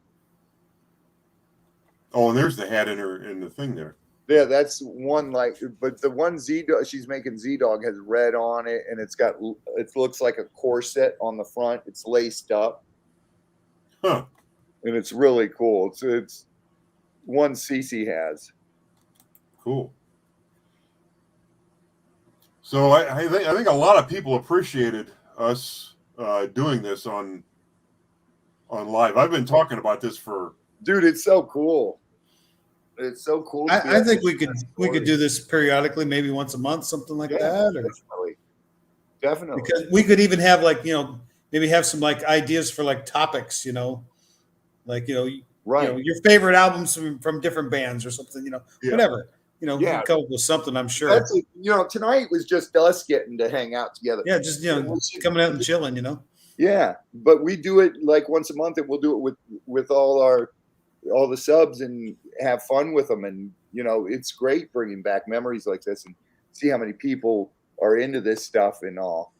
Oh, and there's the hat in the thing there. Yeah, that's one but the one she's making Z-Dog has red on it, and it looks like a corset on the front. It's laced up. Huh. And it's really cool. It's one CC has. Cool. So I think a lot of people appreciated us doing this on live. I've been talking about this for. Dude, it's so cool. It's so cool. I think we could do this periodically, maybe once a month, something like that. Or, definitely. Because we could even have maybe have some ideas for topics, right. Your favorite albums from different bands or something, whatever. We can come up with something, I'm sure. Tonight was just us getting to hang out together. Yeah, just coming out and chilling, Yeah, but we do it once a month, and we'll do it with all the subs and have fun with them. And it's great bringing back memories like this and see how many people are into this stuff and all.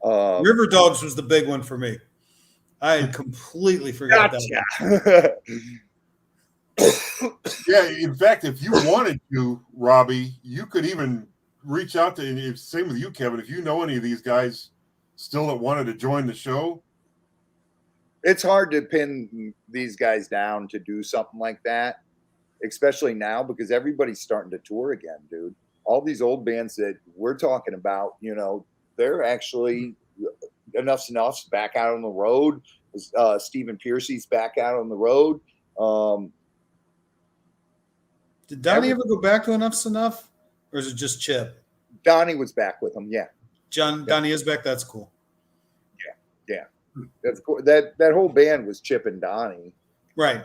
River Dogs was the big one for me. I had completely forgot that one. Yeah, in fact, if you wanted to, Robbie, you could even reach out to, and same with you, Kevin, if you know any of these guys still that wanted to join the show. It's hard to pin these guys down to do something like that, especially now because everybody's starting to tour again, dude. All these old bands that we're talking about, they're actually Enough's Enough's back out on the road. Stephen Piercy's back out on the road. Did Donnie ever go back to Enough's Enough, or is it just Chip? Donnie was back with him, yeah. Donnie is back. That's cool. Yeah. That's cool. That whole band was Chip and Donnie, right?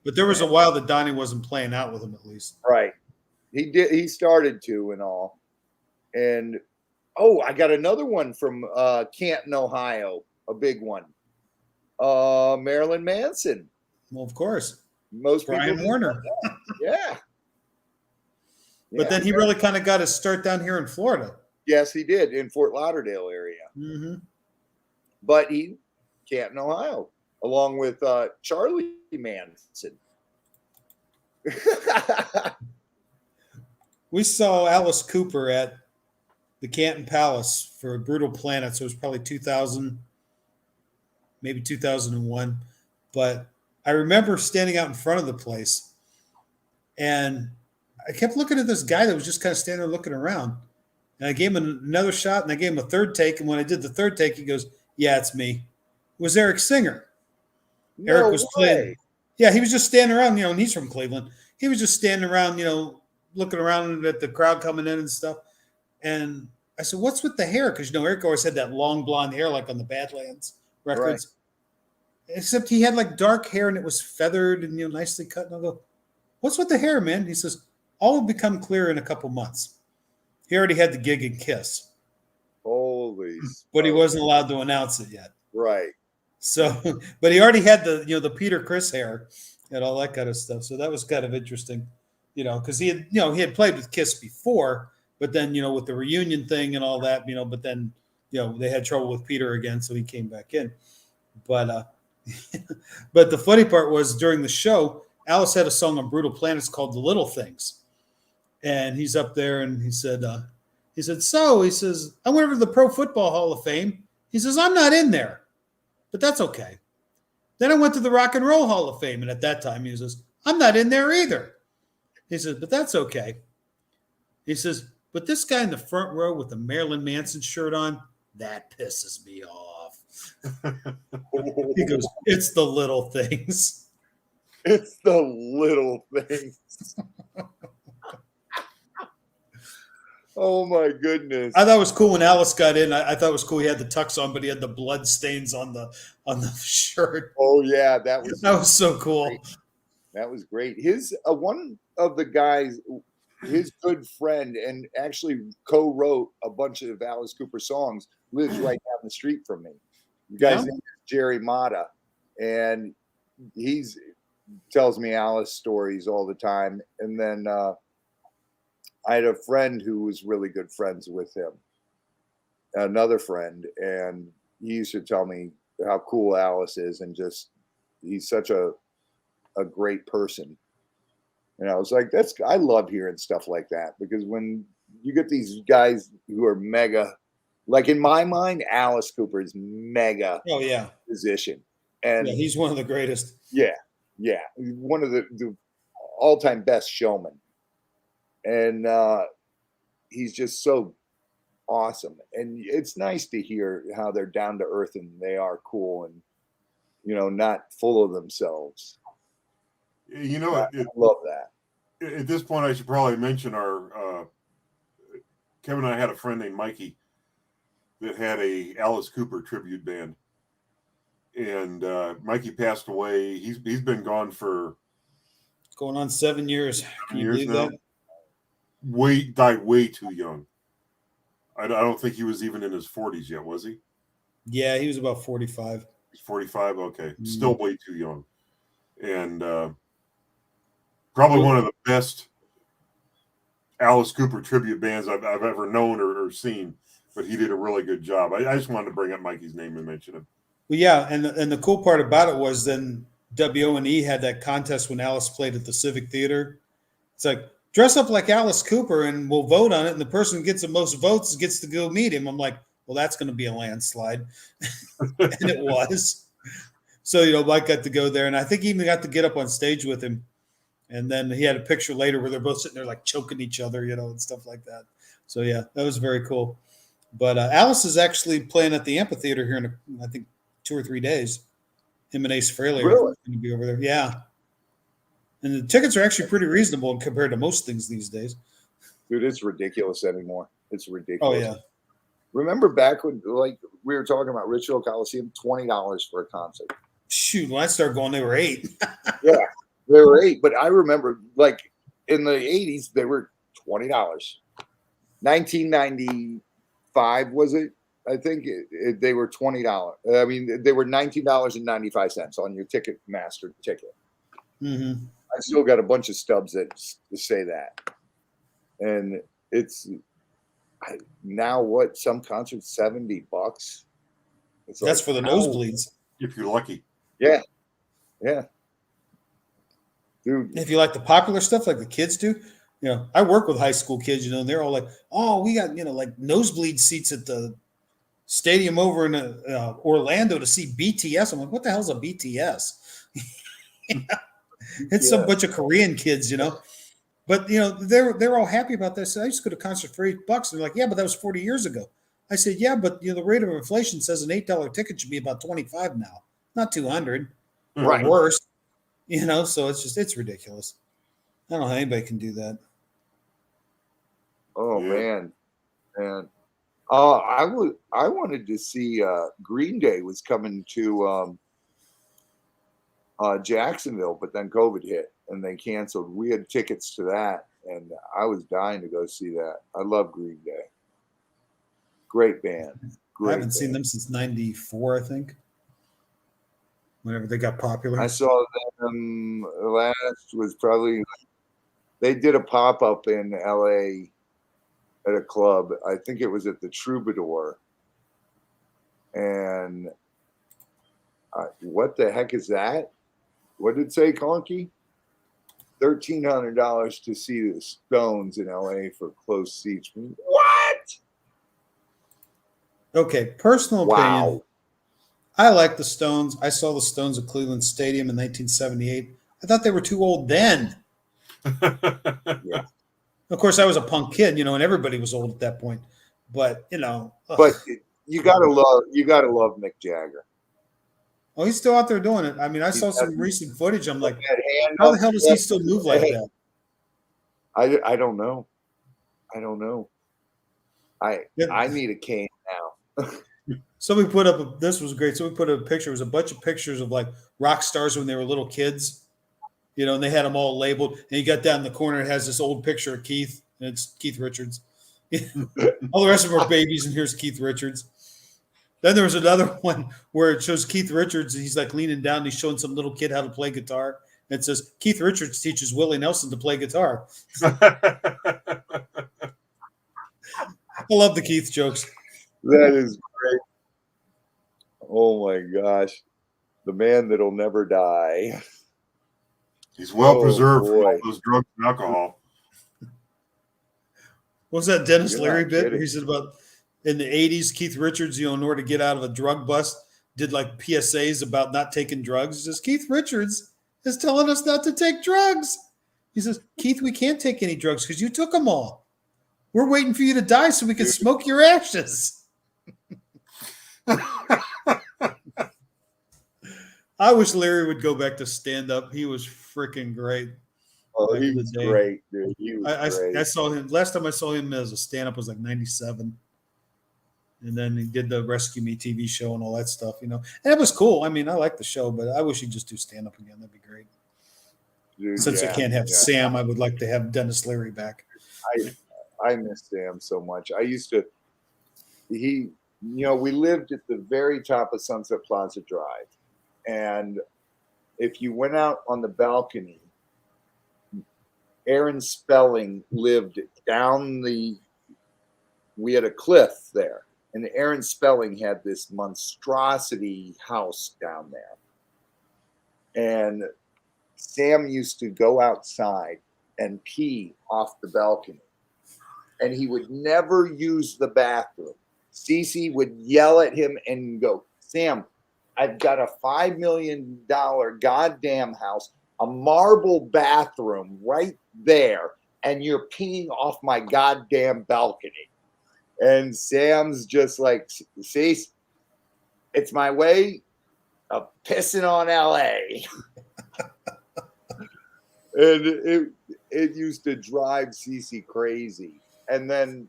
But there was a while that Donnie wasn't playing out with him, at least. Right. He started to and all. And I got another one from Canton, Ohio, a big one. Marilyn Manson. Well, of course. Most Brian people Warner. Yeah. But then he really kind of got his start down here in Florida. Yes, he did, in Fort Lauderdale area. Mm-hmm. But Canton, Ohio, along with Charlie Manson. We saw Alice Cooper at the Canton Palace for Brutal Planet, so it was probably 2000, maybe 2001. But I remember standing out in front of the place, and I kept looking at this guy that was just kind of standing there looking around. And I gave him another shot, and I gave him a third take. And when I did the third take, he goes, "Yeah, it's me." It was Eric Singer. No Eric was playing. way. Yeah, he was just standing around, and he's from Cleveland. He was just standing around, looking around at the crowd coming in and stuff. And I said, "What's with the hair?" Because, Eric always had that long blonde hair like on the Badlands records. Right. Except he had dark hair and it was feathered and, nicely cut. And I go, "What's with the hair, man?" He says, "All will become clear in a couple months." He already had the gig in Kiss. Holy. But he wasn't allowed to announce it yet. Right. So, but he already had the Peter Criss hair and all that kind of stuff. So that was kind of interesting, because he had played with Kiss before, but then, with the reunion thing and all that, but then, they had trouble with Peter again. So he came back in, but But the funny part was during the show, Alice had a song on Brutal Planets called "The Little Things," and he's up there and he said, he says, I went over to the Pro Football Hall of Fame. He says, I'm not in there, but that's okay. Then I went to the Rock and Roll Hall of Fame, and at that time he says, I'm not in there either. He says, but that's okay. He says, but this guy in the front row with the Marilyn Manson shirt on, that pisses me off. He goes, it's the little things. It's the little things. Oh my goodness! I thought it was cool when Alice got in. I thought it was cool. He had the tux on, but he had the blood stains on the shirt. Oh yeah, that was so cool. Great. That was great. His one of the guys, his good friend, and actually co-wrote a bunch of Alice Cooper songs, lives right down the street from me. The guy's name is Jerry Mata, and he's tells me Alice stories all the time. And then I had a friend who was really good friends with him, another friend, and he used to tell me how cool Alice is, and just he's such a great person. And I was like, I love hearing stuff like that, because when you get these guys who are mega, like in my mind, Alice Cooper is mega musician. And he's one of the greatest. Yeah. One of the all-time best showmen. And he's just so awesome. And it's nice to hear how they're down to earth and they are cool and, not full of themselves. I love that. At this point, I should probably mention our Kevin and I had a friend named Mikey that had a Alice Cooper tribute band. And Mikey passed away. He's been gone for going on 7 years. Can you believe that? Died way too young. I don't think he was even in his 40s yet, was he? Yeah, he was about 45. He's 45. Okay, still way too young, and probably one of the best Alice Cooper tribute bands I've ever known or seen. But he did a really good job. I just wanted to bring up Mikey's name and mention him. Well, yeah, and the cool part about it was then WO&E had that contest when Alice played at the Civic Theater. It's like, dress up like Alice Cooper and we'll vote on it, and the person who gets the most votes gets to go meet him. I'm like, well, that's going to be a landslide. And it was. So, Mike got to go there, and I think he even got to get up on stage with him. And then he had a picture later where they're both sitting there like choking each other, and stuff like that. So, yeah, that was very cool. But Alice is actually playing at the amphitheater here in, I think, 2 or 3 days. Him and Ace Frehley are going to be over there. Yeah. And the tickets are actually pretty reasonable compared to most things these days. Dude, it's ridiculous anymore. It's ridiculous. Oh, yeah. Remember back when, like, we were talking about Richfield Coliseum, $20 for a concert. Shoot, when I started going, they were $8. Yeah, they were $8. But I remember, like, in the 80s, they were $20. 1995, was it? I think they were $20. I mean, they were $19.95 on your Ticketmaster ticket. Mm-hmm. I still got a bunch of stubs that say that. And it's now what? Some concerts $70. It's that's for the nosebleeds. If you're lucky. Yeah. Dude. If you like the popular stuff like the kids do, I work with high school kids, and they're all like, oh, we got, like nosebleed seats at the stadium over in Orlando to see BTS. I'm like, what the hell's a BTS? It's some bunch of Korean kids, But they're all happy about this. So I used to go to a concert for $8. And they're like, yeah, but that was 40 years ago. I said, yeah, but the rate of inflation says an $8 ticket should be about $25 now, not $200, right? Or worse, So it's ridiculous. I don't know how anybody can do that. Oh man. I wanted to see Green Day was coming to Jacksonville, but then COVID hit and they canceled. We had tickets to that, and I was dying to go see that. I love Green Day. Great band. I haven't seen them since '94, I think. Whenever they got popular. I saw them last was probably, they did a pop-up in LA at a club. I think it was at the Troubadour. And What the heck is that? What did it say, Conky? $1,300 to see the Stones in LA for close seats. What? Okay, personal opinion. Wow. I like the Stones. I saw the Stones at Cleveland Stadium in 1978. I thought they were too old then. Yeah. Of course, I was a punk kid, and everybody was old at that point. But But you gotta love Mick Jagger. oh, he's still out there doing it. I mean, I saw some recent footage. I'm like, how the hell does he still move like that? I don't know. I need a cane now. Somebody put up this was great. So we put a picture. It was a bunch of pictures of like rock stars when they were little kids, and they had them all labeled. And you got down in the corner, it has this old picture of Keith, and it's Keith Richards. All the rest of them are babies, and here's Keith Richards. Then there was another one where it shows Keith Richards, and he's like leaning down, and he's showing some little kid how to play guitar. And it says Keith Richards teaches Willie Nelson to play guitar. I love the Keith jokes. That is great. Oh my gosh. The man that'll never die. He's well preserved from boy. all those drugs and alcohol. What was that Dennis You're Leary not bit kidding. where he said about in the 80s, Keith Richards, in order to get out of a drug bust, did like PSAs about not taking drugs. He says, Keith Richards is telling us not to take drugs. He says, Keith, we can't take any drugs because you took them all. We're waiting for you to die so we can smoke your ashes. I wish Larry would go back to stand up. He was freaking great. Oh, back he in the was day. great, dude. He was great. I saw him last time I saw him as a stand up was like 97. And then he did the Rescue Me TV show and all that stuff, And it was cool. I mean, I like the show, but I wish he'd just do stand up again. That'd be great. Dude, Since I can't have Sam, I would like to have Dennis Leary back. I miss Sam so much. We lived at the very top of Sunset Plaza Drive. And if you went out on the balcony, Aaron Spelling lived we had a cliff there. And Aaron Spelling had this monstrosity house down there. And Sam used to go outside and pee off the balcony. And he would never use the bathroom. Cece would yell at him and go, Sam, I've got a $5 million goddamn house, a marble bathroom right there, and you're peeing off my goddamn balcony. And Sam's just like, Cece, it's my way of pissing on LA. And it used to drive Cece crazy. And then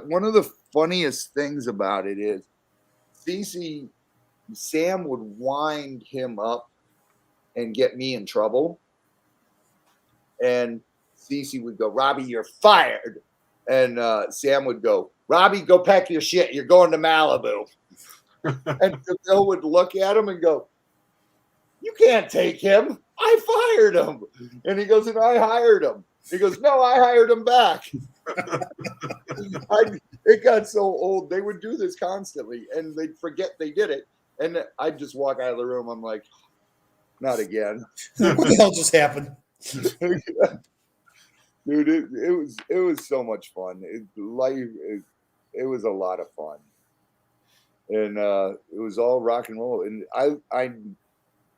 one of the funniest things about it is Sam would wind him up and get me in trouble. And Cece would go, Robbie, you're fired. And Sam would go, Robbie, go pack your shit. You're going to Malibu. And Bill would look at him and go, you can't take him. I fired him. And he goes, and I hired him. He goes, no, I hired him back. It got so old. They would do this constantly, and they'd forget they did it. And I'd just walk out of the room. I'm like, not again. What the hell just happened? Dude, it was so much fun. It was a lot of fun. And it was all rock and roll. And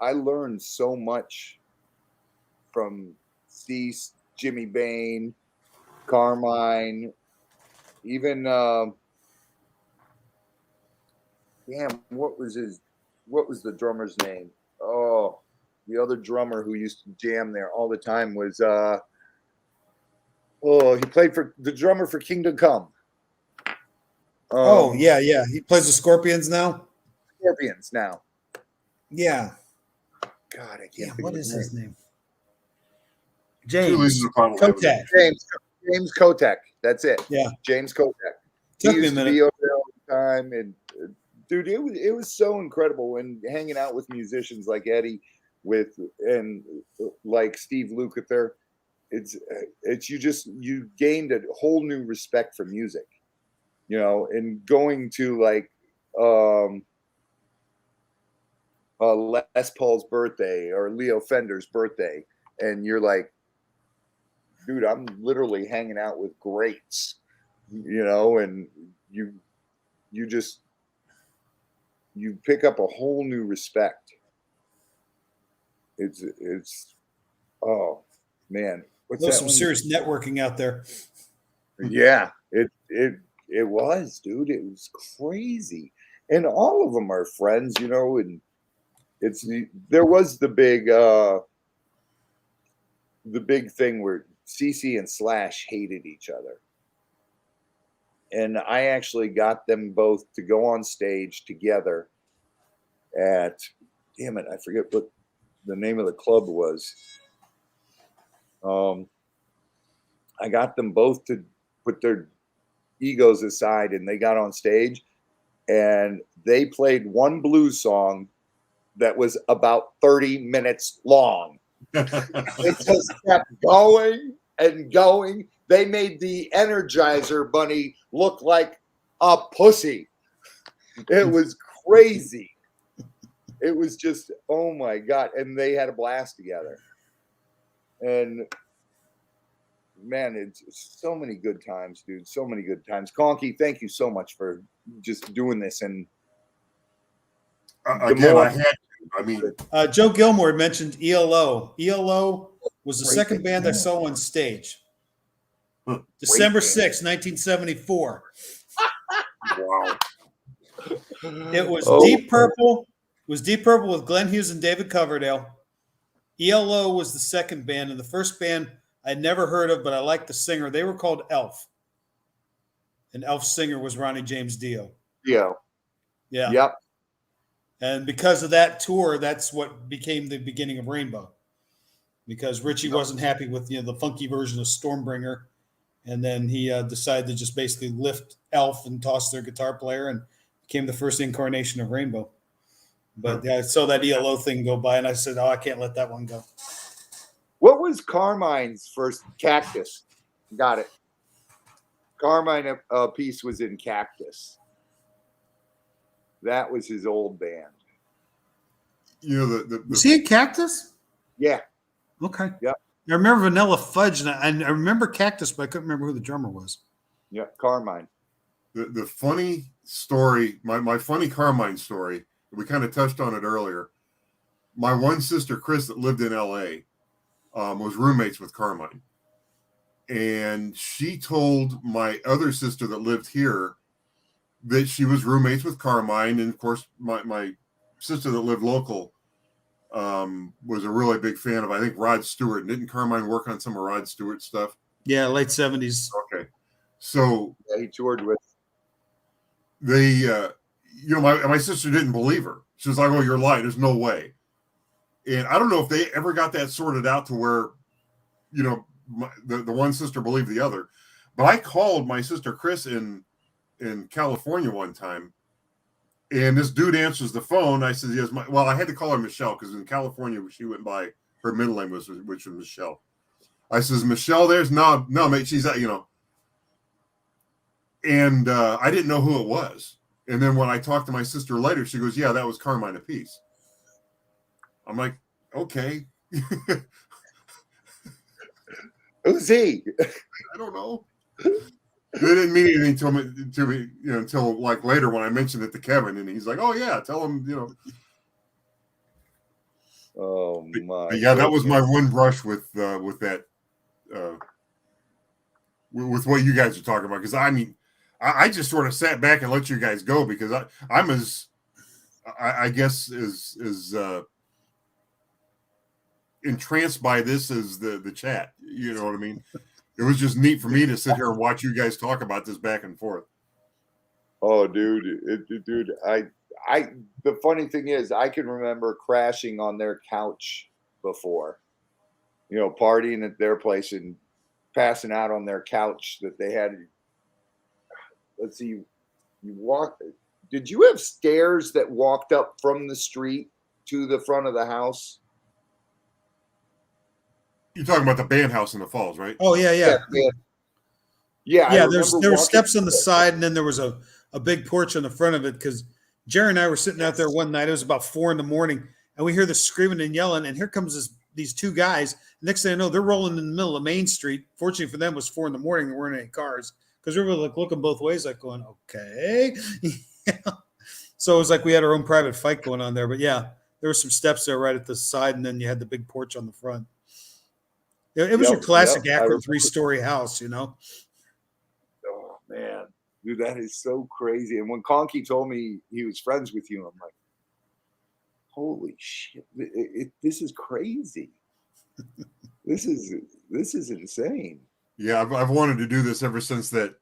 I learned so much from Cease, Jimmy Bain, Carmine, even what was the drummer's name? Oh, the other drummer who used to jam there all the time was he played for the drummer for Kingdom Come. Yeah. He plays the Scorpions now. Scorpions now. Yeah. God, I can't think What of is his his name. name? Two James Losers Upon Eleven. Kotak. James Kotek. That's it. Yeah. James Kotek. He Took me a used to minute. be over there all the time, and dude, it was so incredible. And hanging out with musicians like Eddie, and like Steve Lukather, it's you gained a whole new respect for music, and going to like Les Paul's birthday or Leo Fender's birthday, and you're like, dude, I'm literally hanging out with greats, and you pick up a whole new respect. It's oh man, There's some serious networking out there. Yeah, it was, dude. It was crazy, and all of them are friends, and there was the big thing where CC and Slash hated each other. And I actually got them both to go on stage together at, damn it, I forget what the name of the club was. I got them both to put their egos aside, and they got on stage and they played one blues song that was about 30 minutes long. It just kept going and going. They made the Energizer Bunny look like a pussy. It was crazy. It was just, oh my God. And they had a blast together. And man, it's so many good times, dude. So many good times. Conky, thank you so much for just doing this. And again, I had to. I mean, Joe Gilmore mentioned ELO. ELO was the second band I saw on stage. December 6, 1974. Wow. It was Deep Purple. It was Deep Purple with Glenn Hughes and David Coverdale. ELO was the second band, and the first band I'd never heard of, but I liked the singer. They were called Elf. And Elf's singer was Ronnie James Dio. Yeah. Yeah. Yep. And because of that tour, that's what became the beginning of Rainbow. Because Richie wasn't happy with the funky version of Stormbringer. And then he decided to just basically lift Elf and toss their guitar player and became the first incarnation of Rainbow. But I saw that ELO thing go by, and I said, I can't let that one go. What was Carmine's first? Cactus? Got it. Carmine piece was in Cactus. That was his old band. Was he in Cactus? Yeah. Okay. Yep. I remember Vanilla Fudge, and I remember Cactus, but I couldn't remember who the drummer was. Yeah, Carmine. The funny story, my funny Carmine story, we kind of touched on it earlier. My one sister, Chris, that lived in L.A., was roommates with Carmine. And she told my other sister that lived here that she was roommates with Carmine. And, of course, my sister that lived local was a really big fan of, I think, Rod Stewart. Didn't Carmine work on some of Rod Stewart stuff? Yeah, late 70s. Okay. So yeah, he toured with. They, my sister didn't believe her. She was like, "Oh, you're lying. There's no way." And I don't know if they ever got that sorted out to where, the one sister believed the other. But I called my sister Chris in California one time, and this dude answers the phone. I said, "Yes." I had to call her Michelle because in California she went by her middle name which was Michelle. I says, "Michelle, there's no, mate. She's at, And I didn't know who it was. And then when I talked to my sister later, she goes, "Yeah, that was Carmine Apiece." I'm like, okay. Who's he? I don't know. They didn't mean anything to me, until like later when I mentioned it to Kevin, and he's like, "Oh yeah, tell him." Oh my! But yeah, that was my one brush with that, with what you guys are talking about. Because I mean, I just sort of sat back and let you guys go because I'm as, I guess, as entranced by this as the chat. You know what I mean? It was just neat for me to sit here and watch you guys talk about this back and forth. Oh, dude, the funny thing is, I can remember crashing on their couch before, partying at their place and passing out on their couch that they had. Let's see, you walked. Did you have stairs that walked up from the street to the front of the house? You're talking about the band house in the Falls, right? Oh, yeah. Yeah. There were steps on the side, and then there was a big porch on the front of it because Jerry and I were sitting out there one night. It was about 4 a.m, and we hear this screaming and yelling. And here comes these two guys. Next thing I know, they're rolling in the middle of Main Street. Fortunately for them, it was 4 a.m. There weren't any cars because we were like looking both ways, like going, okay. So it was like we had our own private fight going on there. But yeah, there were some steps there right at the side, and then you had the big porch on the front. It was your classic Akron 3-story house, you know. Oh man, dude, that is so crazy. And when Conky told me he was friends with you, I'm like, holy shit, this is crazy. This is insane. Yeah, I've wanted to do this ever since that.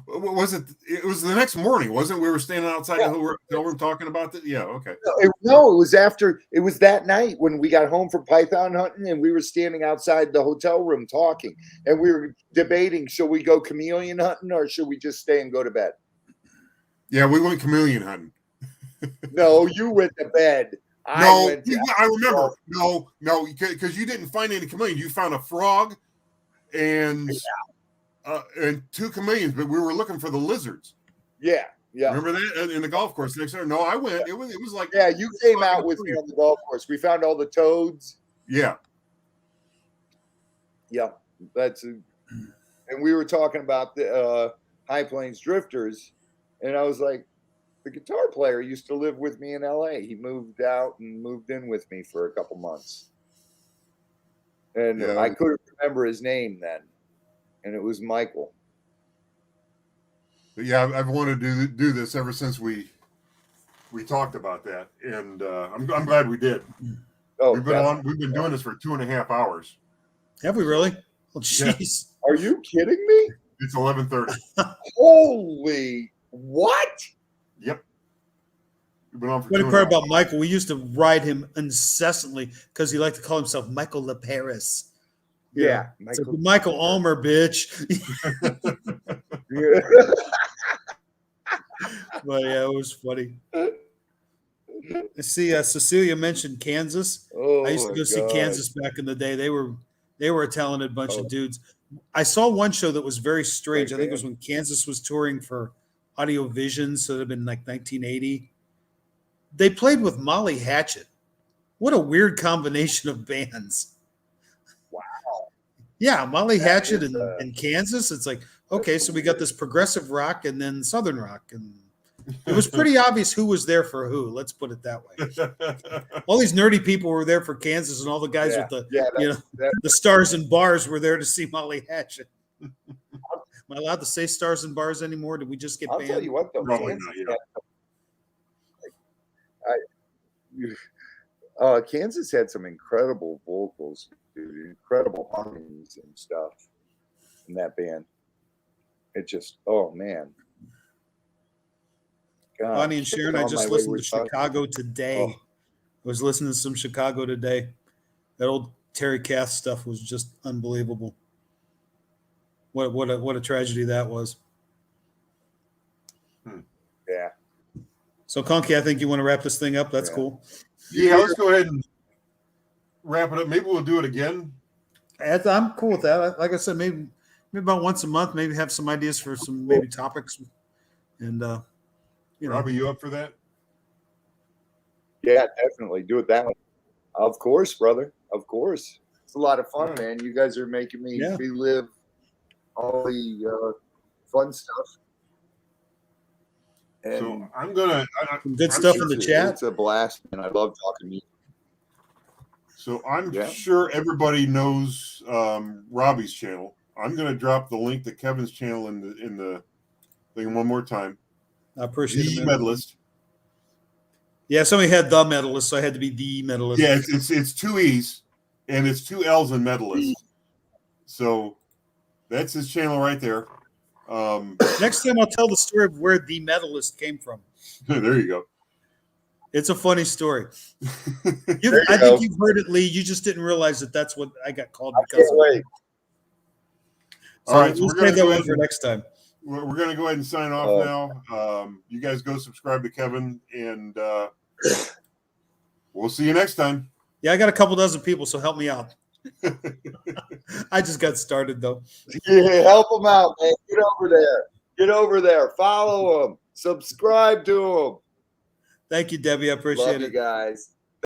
What was it? It was the next morning, wasn't it? We were standing outside the hotel room talking about it. Yeah, okay. No, it was after. It was that night when we got home from python hunting, and we were standing outside the hotel room talking, and we were debating: should we go chameleon hunting or should we just stay and go to bed? Yeah, we went chameleon hunting. No, you went to bed. I remember. No, because you didn't find any chameleon. You found a frog and 2 chameleons, but we were looking for the lizards. Yeah. Remember that in the golf course next door? No, I went. It was like, yeah, you came out with me on the golf course. We found all the toads. Yeah. And we were talking about the High Plains Drifters, and I was like, the guitar player used to live with me in LA. He moved out and moved in with me for a couple months. And I couldn't remember his name then. And it was Michael. But yeah, I've wanted to do this ever since we talked about that. And I'm glad we did. Oh, we've been doing this for 2.5 hours. Have we really? Oh, jeez. Are you kidding me? It's 11:30. Holy what? Yep. We've been on for Funny part about Michael, we used to ride him incessantly because he liked to call himself Michael LaParis. Yeah. Michael Ulmer, bitch. But yeah, it was funny. I see Cecilia mentioned Kansas. I used to go see Kansas back in the day. They were a talented bunch of dudes. I saw one show that was very strange. I think it was when Kansas was touring for Audio Vision, so it would have been like 1980. They played with Molly Hatchet. What a weird combination of bands. Wow. Yeah, Molly Hatchet in Kansas. It's like, okay, so we got this progressive rock and then Southern rock. And it was pretty obvious who was there for who. Let's put it that way. All these nerdy people were there for Kansas, and all the guys with the stars and bars were there to see Molly Hatchet. Am I allowed to say stars and bars anymore? Did we just get banned? I'll tell you what, though. Kansas had some incredible vocals, dude, incredible harmonies and stuff in that band. It just, oh man. God, Bonnie and Sharon, I just listened to Chicago today. I was listening to some Chicago today. That old Terry Kath stuff was just unbelievable. What a tragedy that was. Yeah. So, Conky, I think you want to wrap this thing up. That's cool. Yeah, let's go ahead and wrap it up. Maybe we'll do it again. I'm cool with that. Like I said, maybe about once a month. Maybe have some ideas for some maybe topics. And Robbie, you up for that? Yeah, definitely do it that way. Of course, brother. Of course. It's a lot of fun, man. You guys are making me relive all the fun stuff. And so I'm gonna good stuff in the chat. It's a blast, and I love talking to you. So I'm sure everybody knows Robbie's channel. I'm gonna drop the link to Kevin's channel in the thing one more time. I appreciate the it. Metalist. Yeah, somebody had the Metalist, so I had to be the Metalist. Yeah, it's 2 E's and it's 2 L's in Metalist. So that's his channel right there. Next time I'll tell the story of where the Metalist came from. There you go. It's a funny story. I think you've heard it, Lee. You just didn't realize that that's what I got called because of it. So all right, we'll save that one for next time. We're going to go ahead and sign off now. You guys go subscribe to Kevin, and we'll see you next time. Yeah, I got a couple dozen people, so help me out. I just got started, though. Yeah, help them out, man. Get over there. Follow them. Subscribe to them. Thank you, Debbie. I Love appreciate you it. guys.